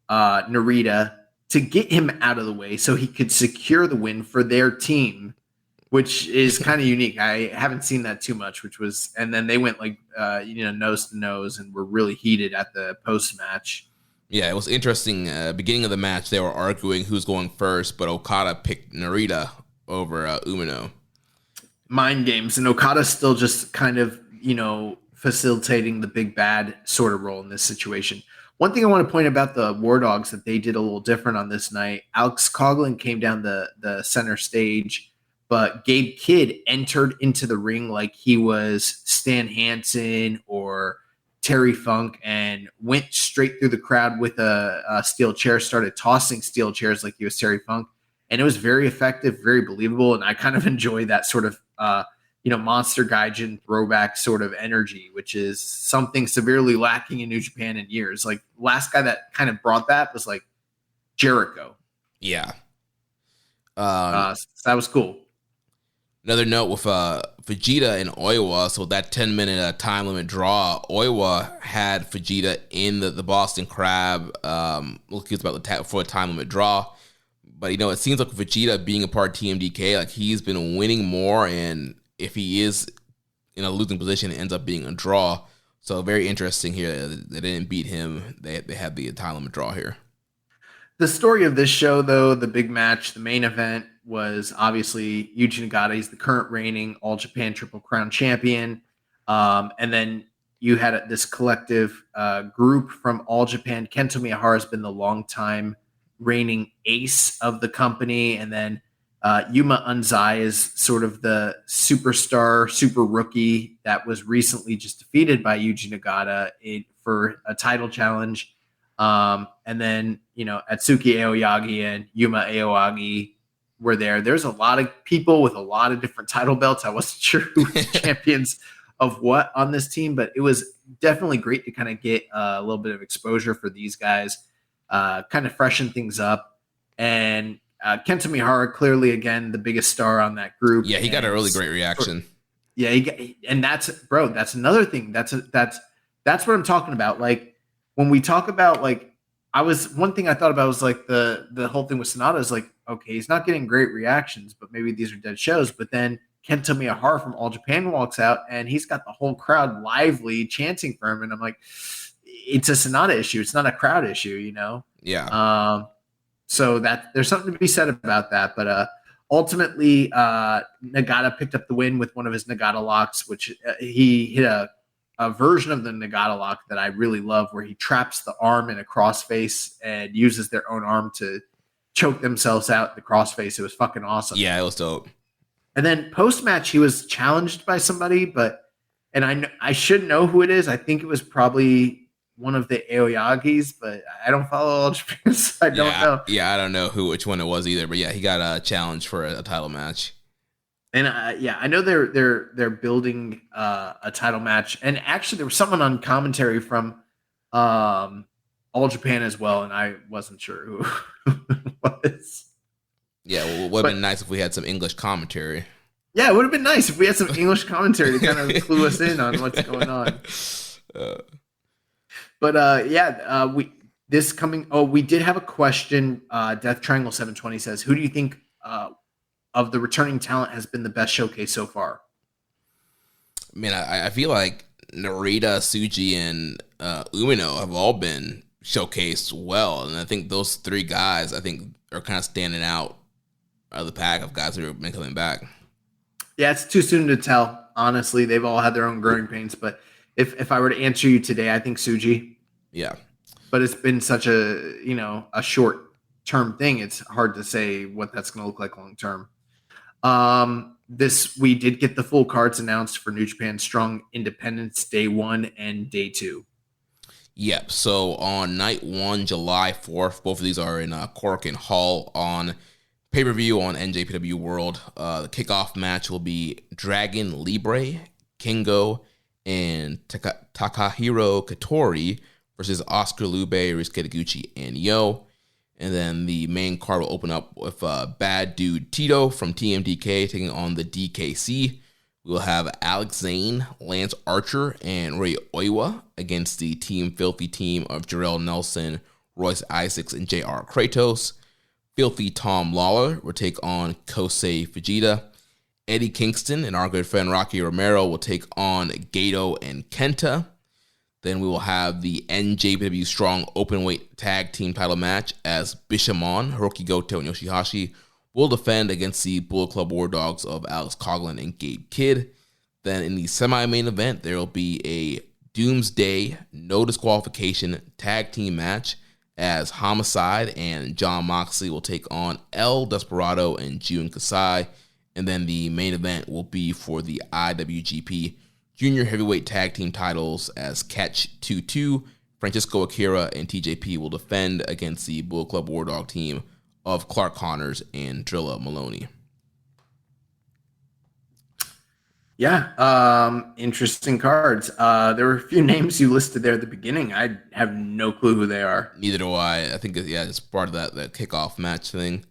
Narita to get him out of the way so he could secure the win for their team, which is kind of unique. I haven't seen that too much, and then they went like, nose to nose and were really heated at the post match. Yeah, it was interesting. Beginning of the match, they were arguing who's going first, but Okada picked Narita over Umino. Mind games, and Okada's still just kind of, facilitating the big bad sort of role in this situation. One thing I want to point about the War Dogs that they did a little different on this night, Alex Coughlin came down the center stage, but Gabe Kidd entered into the ring like he was Stan Hansen or Terry Funk and went straight through the crowd with a steel chair, started tossing steel chairs like he was Terry Funk. and it was very effective, very believable. And I kind of enjoy that sort of, Monster Gaijin throwback sort of energy, which is something severely lacking in New Japan in years. Like, last guy that kind of brought that was like Jericho. Yeah. So that was cool. Another note with Vegeta and Oiwa, so that 10-minute time limit draw, Oiwa had Vegeta in the Boston Crab, looking about for a time limit draw. But, it seems like Vegeta being a part of TMDK, like, he's been winning more, and if he is in a losing position, it ends up being a draw. So very interesting here. They didn't beat him. They had the time limit draw here. The story of this show, though, the big match, the main event, was obviously Yuji Nagata. He's the current reigning All Japan Triple Crown champion. And then you had this collective group from All Japan. Kento Miyahara has been the longtime reigning ace of the company. And then Yuma Unzai is sort of the superstar, super rookie that was recently just defeated by Yuji Nagata for a title challenge. And then, Atsuki Aoyagi and Yuma Aoyagi were there. There's a lot of people with a lot of different title belts. I wasn't sure who was champions of what on this team, but it was definitely great to kind of get a little bit of exposure for these guys, kind of freshen things up. And Kento Miyahara, clearly, again, the biggest star on that group. Yeah, he got a really great reaction. Yeah, and that's another thing. That's what I'm talking about. Like, when we talk about, like, one thing I thought about was like the whole thing with Sonata is like, okay, he's not getting great reactions, but maybe these are dead shows. But then Kento Miyahara from All Japan walks out and he's got the whole crowd lively chanting for him. And I'm like, it's a Sonata issue. It's not a crowd issue, Yeah. So that there's something to be said about that. But ultimately, Nagata picked up the win with one of his Nagata locks, which he hit a version of the Nagata lock that I really love, where he traps the arm in a crossface and uses their own arm to choke themselves out in the crossface. It was fucking awesome. Yeah, it was dope. And then post-match, he was challenged by somebody, and I should know who it is. I think it was probably one of the Aoyagis, but I don't follow All Japan, so I don't know. Yeah, I don't know which one it was either, but yeah, he got a challenge for a title match. And I know they're building a title match, and actually there was someone on commentary from All Japan as well, and I wasn't sure who it was. Yeah, well, it would have been nice if we had some English commentary. Yeah, it would have been nice if we had some English commentary to kind of clue us in on what's going on. We did have a question. Death Triangle 720 says, who do you think of the returning talent has been the best showcase so far? I mean, I feel like Narita, Tsuji, and Umino have all been showcased well, and I think those three guys, are kind of standing out of the pack of guys who have been coming back. Yeah, it's too soon to tell. Honestly, they've all had their own growing pains, but if I were to answer you today, I think Tsuji. Yeah, but it's been such a short-term thing. It's hard to say what that's going to look like long-term. We did get the full cards announced for New Japan Strong Independence Day 1 and Day 2. Yep. So on night 1, July 4th, both of these are in Cork and Hull on pay-per-view on NJPW World. The kickoff match will be Dragon Libre, Kingo, and Takahiro Katori versus Oscar Lube, Ryusuke Taguchi, and Yo. And then the main card will open up with Bad Dude Tito from TMDK taking on the DKC. We'll have Alex Zane, Lance Archer, and Ray Oiwa against the Team Filthy team of Jarrell Nelson, Royce Isaacs, and JR Kratos. Filthy Tom Lawler will take on Kosei Fujita. Eddie Kingston and our good friend Rocky Romero will take on Gato and Kenta. Then we will have the NJPW Strong Openweight Tag Team title match as Bishamon, Hiroki Goto, and Yoshihashi will defend against the Bullet Club War Dogs of Alex Coughlin and Gabe Kidd. Then in the semi-main event, there will be a Doomsday no disqualification tag team match as Homicide and John Moxley will take on El Desperado and Jun Kasai. And then the main event will be for the IWGP Junior Heavyweight Tag Team titles as Catch 2-2, Francisco Akira, and TJP will defend against the Bullet Club War Dog team of Clark Connors and Drilla Maloney. Yeah, interesting cards. There were a few names you listed there at the beginning. I have no clue who they are. Neither do I. I think, it's part of that kickoff match thing.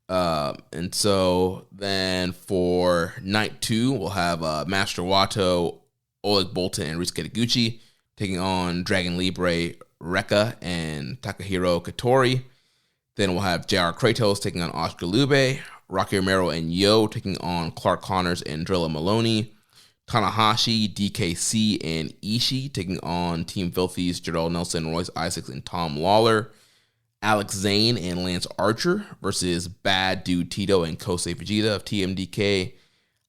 And so then for night 2, we'll have Master Wato, Oleg Bolton, and Ryusuke Taguchi taking on Dragon Libre, Rekka, and Takahiro Katori. Then we'll have JR Kratos taking on Oscar Lube, Rocky Romero and Yo taking on Clark Connors and Drilla Maloney, Tanahashi, DKC, and Ishii taking on Team Filthy's Jarrell Nelson, Royce Isaacs, and Tom Lawler, Alex Zane and Lance Archer versus Bad Dude Tito and Kosei Fujita of TMDK.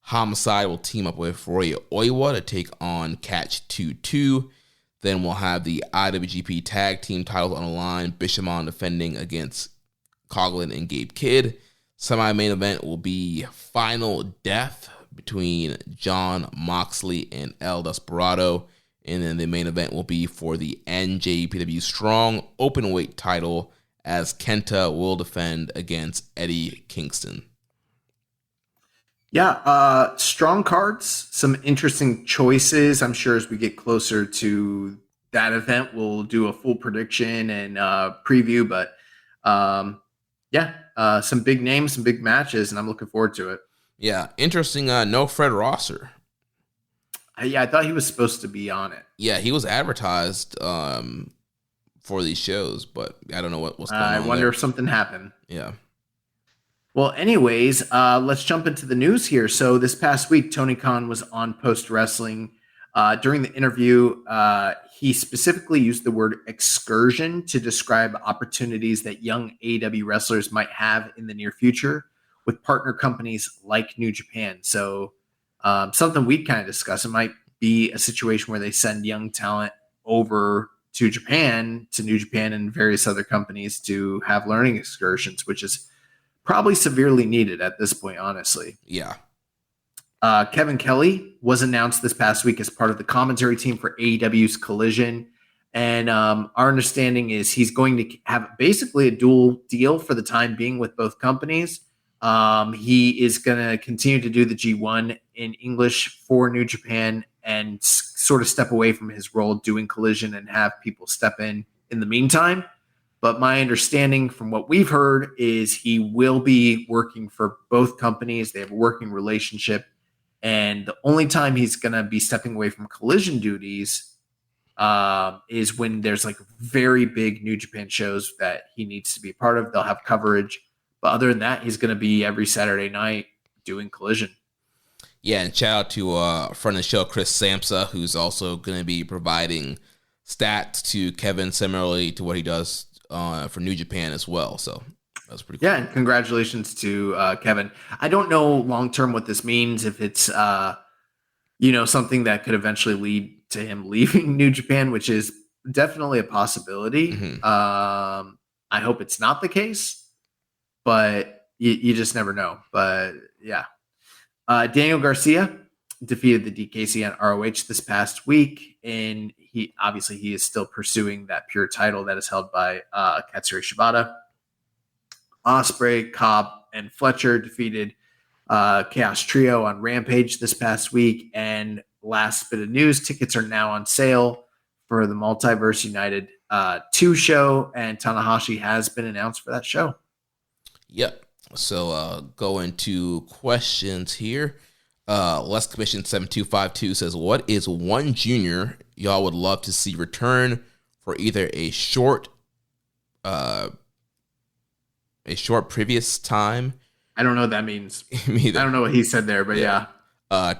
Homicide will team up with Roy Oiwa to take on Catch 2-2. Then we'll have the IWGP Tag Team titles on the line, Bishamon defending against Coughlin and Gabe Kidd. Semi-main event will be Final Death between John Moxley and El Desperado. And then the main event will be for the NJPW Strong Openweight title as Kenta will defend against Eddie Kingston. Yeah, strong cards, some interesting choices. I'm sure as we get closer to that event, we'll do a full prediction and preview. But some big names, some big matches, and I'm looking forward to it. Yeah, interesting. No Fred Rosser. I thought he was supposed to be on it. Yeah, he was advertised for these shows, but I don't know what's going on. I wonder if something happened. Yeah. Well, anyways, let's jump into the news here. So this past week, Tony Khan was on Post Wrestling. During the interview, he specifically used the word excursion to describe opportunities that young AEW wrestlers might have in the near future with partner companies like New Japan. So something we kind of discussed, it might be a situation where they send young talent over to Japan, to New Japan and various other companies to have learning excursions, which is probably severely needed at this point, honestly. Yeah. Kevin Kelly was announced this past week as part of the commentary team for AEW's Collision. And our understanding is he's going to have basically a dual deal for the time being with both companies. He is going to continue to do the G1 in English for New Japan and sort of step away from his role doing Collision and have people step in the meantime. But my understanding from what we've heard is he will be working for both companies. They have a working relationship. And the only time he's going to be stepping away from Collision duties is when there's like very big New Japan shows that he needs to be a part of. They'll have coverage. But other than that, he's going to be every Saturday night doing Collision. Yeah, and shout out to friend of the show, Chris Samsa, who's also going to be providing stats to Kevin similarly to what he does for New Japan as well. So that's pretty cool. Yeah, and congratulations to Kevin. I don't know long-term what this means, if it's, something that could eventually lead to him leaving New Japan, which is definitely a possibility. Mm-hmm. I hope it's not the case, but you just never know. But yeah. Daniel Garcia defeated the DKC on ROH this past week, and he is still pursuing that pure title that is held by Katsuri Shibata. Ospreay, Cobb, and Fletcher defeated Chaos Trio on Rampage this past week. And last bit of news, tickets are now on sale for the Multiverse United 2 show, and Tanahashi has been announced for that show. Yep. So go into questions here. Les Commission 7252 says, what is one junior y'all would love to see return for either a short previous time? I don't know what that means. Me either. I don't know what he said there, but yeah.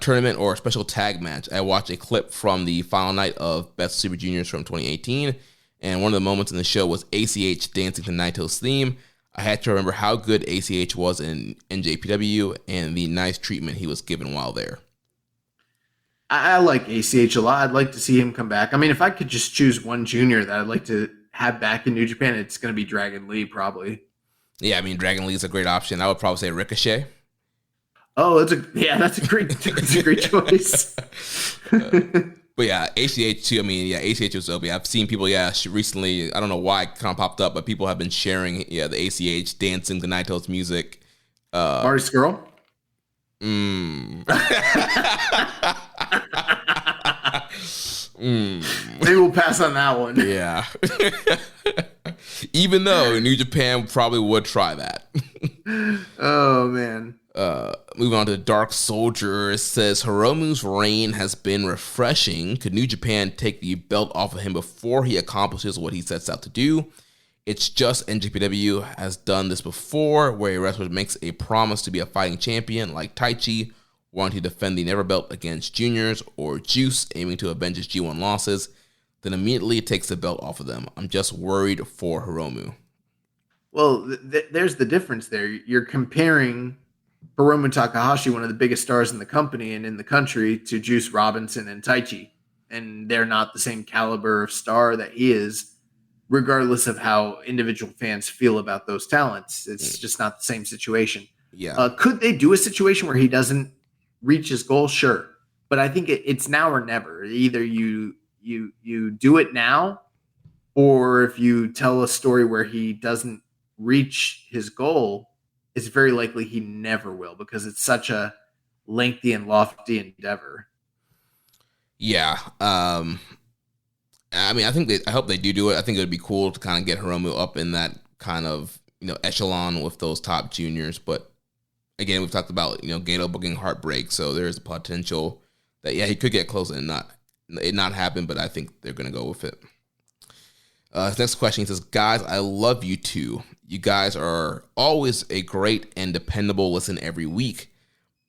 Tournament or a special tag match. I watched a clip from the final night of Best Super Juniors from 2018, and one of the moments in the show was ACH dancing to Naito's theme. I had to remember how good ACH was in NJPW and the nice treatment he was given while there. I like ACH a lot. I'd like to see him come back. I mean, if I could just choose one junior that I'd like to have back in New Japan, it's going to be Dragon Lee, probably. Yeah, I mean, Dragon Lee is a great option. I would probably say Ricochet. Oh, that's a great choice. But yeah, ACH too. I mean, yeah, ACH was dope. Yeah, I've seen people, recently, I don't know why it kind of popped up, but people have been sharing, the ACH dancing to Naito's music. Marty's girl? Maybe we'll pass on that one. Yeah. Even though New Japan probably would try that. Oh, man. Moving on to Dark Soldier, it says Hiromu's reign has been refreshing. Could New Japan take the belt off of him before he accomplishes what he sets out to do? It's just NJPW has done this before, where a wrestler makes a promise to be a fighting champion, like Taichi, wanting to defend the Never Belt against Juniors, or Juice, aiming to avenge his G1 losses, then immediately takes the belt off of them. I'm just worried for Hiromu. Well, there's the difference there. You're comparing Hiromu Takahashi, one of the biggest stars in the company and in the country, to Juice Robinson and Taichi. And they're not the same caliber of star that he is, regardless of how individual fans feel about those talents. It's just not the same situation. Yeah. Could they do a situation where he doesn't reach his goal? Sure. But I think it's now or never. Either you do it now, or if you tell a story where he doesn't reach his goal, it's very likely he never will, because it's such a lengthy and lofty endeavor. Yeah. I mean, I hope they do it. I think it would be cool to kind of get Hiromu up in that kind of, echelon with those top juniors. But again, we've talked about, Gato booking Heartbreak. So there is a potential that, he could get close and not happen, but I think they're going to go with it. Next question, he says, guys, I love you too. You guys are always a great and dependable listen every week,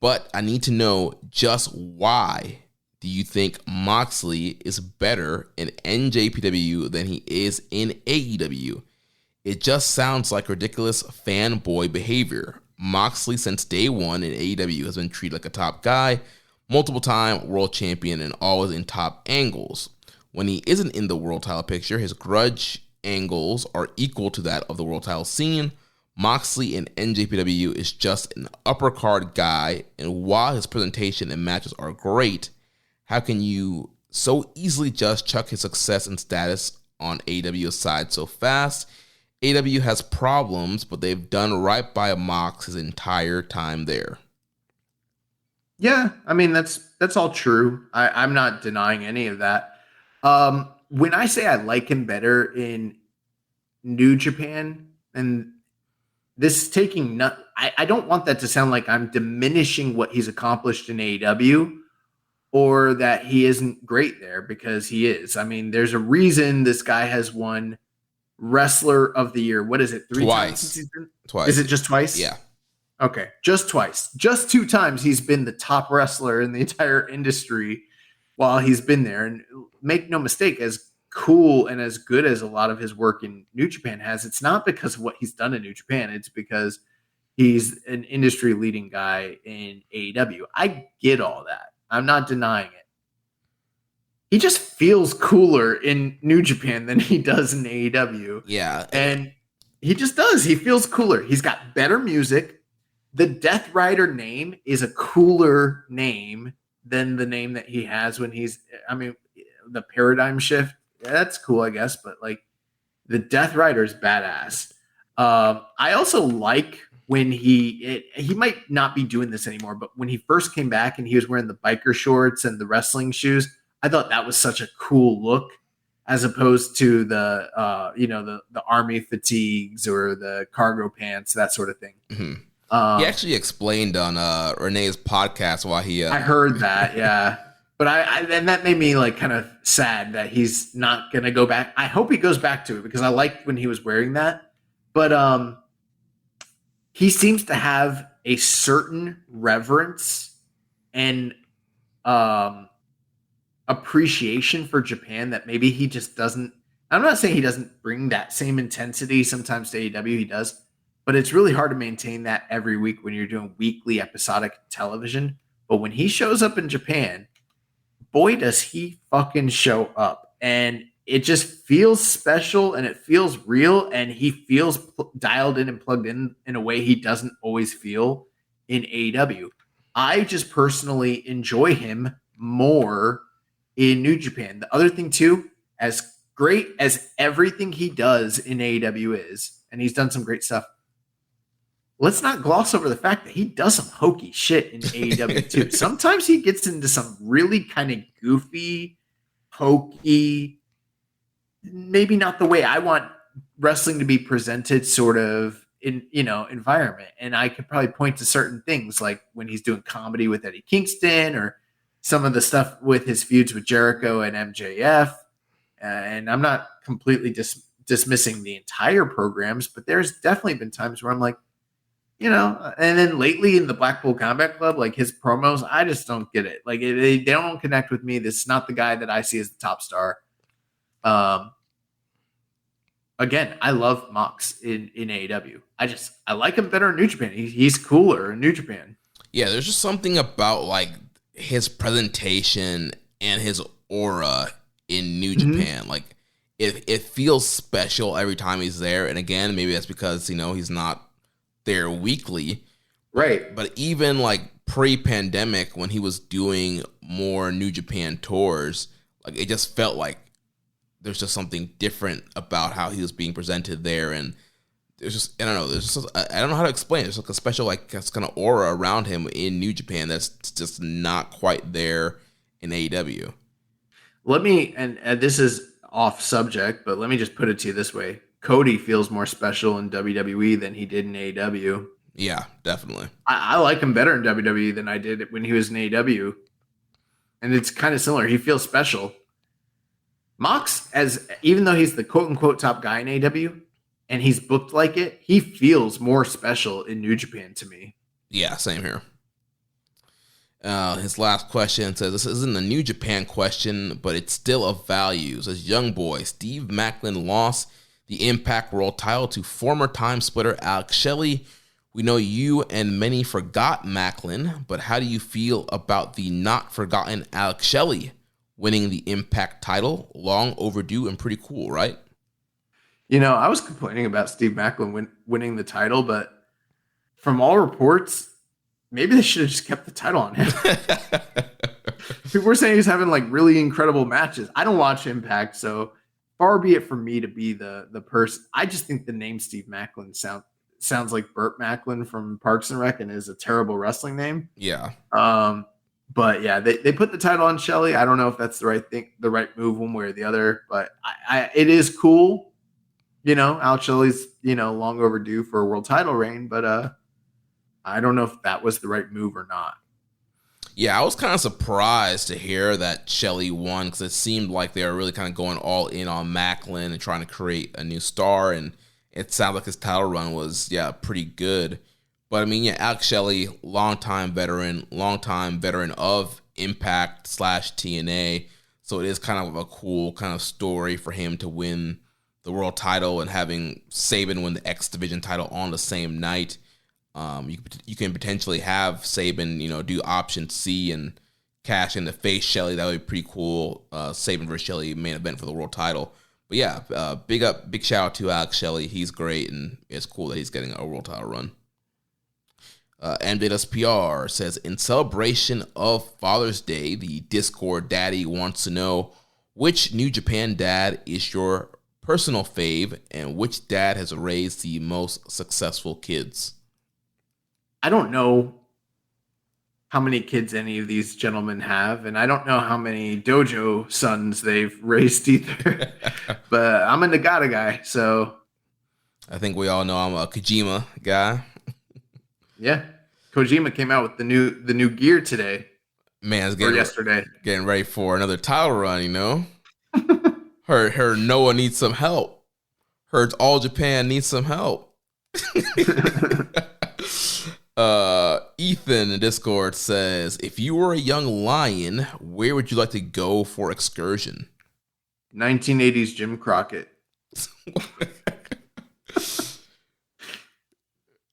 but I need to know just why do you think Moxley is better in NJPW than he is in AEW? It just sounds like ridiculous fanboy behavior. Moxley, since day one in AEW, has been treated like a top guy, multiple-time world champion, and always in top angles. When he isn't in the world title picture, his grudge angles are equal to that of the world title scene. Moxley in NJPW is just an upper card guy, and while his presentation and matches are great, how can you so easily just chuck his success and status on AEW's side so fast? AEW has problems, but they've done right by Mox his entire time there. Yeah, I mean, that's all true. I'm not denying any of that. When I say I like him better in New Japan, and this is taking I don't want that to sound like I'm diminishing what he's accomplished in AEW, or that he isn't great there, because he is. I mean, there's a reason this guy has won Wrestler of the Year. What is it? Twice. Twice. Is it just twice? Yeah. Okay. Just twice. Just 2 times he's been the top wrestler in the entire industry while he's been there. And make no mistake, as cool and as good as a lot of his work in New Japan has, it's not because of what he's done in New Japan. It's because he's an industry leading guy in AEW. I get all that. I'm not denying it. He just feels cooler in New Japan than he does in AEW. Yeah. And he just does. He feels cooler. He's got better music. The Death Rider name is a cooler name than the name that he has when the Paradigm Shift. Yeah, that's cool, I guess. But the Death Rider is badass. I also like when he might not be doing this anymore, but when he first came back and he was wearing the biker shorts and the wrestling shoes, I thought that was such a cool look, as opposed to the army fatigues or the cargo pants, that sort of thing. Mm-hmm. He actually explained on Renee's podcast why he. I heard that, yeah, but and that made me kind of sad that he's not gonna go back. I hope he goes back to it, because I liked when he was wearing that, but he seems to have a certain reverence and appreciation for Japan that maybe he just doesn't. I'm not saying he doesn't bring that same intensity sometimes to AEW, he does, but it's really hard to maintain that every week when you're doing weekly episodic television. But when he shows up in Japan, boy, does he fucking show up. And it just feels special, and it feels real, and he feels dialed in and plugged in a way he doesn't always feel in AEW. I just personally enjoy him more in New Japan. The other thing too, as great as everything he does in AEW is, and he's done some great stuff, let's not gloss over the fact that he does some hokey shit in AEW too. Sometimes he gets into some really kind of goofy, hokey, maybe not the way I want wrestling to be presented sort of environment. And I could probably point to certain things like when he's doing comedy with Eddie Kingston or some of the stuff with his feuds with Jericho and MJF. And I'm not completely dismissing the entire programs, but there's definitely been times where I'm like, and then lately in the Blackpool Combat Club, like his promos, I just don't get it. Like they don't connect with me. This is not the guy that I see as the top star. Again, I love Mox in AEW. I like him better in New Japan. He's cooler in New Japan. Yeah, there's just something about like his presentation and his aura in New Japan. Like it feels special every time he's there. And again, maybe that's because he's not there weekly, right? But even like pre-pandemic, when he was doing more New Japan tours, like it just felt like there's just something different about how he was being presented there, and there's just I don't know how to explain it. There's like a special like kind of aura around him in New Japan that's just not quite there in AEW. Let me and this is off subject, but let me just put it to you this way: Cody feels more special in WWE than he did in AEW. Yeah, definitely. I like him better in WWE than I did when he was in AEW, and it's kind of similar. He feels special. Mox, even though he's the quote unquote top guy in AEW and he's booked like it, he feels more special in New Japan to me. Yeah, same here. His last question says, this isn't a New Japan question, but it's still of value. It says, young boy, Steve Maclin lost the Impact World title to former time splitter Alex Shelley. We know you and many forgot Maclin, but how do you feel about the not forgotten Alex Shelley winning the Impact title? Long overdue and pretty cool, right? I was complaining about Steve Maclin winning the title, but from all reports, maybe they should have just kept the title on him. People were saying he's having like really incredible matches. I don't watch Impact, so far be it from me to be the person. I just think the name Steve Maclin sounds like Burt Macklin from Parks and Rec and is a terrible wrestling name. Yeah. But yeah, they put the title on Shelley. I don't know if that's the right thing, the right move one way or the other, but it is cool. Alex Shelley's, long overdue for a world title reign, but I don't know if that was the right move or not. Yeah, I was kind of surprised to hear that Shelley won because it seemed like they were really kind of going all in on Maclin and trying to create a new star, and it sounded like his title run was, pretty good. But I mean, Alex Shelley, longtime veteran of Impact / TNA. So it is kind of a cool kind of story for him to win the world title and having Sabin win the X Division title on the same night. You can potentially have Sabin, do option C and cash in to face Shelley. That would be pretty cool. Sabin versus Shelley main event for the world title. But yeah, big shout out to Alex Shelley. He's great, and it's cool that he's getting a world title run. MJSPR says, in celebration of Father's Day, the Discord daddy wants to know which New Japan dad is your personal fave and which dad has raised the most successful kids. I don't know how many kids any of these gentlemen have, and I don't know how many dojo sons they've raised either. But I'm a Nagata guy, so I think we all know I'm a Kojima guy. Yeah, Kojima came out with the new gear today. Man's yesterday, getting ready for another title run. Heard Noah needs some help. Heard All Japan needs some help. Ethan in Discord says, if you were a young lion, where would you like to go for excursion? 1980s Jim Crockett.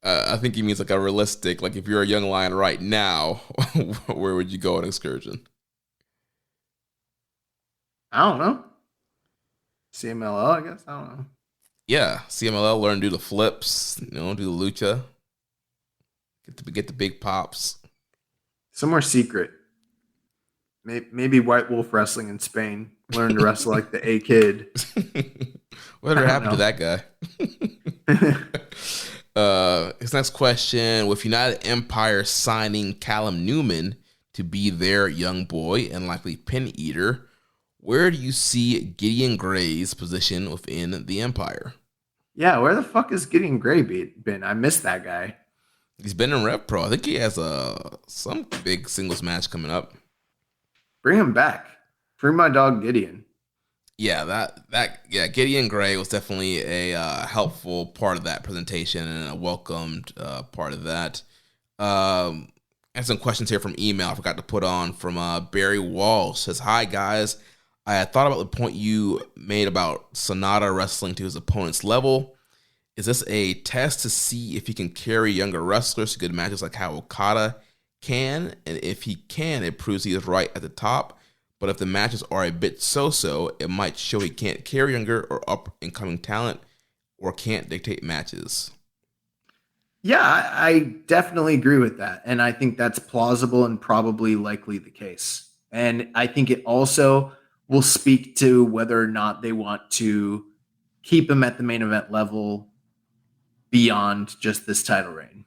I think he means like a realistic, like if you're a young lion right now, where would you go on excursion? I don't know. CMLL, I guess. I don't know. Yeah, CMLL, learn to do the flips, do the lucha. Get the big pops. Somewhere secret. Maybe White Wolf Wrestling in Spain. Learn to wrestle like the A Kid. Whatever happened to that guy? His next question: with United Empire signing Callum Newman to be their young boy and likely pin eater, where do you see Gideon Gray's position within the Empire? Yeah, where the fuck is Gideon Gray been? I missed that guy. He's been in Rev Pro. I think he has some big singles match coming up. Bring him back. Free my dog Gideon. Yeah, Gideon Gray was definitely a helpful part of that presentation and a welcomed part of that. I have some questions here from email I forgot to put on from Barry Walsh. Says, hi guys, I had thought about the point you made about Sonata wrestling to his opponent's level. Is this a test to see if he can carry younger wrestlers to good matches like how Okada can? And if he can, it proves he is right at the top. But if the matches are a bit so-so, it might show he can't carry younger or up-and-coming talent or can't dictate matches. Yeah, I definitely agree with that. And I think that's plausible and probably likely the case. And I think it also will speak to whether or not they want to keep him at the main event level beyond just this title reign.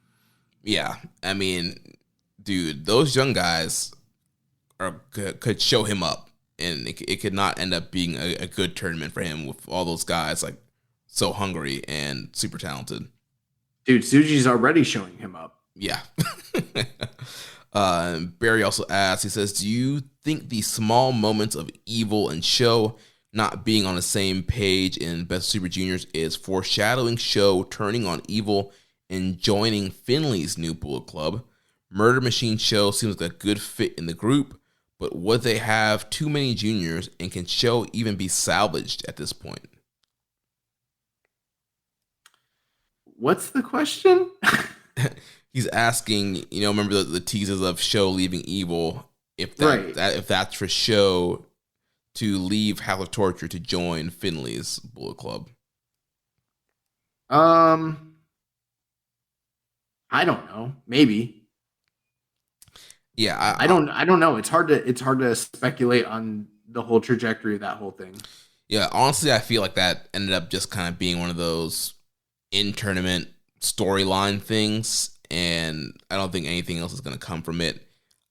Yeah, I mean, dude, those young guys could show him up, and it could not end up being a good tournament for him with all those guys like so hungry and super talented. Dude, Tsuji's already showing him up. Yeah. Barry also asks, he says, do you think the small moments of Evil and Show not being on the same page in Best Super Juniors is foreshadowing Show turning on Evil and joining Finley's new Bullet Club? Murder Machine Show seems like a good fit in the group, but would they have too many juniors, and can Show even be salvaged at this point? What's the question? He's asking, remember the teasers of Show leaving Evil, if that's for Show to leave House of Torture to join Finley's Bullet Club. I don't know. Maybe. Yeah, I don't know. It's hard to speculate on the whole trajectory of that whole thing. Yeah, honestly, I feel like that ended up just kind of being one of those in-tournament storyline things, and I don't think anything else is going to come from it.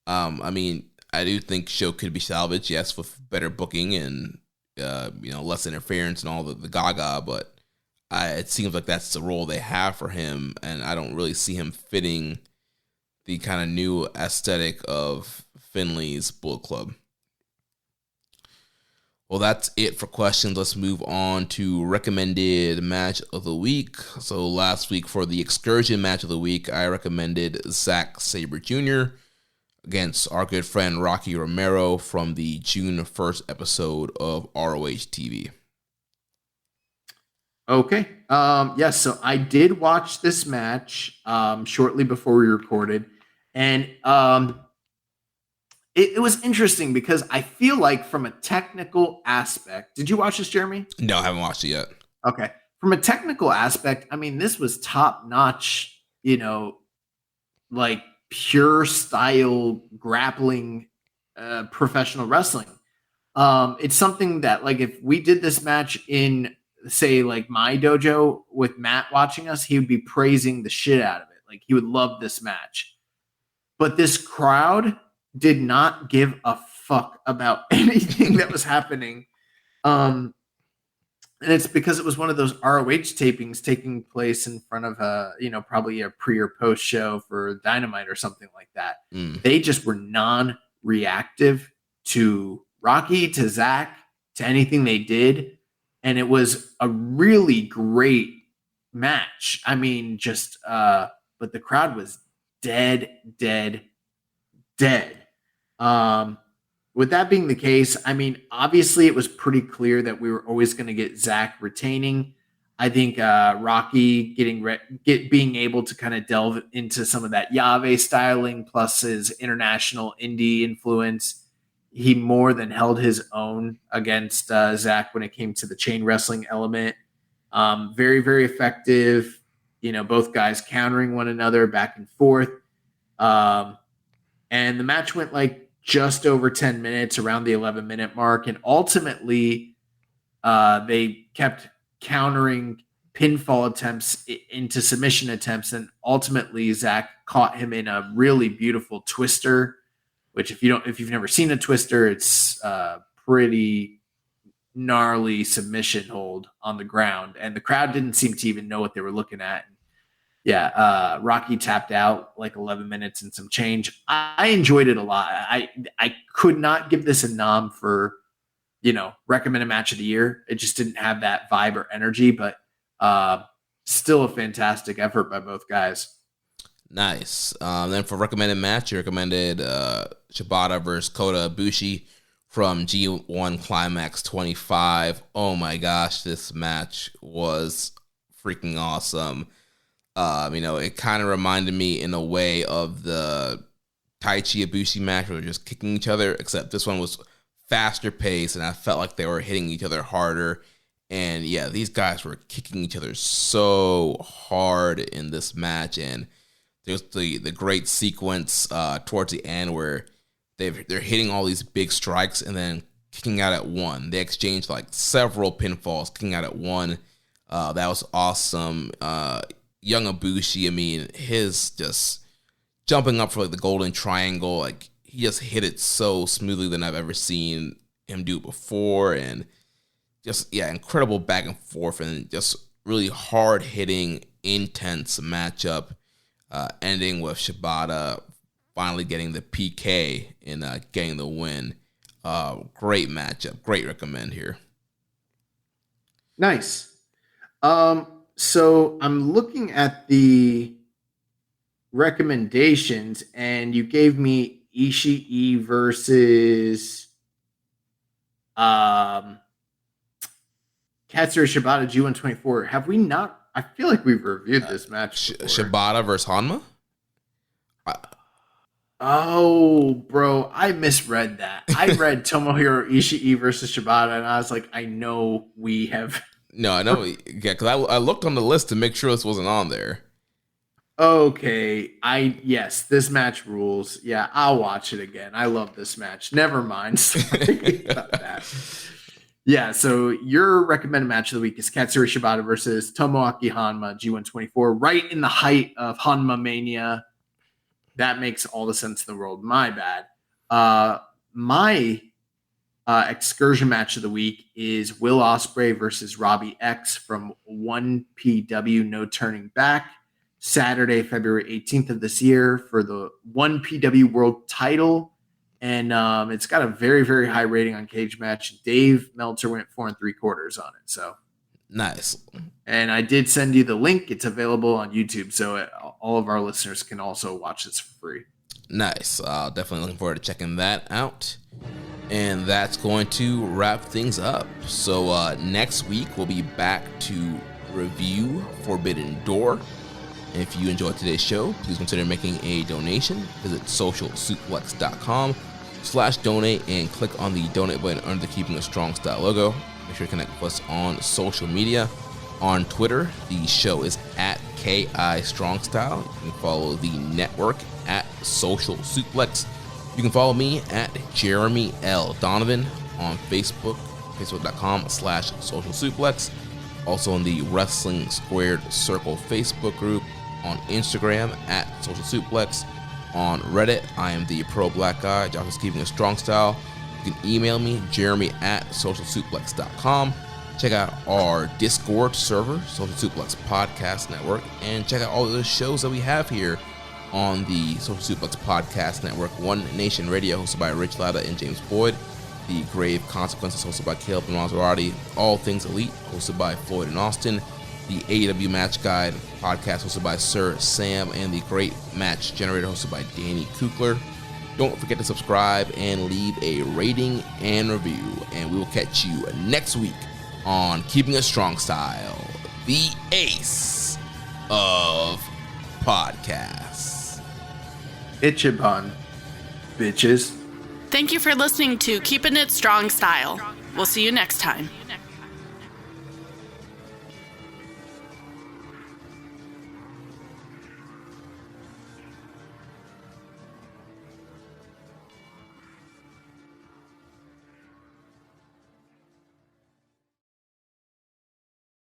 I mean, I do think Show could be salvaged, yes, with better booking and less interference and all the gaga, but it seems like that's the role they have for him, and I don't really see him fitting the kind of new aesthetic of Finley's Bullet Club. Well, that's it for questions. Let's move on to recommended match of the week. So last week for the excursion match of the week, I recommended Zack Sabre Jr. against our good friend Rocky Romero from the June 1st episode of ROH TV. Okay. Yes, so I did watch this match shortly before we recorded, and it was interesting because I feel like from a technical aspect, did you watch this, Jeremy? No, I haven't watched it yet. Okay. From a technical aspect, I mean, this was top-notch, like pure style grappling professional wrestling. It's something that, like, if we did this match in, say, like my dojo with Matt watching us, he would be praising the shit out of it. Like, he would love this match. But this crowd did not give a fuck about anything that was happening. And it's because it was one of those ROH tapings taking place in front of probably a pre or post show for Dynamite or something like that. They just were non-reactive to Rocky, to Zach, to anything they did. And it was a really great match. I mean, but the crowd was dead. With that being the case, I mean, obviously it was pretty clear that we were always going to get Zach retaining. I think Rocky being able to kind of delve into some of that Yave styling plus his international indie influence, he more than held his own against Zach when it came to the chain wrestling element. Very, very effective. Both guys countering one another back and forth. And the match went like just over 10 minutes, around the 11-minute mark. And ultimately, they kept countering pinfall attempts into submission attempts. And ultimately, Zach caught him in a really beautiful twister, which if you've never seen a twister, it's pretty gnarly submission hold on the ground. And the crowd didn't seem to even know what they were looking at. Yeah, Rocky tapped out like 11 minutes and some change. I enjoyed it a lot. I could not give this a nom for, recommended match of the year. It just didn't have that vibe or energy, but still a fantastic effort by both guys. Nice. Then for recommended match, you recommended Shibata versus Kota Ibushi from G1 Climax 25. Oh my gosh, this match was freaking awesome. It kind of reminded me in a way of the Taichi Ibushi match where they're just kicking each other, except this one was faster paced and I felt like they were hitting each other harder. And yeah, these guys were kicking each other so hard in this match. And there's the great sequence towards the end where they're hitting all these big strikes and then kicking out at one. They exchanged like several pinfalls, kicking out at one. That was awesome. Young Ibushi, his just jumping up for like the golden triangle, like he just hit it so smoothly than I've ever seen him do it before. And just, incredible back and forth and just really hard hitting, intense matchup, ending with Shibata finally getting the PK and getting the win. Great matchup. Great recommend here. Nice. So I'm looking at the recommendations, and you gave me Ishii versus Katsura Shibata G124. Have we not? I feel like we've reviewed this match. Shibata versus Hanma? Oh, bro, I misread that. I read Tomohiro Ishii versus Shibata, and I was like, I know we have. No, I know. Yeah, because I looked on the list to make sure this wasn't on there. Okay. Yes, this match rules. Yeah, I'll watch it again. I love this match. Never mind. Sorry about that. Yeah, so your recommended match of the week is Katsura Shibata versus Tomoaki Hanma, G124, right in the height of Hanma Mania. That makes all the sense in the world. My bad. My excursion match of the week is Will Ospreay versus Robbie X from 1PW No Turning Back, Saturday, February 18th of this year for the 1PW World Title. And it's got a very, very high rating on Cage Match. Dave Meltzer went 4 3/4 on it. So nice. And I did send you the link. It's available on YouTube, so all of our listeners can also watch this for free. Nice. Definitely looking forward to checking that out. And that's going to wrap things up. So next week, we'll be back to review Forbidden Door. And if you enjoyed today's show, please consider making a donation. Visit socialsuplex.com/donate and click on the donate button under the Keeping It Strong Style logo. Make sure to connect with us on social media. On Twitter, the show is at KI Strong Style. You can follow the network at Social Suplex. You can follow me at Jeremy L. Donovan on Facebook, facebook.com/Social Suplex. Also in the Wrestling Squared Circle Facebook group. On Instagram at Social Suplex. On Reddit, I am the Pro Black Guy. Josh is Keeping a Strong Style. You can email me, jeremy@socialsuplex.com. Check out our Discord server, Social Suplex Podcast Network, and check out all the shows that we have here on the Social Suplex Podcast Network. One Nation Radio, hosted by Rich Latta and James Boyd. The Grave Consequences, hosted by Caleb and Maserati. All Things Elite, hosted by Floyd and Austin. The AEW Match Guide podcast, hosted by Sir Sam, and the Great Match Generator, hosted by Danny Kukler. Don't forget to subscribe and leave a rating and review. And we will catch you next week on Keeping It Strong Style, the ace of podcasts. Ichiban, bitches. Thank you for listening to Keepin' It Strong Style. We'll see you next time.